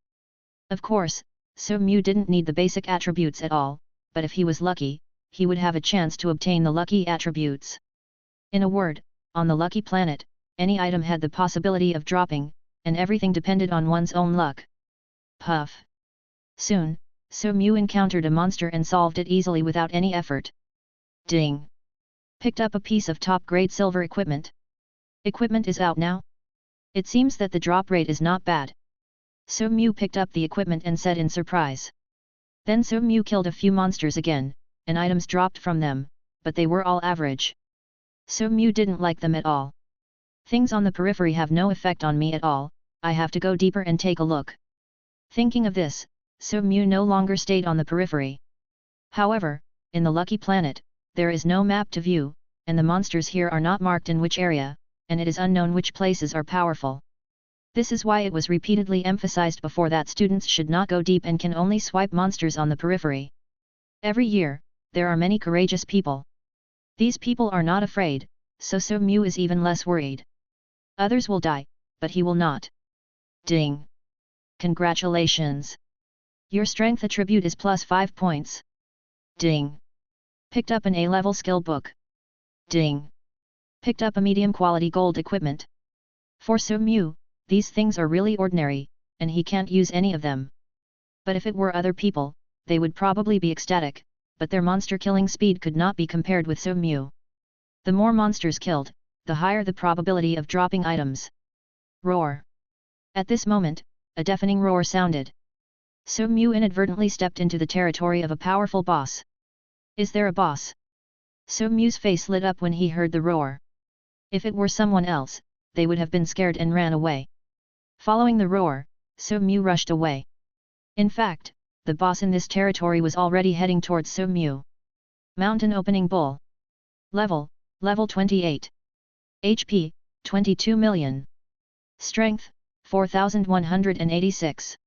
Of course, Summu didn't need the basic attributes at all, but if he was lucky, he would have a chance to obtain the lucky attributes. In a word, on the lucky planet, any item had the possibility of dropping, and everything depended on one's own luck. Puff. Soon, Summu encountered a monster and solved it easily without any effort. Ding! Picked up a piece of top-grade silver equipment. Equipment is out now? It seems that the drop rate is not bad. Summu picked up the equipment and said in surprise. Then Summu killed a few monsters again, and items dropped from them, but they were all average. Summu didn't like them at all. Things on the periphery have no effect on me at all, I have to go deeper and take a look. Thinking of this, Summu no longer stayed on the periphery. However, in the lucky planet, there is no map to view, and the monsters here are not marked in which area, and it is unknown which places are powerful. This is why it was repeatedly emphasized before that students should not go deep and can only swipe monsters on the periphery. Every year, there are many courageous people. These people are not afraid, so Summu is even less worried. Others will die, but he will not. Ding! Congratulations! Your strength attribute is plus 5 points. Ding! Picked up an A-level skill book. Ding! Picked up a medium quality gold equipment. For Summu, these things are really ordinary, and he can't use any of them. But if it were other people, they would probably be ecstatic, but their monster killing speed could not be compared with Summu. The more monsters killed, the higher the probability of dropping items. Roar! At this moment, a deafening roar sounded. Summu inadvertently stepped into the territory of a powerful boss. Is there a boss? Summu's face lit up when he heard the roar. If it were someone else, they would have been scared and ran away. Following the roar, Summu rushed away. In fact, the boss in this territory was already heading towards So Mu. Mountain Opening Bull. Level 28. HP, 22 million. Strength, 4186.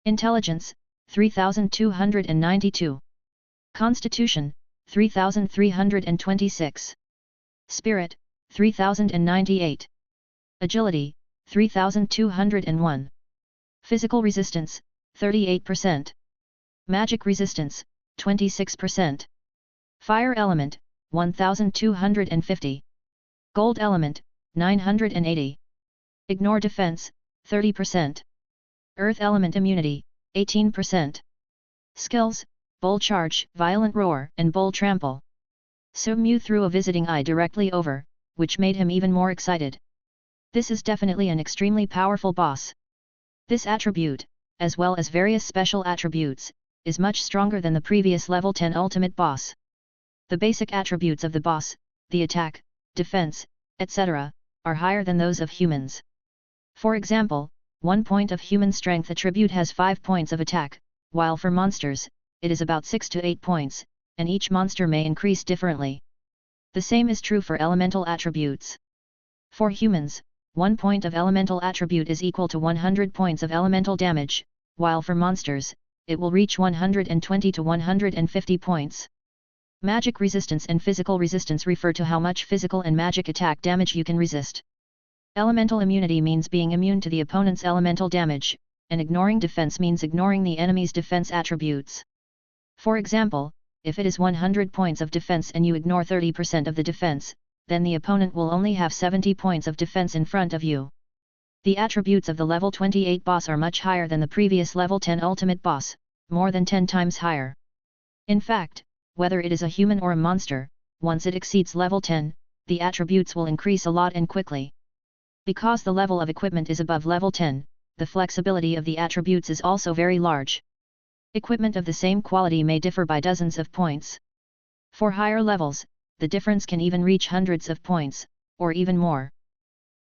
Intelligence, 3292. Constitution, 3326. Spirit, 3098. Agility, 3201. Physical resistance, 38%. Magic resistance, 26%. Fire element, 1250. Gold element, 980. Ignore defense, 30%. Earth element immunity, 18%. Skills, Bull Charge, Violent Roar, and Bull Trample. So Mu threw a visiting eye directly over, which made him even more excited. This is definitely an extremely powerful boss. This attribute, as well as various special attributes, is much stronger than the previous level 10 ultimate boss. The basic attributes of the boss, the attack, defense, etc., are higher than those of humans. For example, 1 point of human strength attribute has 5 points of attack, while for monsters, it is about 6 to 8 points, and each monster may increase differently. The same is true for elemental attributes. For humans, 1 point of elemental attribute is equal to 100 points of elemental damage, while for monsters, it will reach 120 to 150 points. Magic resistance and physical resistance refer to how much physical and magic attack damage you can resist. Elemental immunity means being immune to the opponent's elemental damage, and ignoring defense means ignoring the enemy's defense attributes. For example, if it is 100 points of defense and you ignore 30% of the defense, then the opponent will only have 70 points of defense in front of you. The attributes of the level 28 boss are much higher than the previous level 10 ultimate boss, more than 10 times higher. In fact, whether it is a human or a monster, once it exceeds level 10, the attributes will increase a lot and quickly. Because the level of equipment is above level 10, the flexibility of the attributes is also very large. Equipment of the same quality may differ by dozens of points. For higher levels, the difference can even reach hundreds of points, or even more.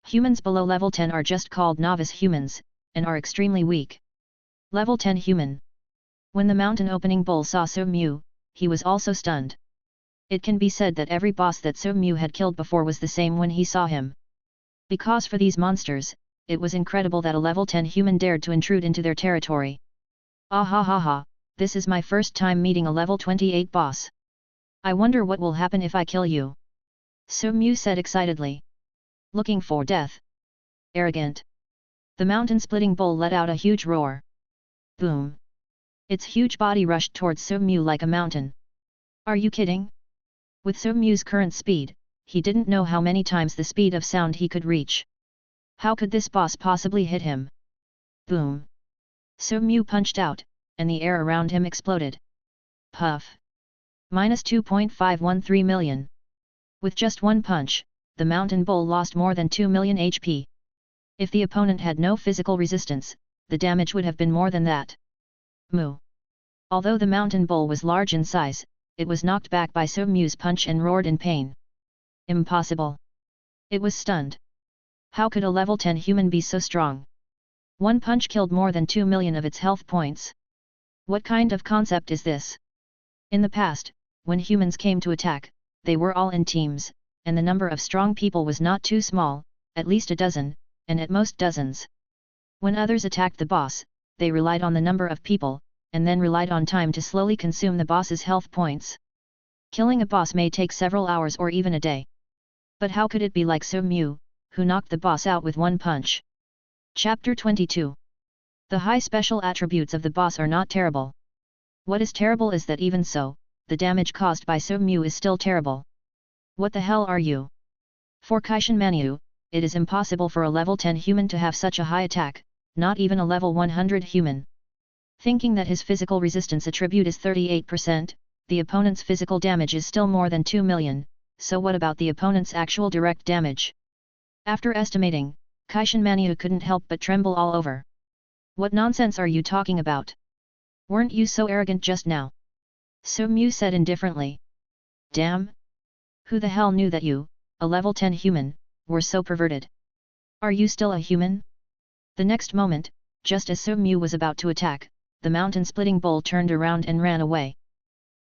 Humans below level 10 are just called novice humans, and are extremely weak. Level 10 human. When the mountain opening bull saw So Mu, he was also stunned. It can be said that every boss that So Mu had killed before was the same when he saw him. Because for these monsters, it was incredible that a level 10 human dared to intrude into their territory. Ah ha ha ha, this is my first time meeting a level 28 boss. I wonder what will happen if I kill you. So Mu said excitedly. Looking for death. Arrogant. The mountain-splitting bull let out a huge roar. Boom. Its huge body rushed towards So Mu like a mountain. Are you kidding? With So Mu's current speed, he didn't know how many times the speed of sound he could reach. How could this boss possibly hit him? Boom. So Mu punched out, and the air around him exploded. Puff. Minus 2.513 million. With just one punch, the mountain bull lost more than 2 million HP. If the opponent had no physical resistance, the damage would have been more than that. Moo. Although the mountain bull was large in size, it was knocked back by So Mu's punch and roared in pain. Impossible. It was stunned. How could a level 10 human be so strong? One punch killed more than 2 million of its health points. What kind of concept is this? In the past, when humans came to attack, they were all in teams, and the number of strong people was not too small, at least a dozen, and at most dozens. When others attacked the boss, they relied on the number of people, and then relied on time to slowly consume the boss's health points. Killing a boss may take several hours or even a day. But how could it be like So Mu, who knocked the boss out with one punch? Chapter 22. The high special attributes of the boss are not terrible. What is terrible is that even so, the damage caused by So Mu is still terrible. What the hell are you? For Kaishin Manu, it is impossible for a level 10 human to have such a high attack, not even a level 100 human. Thinking that his physical resistance attribute is 38%, the opponent's physical damage is still more than 2 million, so what about the opponent's actual direct damage? After estimating, Kaishin Manu couldn't help but tremble all over. What nonsense are you talking about? Weren't you so arrogant just now? So Mu said indifferently. Damn! Who the hell knew that you, a level 10 human, were so perverted? Are you still a human? The next moment, just as So Mu was about to attack, the mountain-splitting bull turned around and ran away.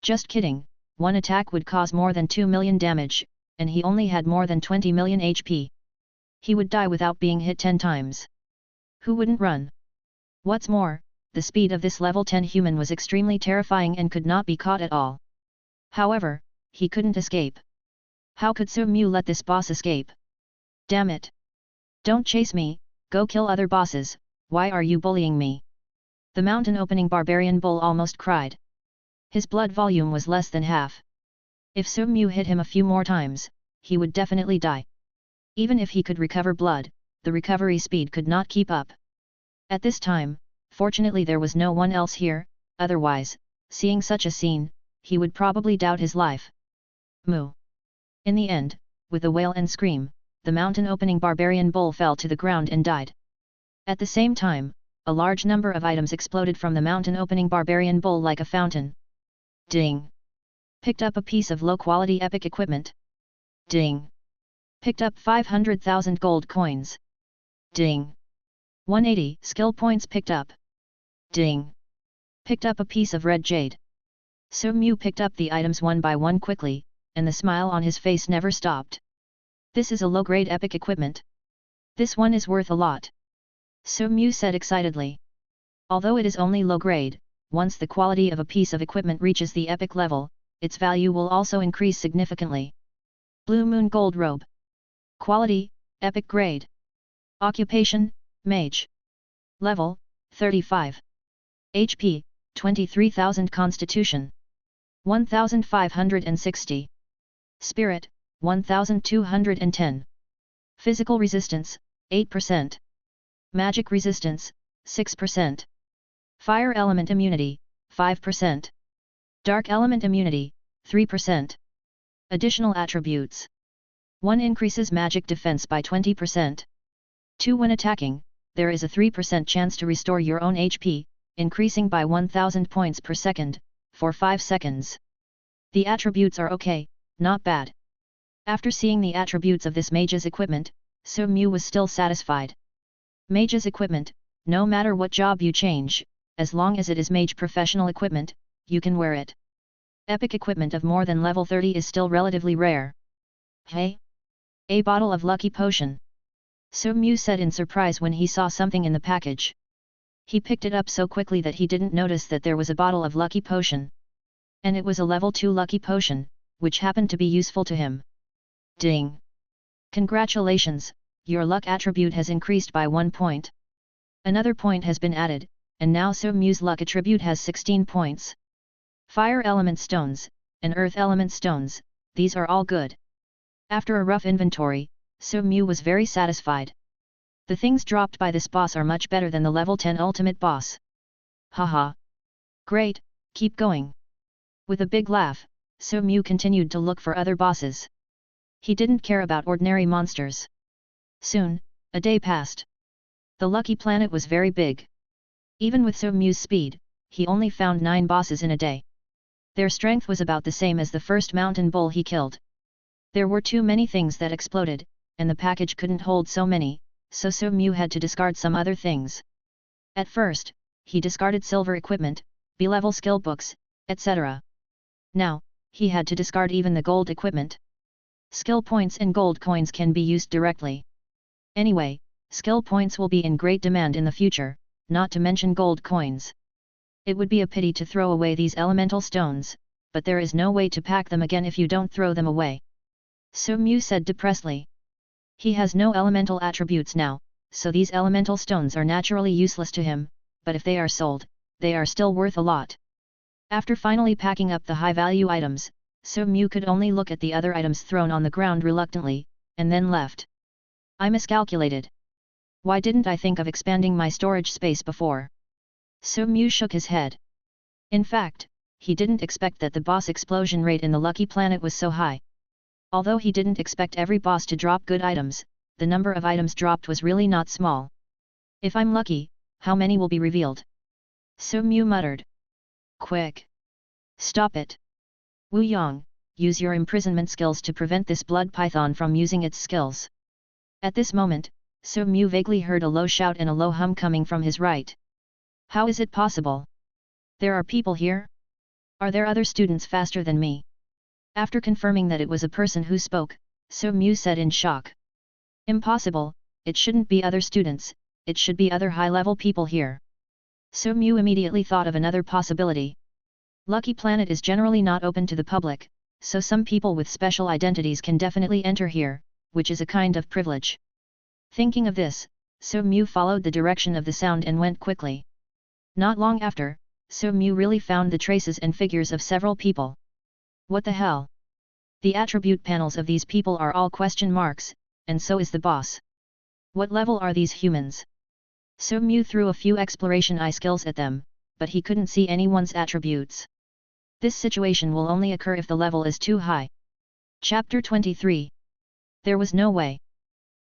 Just kidding, one attack would cause more than 2 million damage, and he only had more than 20 million HP. He would die without being hit 10 times. Who wouldn't run? What's more, the speed of this level 10 human was extremely terrifying and could not be caught at all. However, he couldn't escape. How could Su Mu let this boss escape? Damn it! Don't chase me, go kill other bosses, why are you bullying me? The mountain-opening barbarian bull almost cried. His blood volume was less than half. If Su Mu hit him a few more times, he would definitely die. Even if he could recover blood, the recovery speed could not keep up. At this time, fortunately there was no one else here, otherwise, seeing such a scene, he would probably doubt his life. Moo! In the end, with a wail and scream, the mountain-opening barbarian bull fell to the ground and died. At the same time, a large number of items exploded from the mountain-opening barbarian bull like a fountain. Ding! Picked up a piece of low-quality epic equipment. Ding! Picked up 500,000 gold coins. Ding! 180 skill points picked up. Ding! Picked up a piece of red jade. Su Mu picked up the items one by one quickly, and the smile on his face never stopped. This is a low-grade epic equipment. This one is worth a lot. Su Mu said excitedly. Although it is only low-grade, once the quality of a piece of equipment reaches the epic level, its value will also increase significantly. Blue Moon Gold Robe. Quality, epic grade. Occupation, Mage. Level, 35. HP, 23,000. Constitution, 1,560. Spirit, 1,210. Physical resistance, 8%. Magic resistance, 6%. Fire element immunity, 5%. Dark element immunity, 3%. Additional attributes. 1. Increases magic defense by 20%. 2. When attacking, there is a 3% chance to restore your own HP, increasing by 1000 points per second, for 5 seconds. The attributes are okay, not bad. After seeing the attributes of this mage's equipment, Su Mu was still satisfied. Mage's equipment, no matter what job you change, as long as it is mage professional equipment, you can wear it. Epic equipment of more than level 30 is still relatively rare. Hey? A bottle of lucky potion. Su Mu said in surprise when he saw something in the package. He picked it up so quickly that he didn't notice that there was a bottle of lucky potion. And it was a level 2 lucky potion, which happened to be useful to him. Ding! Congratulations, your luck attribute has increased by 1 point. Another point has been added, and now Su Mu's luck attribute has 16 points. Fire element stones, and earth element stones, these are all good. After a rough inventory, Su Mu was very satisfied. The things dropped by this boss are much better than the level 10 ultimate boss. Haha! Great, keep going. With a big laugh, Su Mu continued to look for other bosses. He didn't care about ordinary monsters. Soon, a day passed. The lucky planet was very big. Even with Su Mu's speed, he only found 9 bosses in a day. Their strength was about the same as the first mountain bull he killed. There were too many things that exploded, and the package couldn't hold so many, so Su Mu had to discard some other things. At first, he discarded silver equipment, B-level skill books, etc. Now, he had to discard even the gold equipment. Skill points and gold coins can be used directly. Anyway, skill points will be in great demand in the future, not to mention gold coins. It would be a pity to throw away these elemental stones, but there is no way to pack them again if you don't throw them away. Su Mu said depressedly. He has no elemental attributes now, so these elemental stones are naturally useless to him, but if they are sold, they are still worth a lot. After finally packing up the high-value items, Su Mu could only look at the other items thrown on the ground reluctantly, and then left. I miscalculated. Why didn't I think of expanding my storage space before? Su Mu shook his head. In fact, he didn't expect that the boss explosion rate in the lucky planet was so high. Although he didn't expect every boss to drop good items, the number of items dropped was really not small. If I'm lucky, how many will be revealed? Su Mu muttered. Quick! Stop it! Wu Yang, use your imprisonment skills to prevent this blood python from using its skills. At this moment, Su Mu vaguely heard a low shout and a low hum coming from his right. How is it possible? There are people here? Are there other students faster than me? After confirming that it was a person who spoke, So Mu said in shock. Impossible, it shouldn't be other students, it should be other high-level people here. So Mu immediately thought of another possibility. Lucky Planet is generally not open to the public, so some people with special identities can definitely enter here, which is a kind of privilege. Thinking of this, So Mu followed the direction of the sound and went quickly. Not long after, So Mu really found the traces and figures of several people. What the hell? The attribute panels of these people are all question marks, and so is the boss. What level are these humans? So Mu threw a few exploration eye skills at them, but he couldn't see anyone's attributes. This situation will only occur if the level is too high. Chapter 23. There was no way.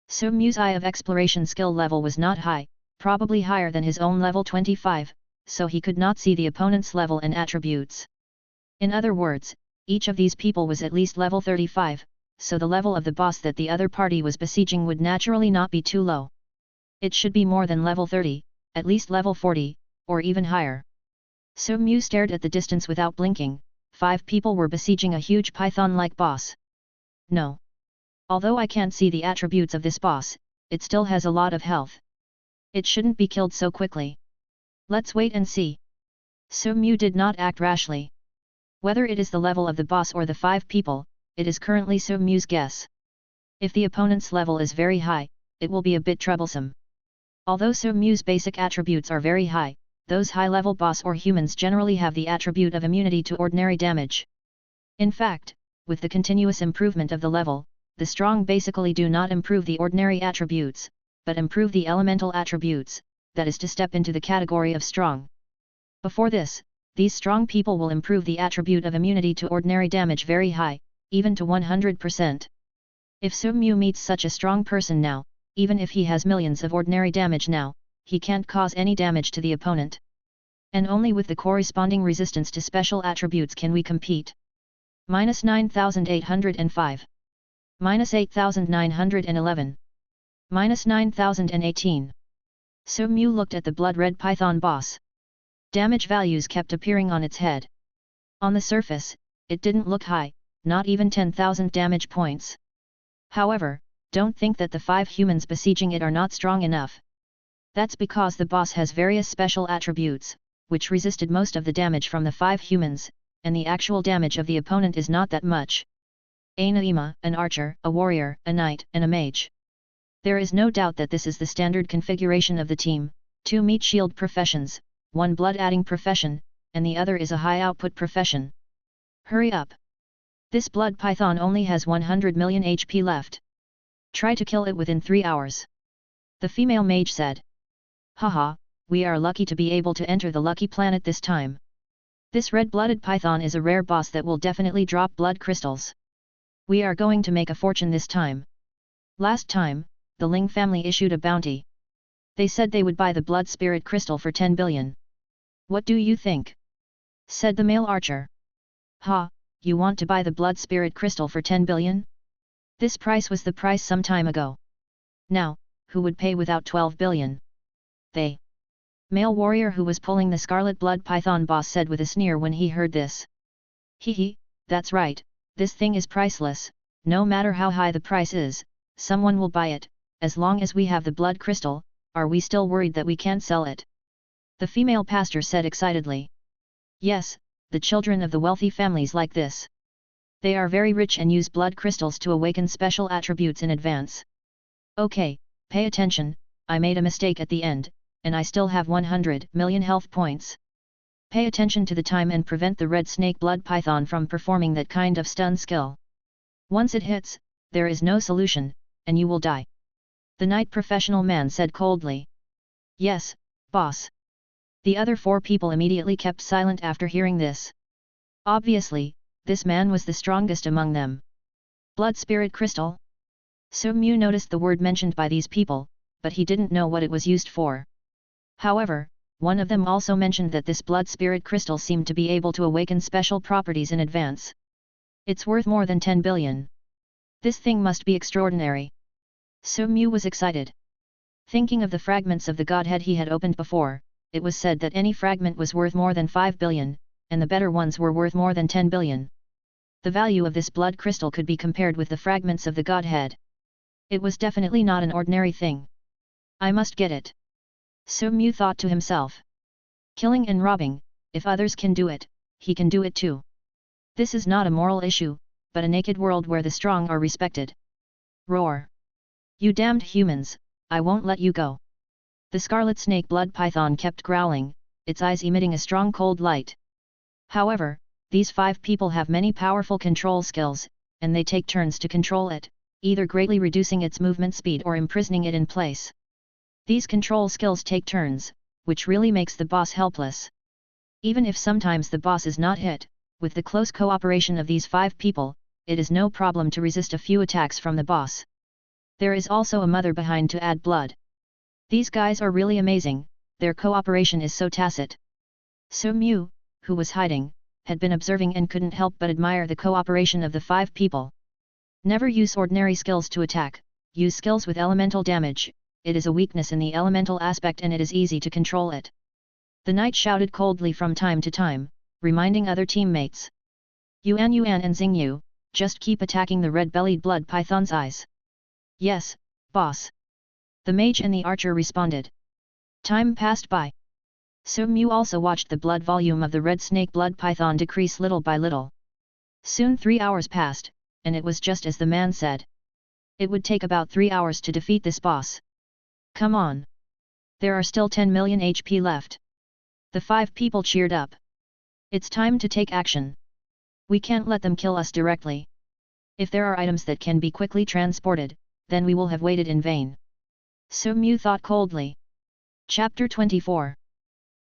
So Mu's eye of exploration skill level was not high, probably higher than his own level 25, so he could not see the opponent's level and attributes. In other words, each of these people was at least level 35, so the level of the boss that the other party was besieging would naturally not be too low. It should be more than level 30, at least level 40, or even higher. So Mu stared at the distance without blinking. 5 people were besieging a huge python-like boss. No. Although I can't see the attributes of this boss, it still has a lot of health. It shouldn't be killed so quickly. Let's wait and see. So Mu did not act rashly. Whether it is the level of the boss or the 5 people, it is currently So Mu's guess. If the opponent's level is very high, it will be a bit troublesome. Although So Mu's basic attributes are very high, those high-level boss or humans generally have the attribute of immunity to ordinary damage. In fact, with the continuous improvement of the level, the strong basically do not improve the ordinary attributes, but improve the elemental attributes, that is to step into the category of strong. Before this, these strong people will improve the attribute of immunity to ordinary damage very high, even to 100%. If So Mu meets such a strong person now, even if he has millions of ordinary damage now, he can't cause any damage to the opponent. And only with the corresponding resistance to special attributes can we compete. -9805. -8911. -9018. So Mu looked at the blood-red python boss. Damage values kept appearing on its head. On the surface, it didn't look high, not even 10,000 damage points. However, don't think that the 5 humans besieging it are not strong enough. That's because the boss has various special attributes, which resisted most of the damage from the 5 humans, and the actual damage of the opponent is not that much. A Naima, an archer, a warrior, a knight, and a mage. There is no doubt that this is the standard configuration of the team: 2 meat shield professions, 1 blood-adding profession, and the other is a high-output profession. Hurry up! This blood python only has 100 million HP left. Try to kill it within 3 hours. The female mage said. Haha, we are lucky to be able to enter the lucky planet this time. This red-blooded python is a rare boss that will definitely drop blood crystals. We are going to make a fortune this time. Last time, the Ling family issued a bounty. They said they would buy the blood spirit crystal for 10 billion. What do you think? Said the male archer. Ha, you want to buy the blood spirit crystal for 10 billion? This price was the price some time ago. Now, who would pay without 12 billion? They. Male warrior who was pulling the scarlet blood python boss said with a sneer when he heard this. Hee, that's right, this thing is priceless, no matter how high the price is, someone will buy it, as long as we have the blood crystal. Are we still worried that we can't sell it? The female pastor said excitedly. Yes, the children of the wealthy families like this. They are very rich and use blood crystals to awaken special attributes in advance. Okay, pay attention, I made a mistake at the end, and I still have 100 million health points. Pay attention to the time and prevent the red snake blood python from performing that kind of stun skill. Once it hits, there is no solution, and you will die. The knight professional man said coldly. Yes, boss. The other 4 people immediately kept silent after hearing this. Obviously, this man was the strongest among them. Blood spirit crystal? So Mu noticed the word mentioned by these people, but he didn't know what it was used for. However, one of them also mentioned that this blood spirit crystal seemed to be able to awaken special properties in advance. It's worth more than 10 billion. This thing must be extraordinary. So Mu was excited. Thinking of the fragments of the godhead he had opened before, it was said that any fragment was worth more than 5 billion, and the better ones were worth more than 10 billion. The value of this blood crystal could be compared with the fragments of the Godhead. It was definitely not an ordinary thing. I must get it. So Mu thought to himself. Killing and robbing, if others can do it, he can do it too. This is not a moral issue, but a naked world where the strong are respected. Roar! You damned humans, I won't let you go. The scarlet snake blood python kept growling, its eyes emitting a strong cold light. However, these 5 people have many powerful control skills, and they take turns to control it, either greatly reducing its movement speed or imprisoning it in place. These control skills take turns, which really makes the boss helpless. Even if sometimes the boss is not hit, with the close cooperation of these 5 people, it is no problem to resist a few attacks from the boss. There is also a mother behind to add blood. These guys are really amazing, their cooperation is so tacit. So Mu, who was hiding, had been observing and couldn't help but admire the cooperation of the 5 people. Never use ordinary skills to attack, use skills with elemental damage, it is a weakness in the elemental aspect and it is easy to control it. The knight shouted coldly from time to time, reminding other teammates. Yuan and Xingyu, just keep attacking the red-bellied blood python's eyes. Yes, boss. The mage and the archer responded. Time passed by. So Mu also watched the blood volume of the red snake blood python decrease little by little. Soon 3 hours passed, and it was just as the man said. It would take about 3 hours to defeat this boss. Come on. There are still 10 million HP left. The 5 people cheered up. It's time to take action. We can't let them kill us directly. If there are items that can be quickly transported, then we will have waited in vain. So Mu thought coldly. Chapter 24.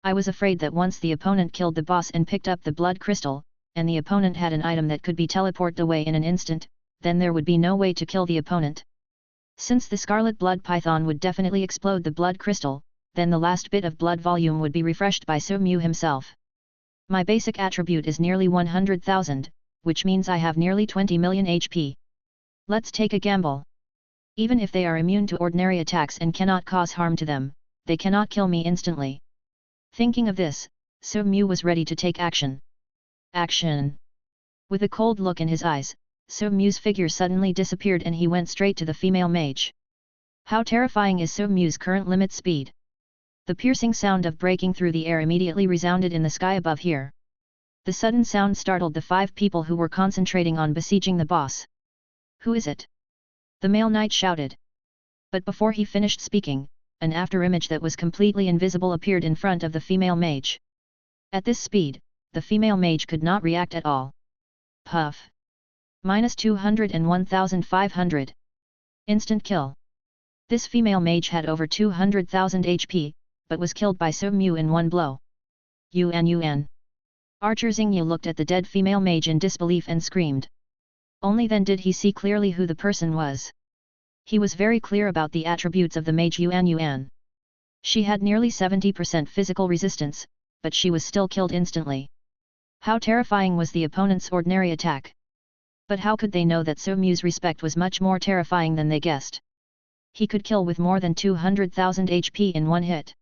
I was afraid that once the opponent killed the boss and picked up the blood crystal, and the opponent had an item that could be teleported away in an instant, then there would be no way to kill the opponent. Since the scarlet blood python would definitely explode the blood crystal, then the last bit of blood volume would be refreshed by So Mu himself. My basic attribute is nearly 100,000, which means I have nearly 20 million HP. Let's take a gamble. Even if they are immune to ordinary attacks and cannot cause harm to them, they cannot kill me instantly. Thinking of this, So Mu was ready to take action. Action! With a cold look in his eyes, So Mu's figure suddenly disappeared and he went straight to the female mage. How terrifying is So Mu's current limit speed? The piercing sound of breaking through the air immediately resounded in the sky above here. The sudden sound startled the 5 people who were concentrating on besieging the boss. Who is it? The male knight shouted. But before he finished speaking, an afterimage that was completely invisible appeared in front of the female mage. At this speed, the female mage could not react at all. Puff! Minus 201,500. Instant kill. This female mage had over 200,000 HP, but was killed by So Mu in one blow. Yuan. Archer Xingyu looked at the dead female mage in disbelief and screamed. Only then did he see clearly who the person was. He was very clear about the attributes of the mage Yuan. She had nearly 70% physical resistance, but she was still killed instantly. How terrifying was the opponent's ordinary attack! But how could they know that So Mu's respect was much more terrifying than they guessed? He could kill with more than 200,000 HP in one hit.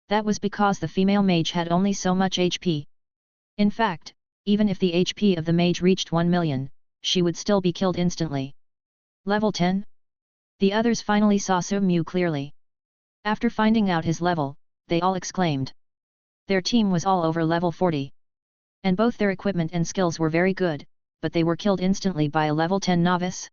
That was because the female mage had only so much HP. In fact, even if the HP of the mage reached 1 million, she would still be killed instantly. Level 10? The others finally saw So Mu clearly. After finding out his level, they all exclaimed. Their team was all over level 40. And both their equipment and skills were very good, but they were killed instantly by a level 10 novice.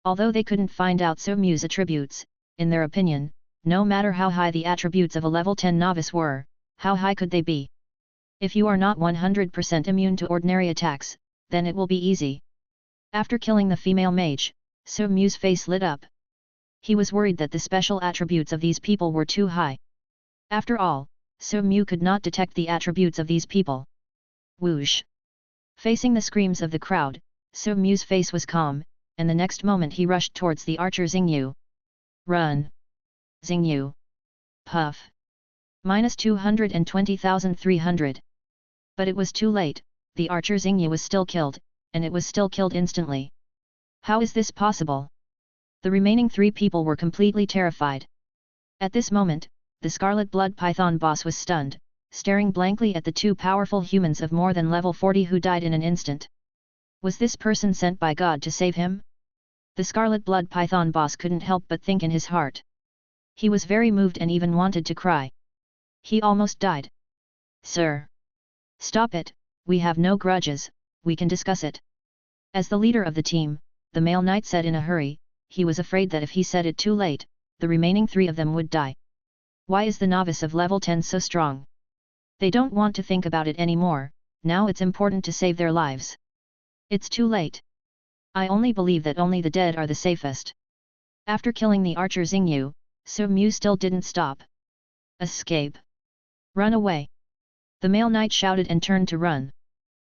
Although they couldn't find out So Mu's attributes, in their opinion, no matter how high the attributes of a level 10 novice were, how high could they be? If you are not 100% immune to ordinary attacks, then it will be easy. After killing the female mage, So Mu's face lit up. He was worried that the special attributes of these people were too high. After all, So Mu could not detect the attributes of these people. Whoosh! Facing the screams of the crowd, So Mu's face was calm, and the next moment he rushed towards the archer Xingyu. Run! Xingyu! Puff! Minus 220,300. But it was too late, the archer Xingyu was still killed, and it was still killed instantly. How is this possible? The remaining 3 people were completely terrified. At this moment, the Scarlet Blood Python boss was stunned, staring blankly at the two powerful humans of more than level 40 who died in an instant. Was this person sent by God to save him? The Scarlet Blood Python boss couldn't help but think in his heart. He was very moved and even wanted to cry. He almost died. Sir! Stop it, we have no grudges, we can discuss it. As the leader of the team, the male knight said in a hurry, he was afraid that if he said it too late, the remaining 3 of them would die. Why is the novice of level 10 so strong? They don't want to think about it anymore, now it's important to save their lives. It's too late. I only believe that only the dead are the safest. After killing the archer Xingyu, Su Mu still didn't stop. Escape! Run away! The male knight shouted and turned to run.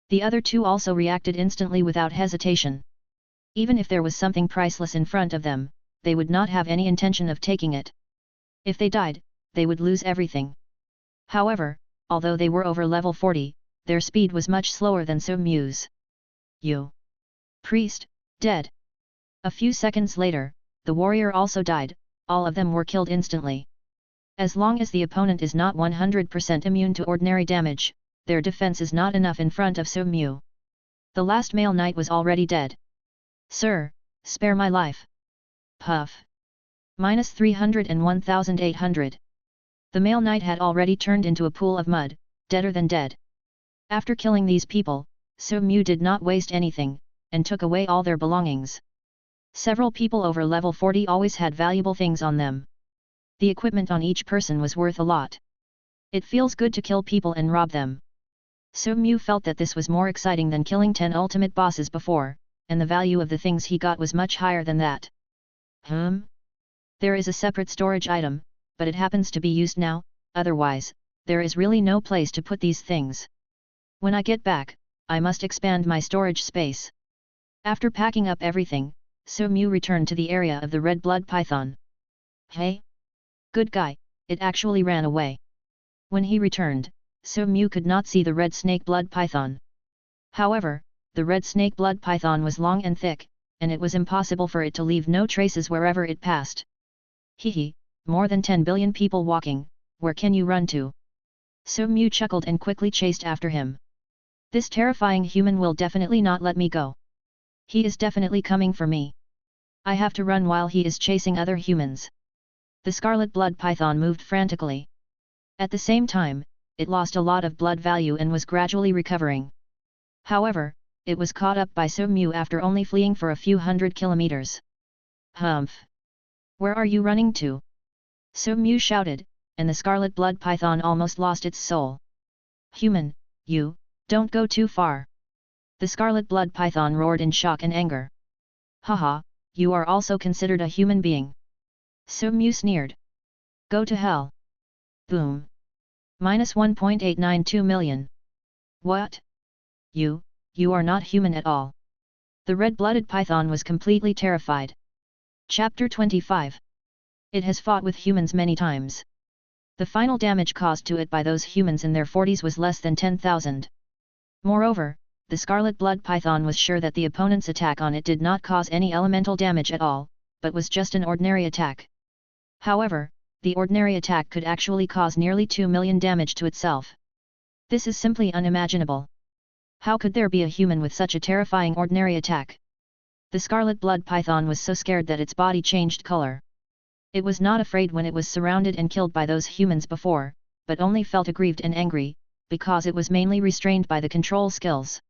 The other 2 also reacted instantly without hesitation. Even if there was something priceless in front of them, they would not have any intention of taking it. If they died, they would lose everything. However, although they were over level 40, their speed was much slower than Su Mu's. You! Priest, dead! A few seconds later, the warrior also died, all of them were killed instantly. As long as the opponent is not 100% immune to ordinary damage, their defense is not enough in front of Su Mu. The last male knight was already dead. Sir, spare my life! Puff! -301,800. The male knight had already turned into a pool of mud, deader than dead. After killing these people, Su Mu did not waste anything, and took away all their belongings. Several people over level 40 always had valuable things on them. The equipment on each person was worth a lot. It feels good to kill people and rob them. Su Mu felt that this was more exciting than killing 10 ultimate bosses before, and the value of the things he got was much higher than that. There is a separate storage item, but it happens to be used now, otherwise, there is really no place to put these things. When I get back, I must expand my storage space. After packing up everything, Su Mu returned to the area of the red blood python. Hey! Good guy, it actually ran away. When he returned, Su Mu could not see the red snake blood python. However, the red snake blood python was long and thick, and it was impossible for it to leave no traces wherever it passed. Hehe, more than 10 billion people walking, where can you run to? Su Mu chuckled and quickly chased after him. This terrifying human will definitely not let me go. He is definitely coming for me. I have to run while he is chasing other humans. The scarlet blood python moved frantically. At the same time, it lost a lot of blood value and was gradually recovering. However, it was caught up by Su Mu after only fleeing for a few hundred kilometers. Humph! Where are you running to? Su Mu shouted, and the scarlet blood python almost lost its soul. Human, you, don't go too far. The scarlet blood python roared in shock and anger. Haha, you are also considered a human being. Su Mu sneered. Go to hell. Boom. -1.892 million. What? You are not human at all. The red-blooded python was completely terrified. Chapter 25. It has fought with humans many times. The final damage caused to it by those humans in their 40s was less than 10,000. Moreover, the scarlet blood python was sure that the opponent's attack on it did not cause any elemental damage at all, but was just an ordinary attack. However, the ordinary attack could actually cause nearly 2 million damage to itself. This is simply unimaginable. How could there be a human with such a terrifying ordinary attack? The scarlet blood python was so scared that its body changed color. It was not afraid when it was surrounded and killed by those humans before, but only felt aggrieved and angry, because it was mainly restrained by the control skills.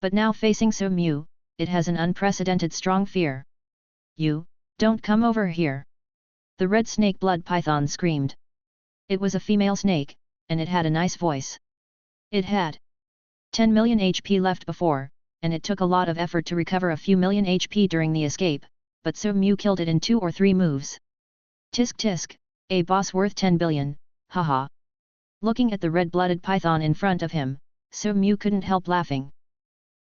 But now facing Su Mu, it has an unprecedented strong fear. You, don't come over here! The red snake blood python screamed. It was a female snake, and it had a nice voice. It had 10 million HP left before, and it took a lot of effort to recover a few million HP during the escape, but Su Mu killed it in 2 or 3 moves. Tisk tisk, a boss worth 10 billion, haha. Looking at the red-blooded python in front of him, Su Mu couldn't help laughing.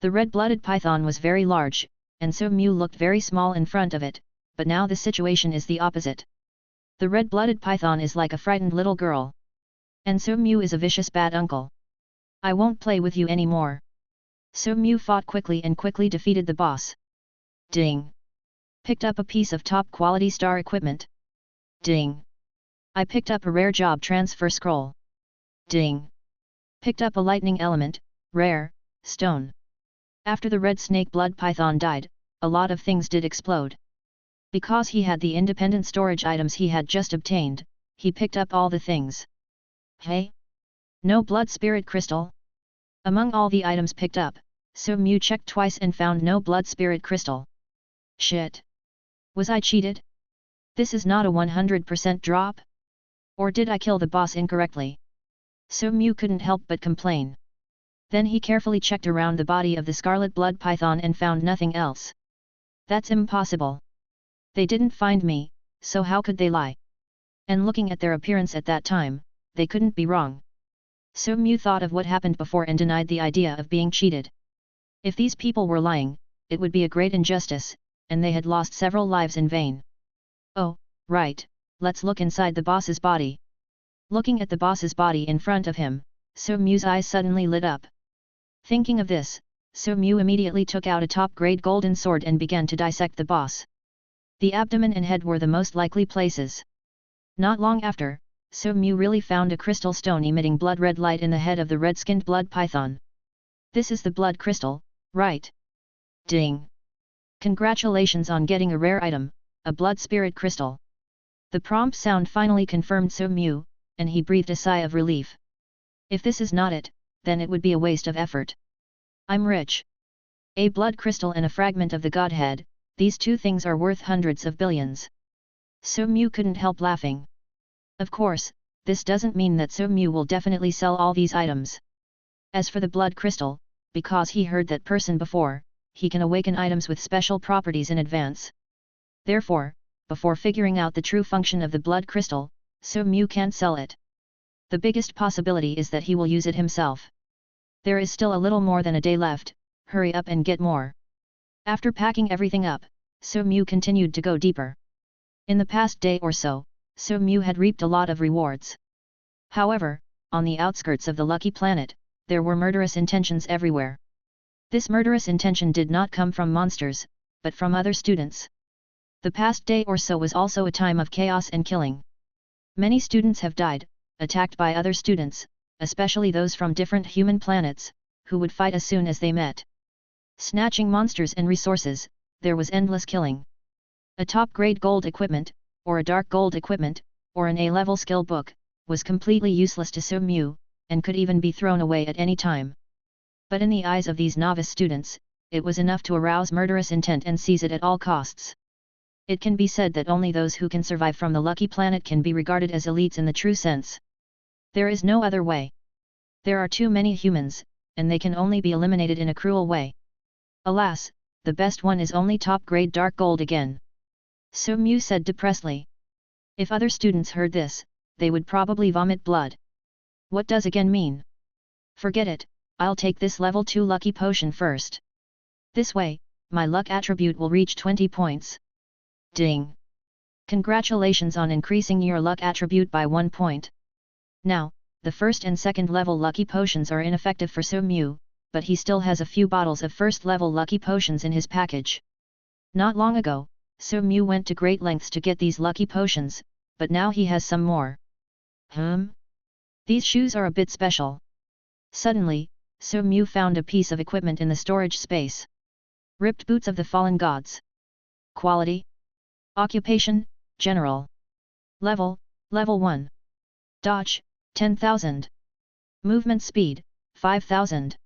The red-blooded python was very large, and Su Mu looked very small in front of it, but now the situation is the opposite. The red-blooded python is like a frightened little girl. And Su Mu is a vicious bad uncle. I won't play with you anymore. Su Mu fought quickly and quickly defeated the boss. Ding! Picked up a piece of top-quality star equipment. Ding! I picked up a rare job transfer scroll. Ding! Picked up a lightning element, rare, stone. After the red snake blood python died, a lot of things did explode. Because he had the independent storage items he had just obtained, he picked up all the things. Hey? No blood spirit crystal? Among all the items picked up, So Mew checked twice and found no blood spirit crystal. Shit! Was I cheated? This is not a 100% drop? Or did I kill the boss incorrectly? So Mew couldn't help but complain. Then he carefully checked around the body of the scarlet blood python and found nothing else. That's impossible. They didn't find me, so how could they lie? And looking at their appearance at that time, they couldn't be wrong. So Mew thought of what happened before and denied the idea of being cheated. If these people were lying, it would be a great injustice, and they had lost several lives in vain. Oh, right, let's look inside the boss's body. Looking at the boss's body in front of him, So Mew's eyes suddenly lit up. Thinking of this, So Mew immediately took out a top-grade golden sword and began to dissect the boss. The abdomen and head were the most likely places. Not long after, So Mew really found a crystal stone emitting blood-red light in the head of the red-skinned blood python. This is the blood crystal, right? Ding! Congratulations on getting a rare item, a blood spirit crystal. The prompt sound finally confirmed So Mew, and he breathed a sigh of relief. If this is not it, then it would be a waste of effort. I'm rich. A blood crystal and a fragment of the Godhead, these two things are worth hundreds of billions. So Mew couldn't help laughing. Of course, this doesn't mean that So Mew will definitely sell all these items. As for the blood crystal, because he heard that person before, he can awaken items with special properties in advance. Therefore, before figuring out the true function of the blood crystal, So Mew can't sell it. The biggest possibility is that he will use it himself. There is still a little more than a day left, hurry up and get more. After packing everything up, So Mew continued to go deeper. In the past day or so, So Mew had reaped a lot of rewards. However, on the outskirts of the Lucky Planet, there were murderous intentions everywhere. This murderous intention did not come from monsters, but from other students. The past day or so was also a time of chaos and killing. Many students have died, attacked by other students, especially those from different human planets, who would fight as soon as they met. Snatching monsters and resources, there was endless killing. A top-grade gold equipment, or a dark gold equipment, or an A-level skill book, was completely useless to So Mew, and could even be thrown away at any time. But in the eyes of these novice students, it was enough to arouse murderous intent and seize it at all costs. It can be said that only those who can survive from the Lucky Planet can be regarded as elites in the true sense. There is no other way. There are too many humans, and they can only be eliminated in a cruel way. Alas, the best one is only top-grade dark gold again. So Mew said depressedly. If other students heard this, they would probably vomit blood. What does again mean? Forget it, I'll take this level 2 lucky potion first. This way, my luck attribute will reach 20 points. Ding! Congratulations on increasing your luck attribute by 1 point. Now, the first and second level lucky potions are ineffective for So Mew, but he still has a few bottles of first level lucky potions in his package. Not long ago, So Mew went to great lengths to get these lucky potions, but now he has some more. These shoes are a bit special. Suddenly, So Mew found a piece of equipment in the storage space. Ripped boots of the fallen gods. Quality. Occupation, General. Level 1. Dodge, 10,000. Movement speed, 5,000.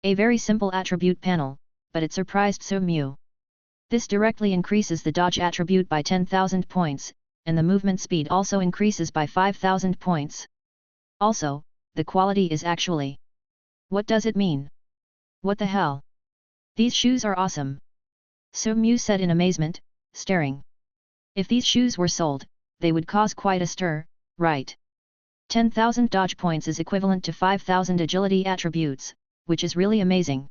A very simple attribute panel, but it surprised So Mew. This directly increases the dodge attribute by 10,000 points, and the movement speed also increases by 5,000 points. Also, the quality is actually. What does it mean? What the hell? These shoes are awesome. So Mew said in amazement, staring. If these shoes were sold, they would cause quite a stir, right? 10,000 dodge points is equivalent to 5,000 agility attributes, which is really amazing.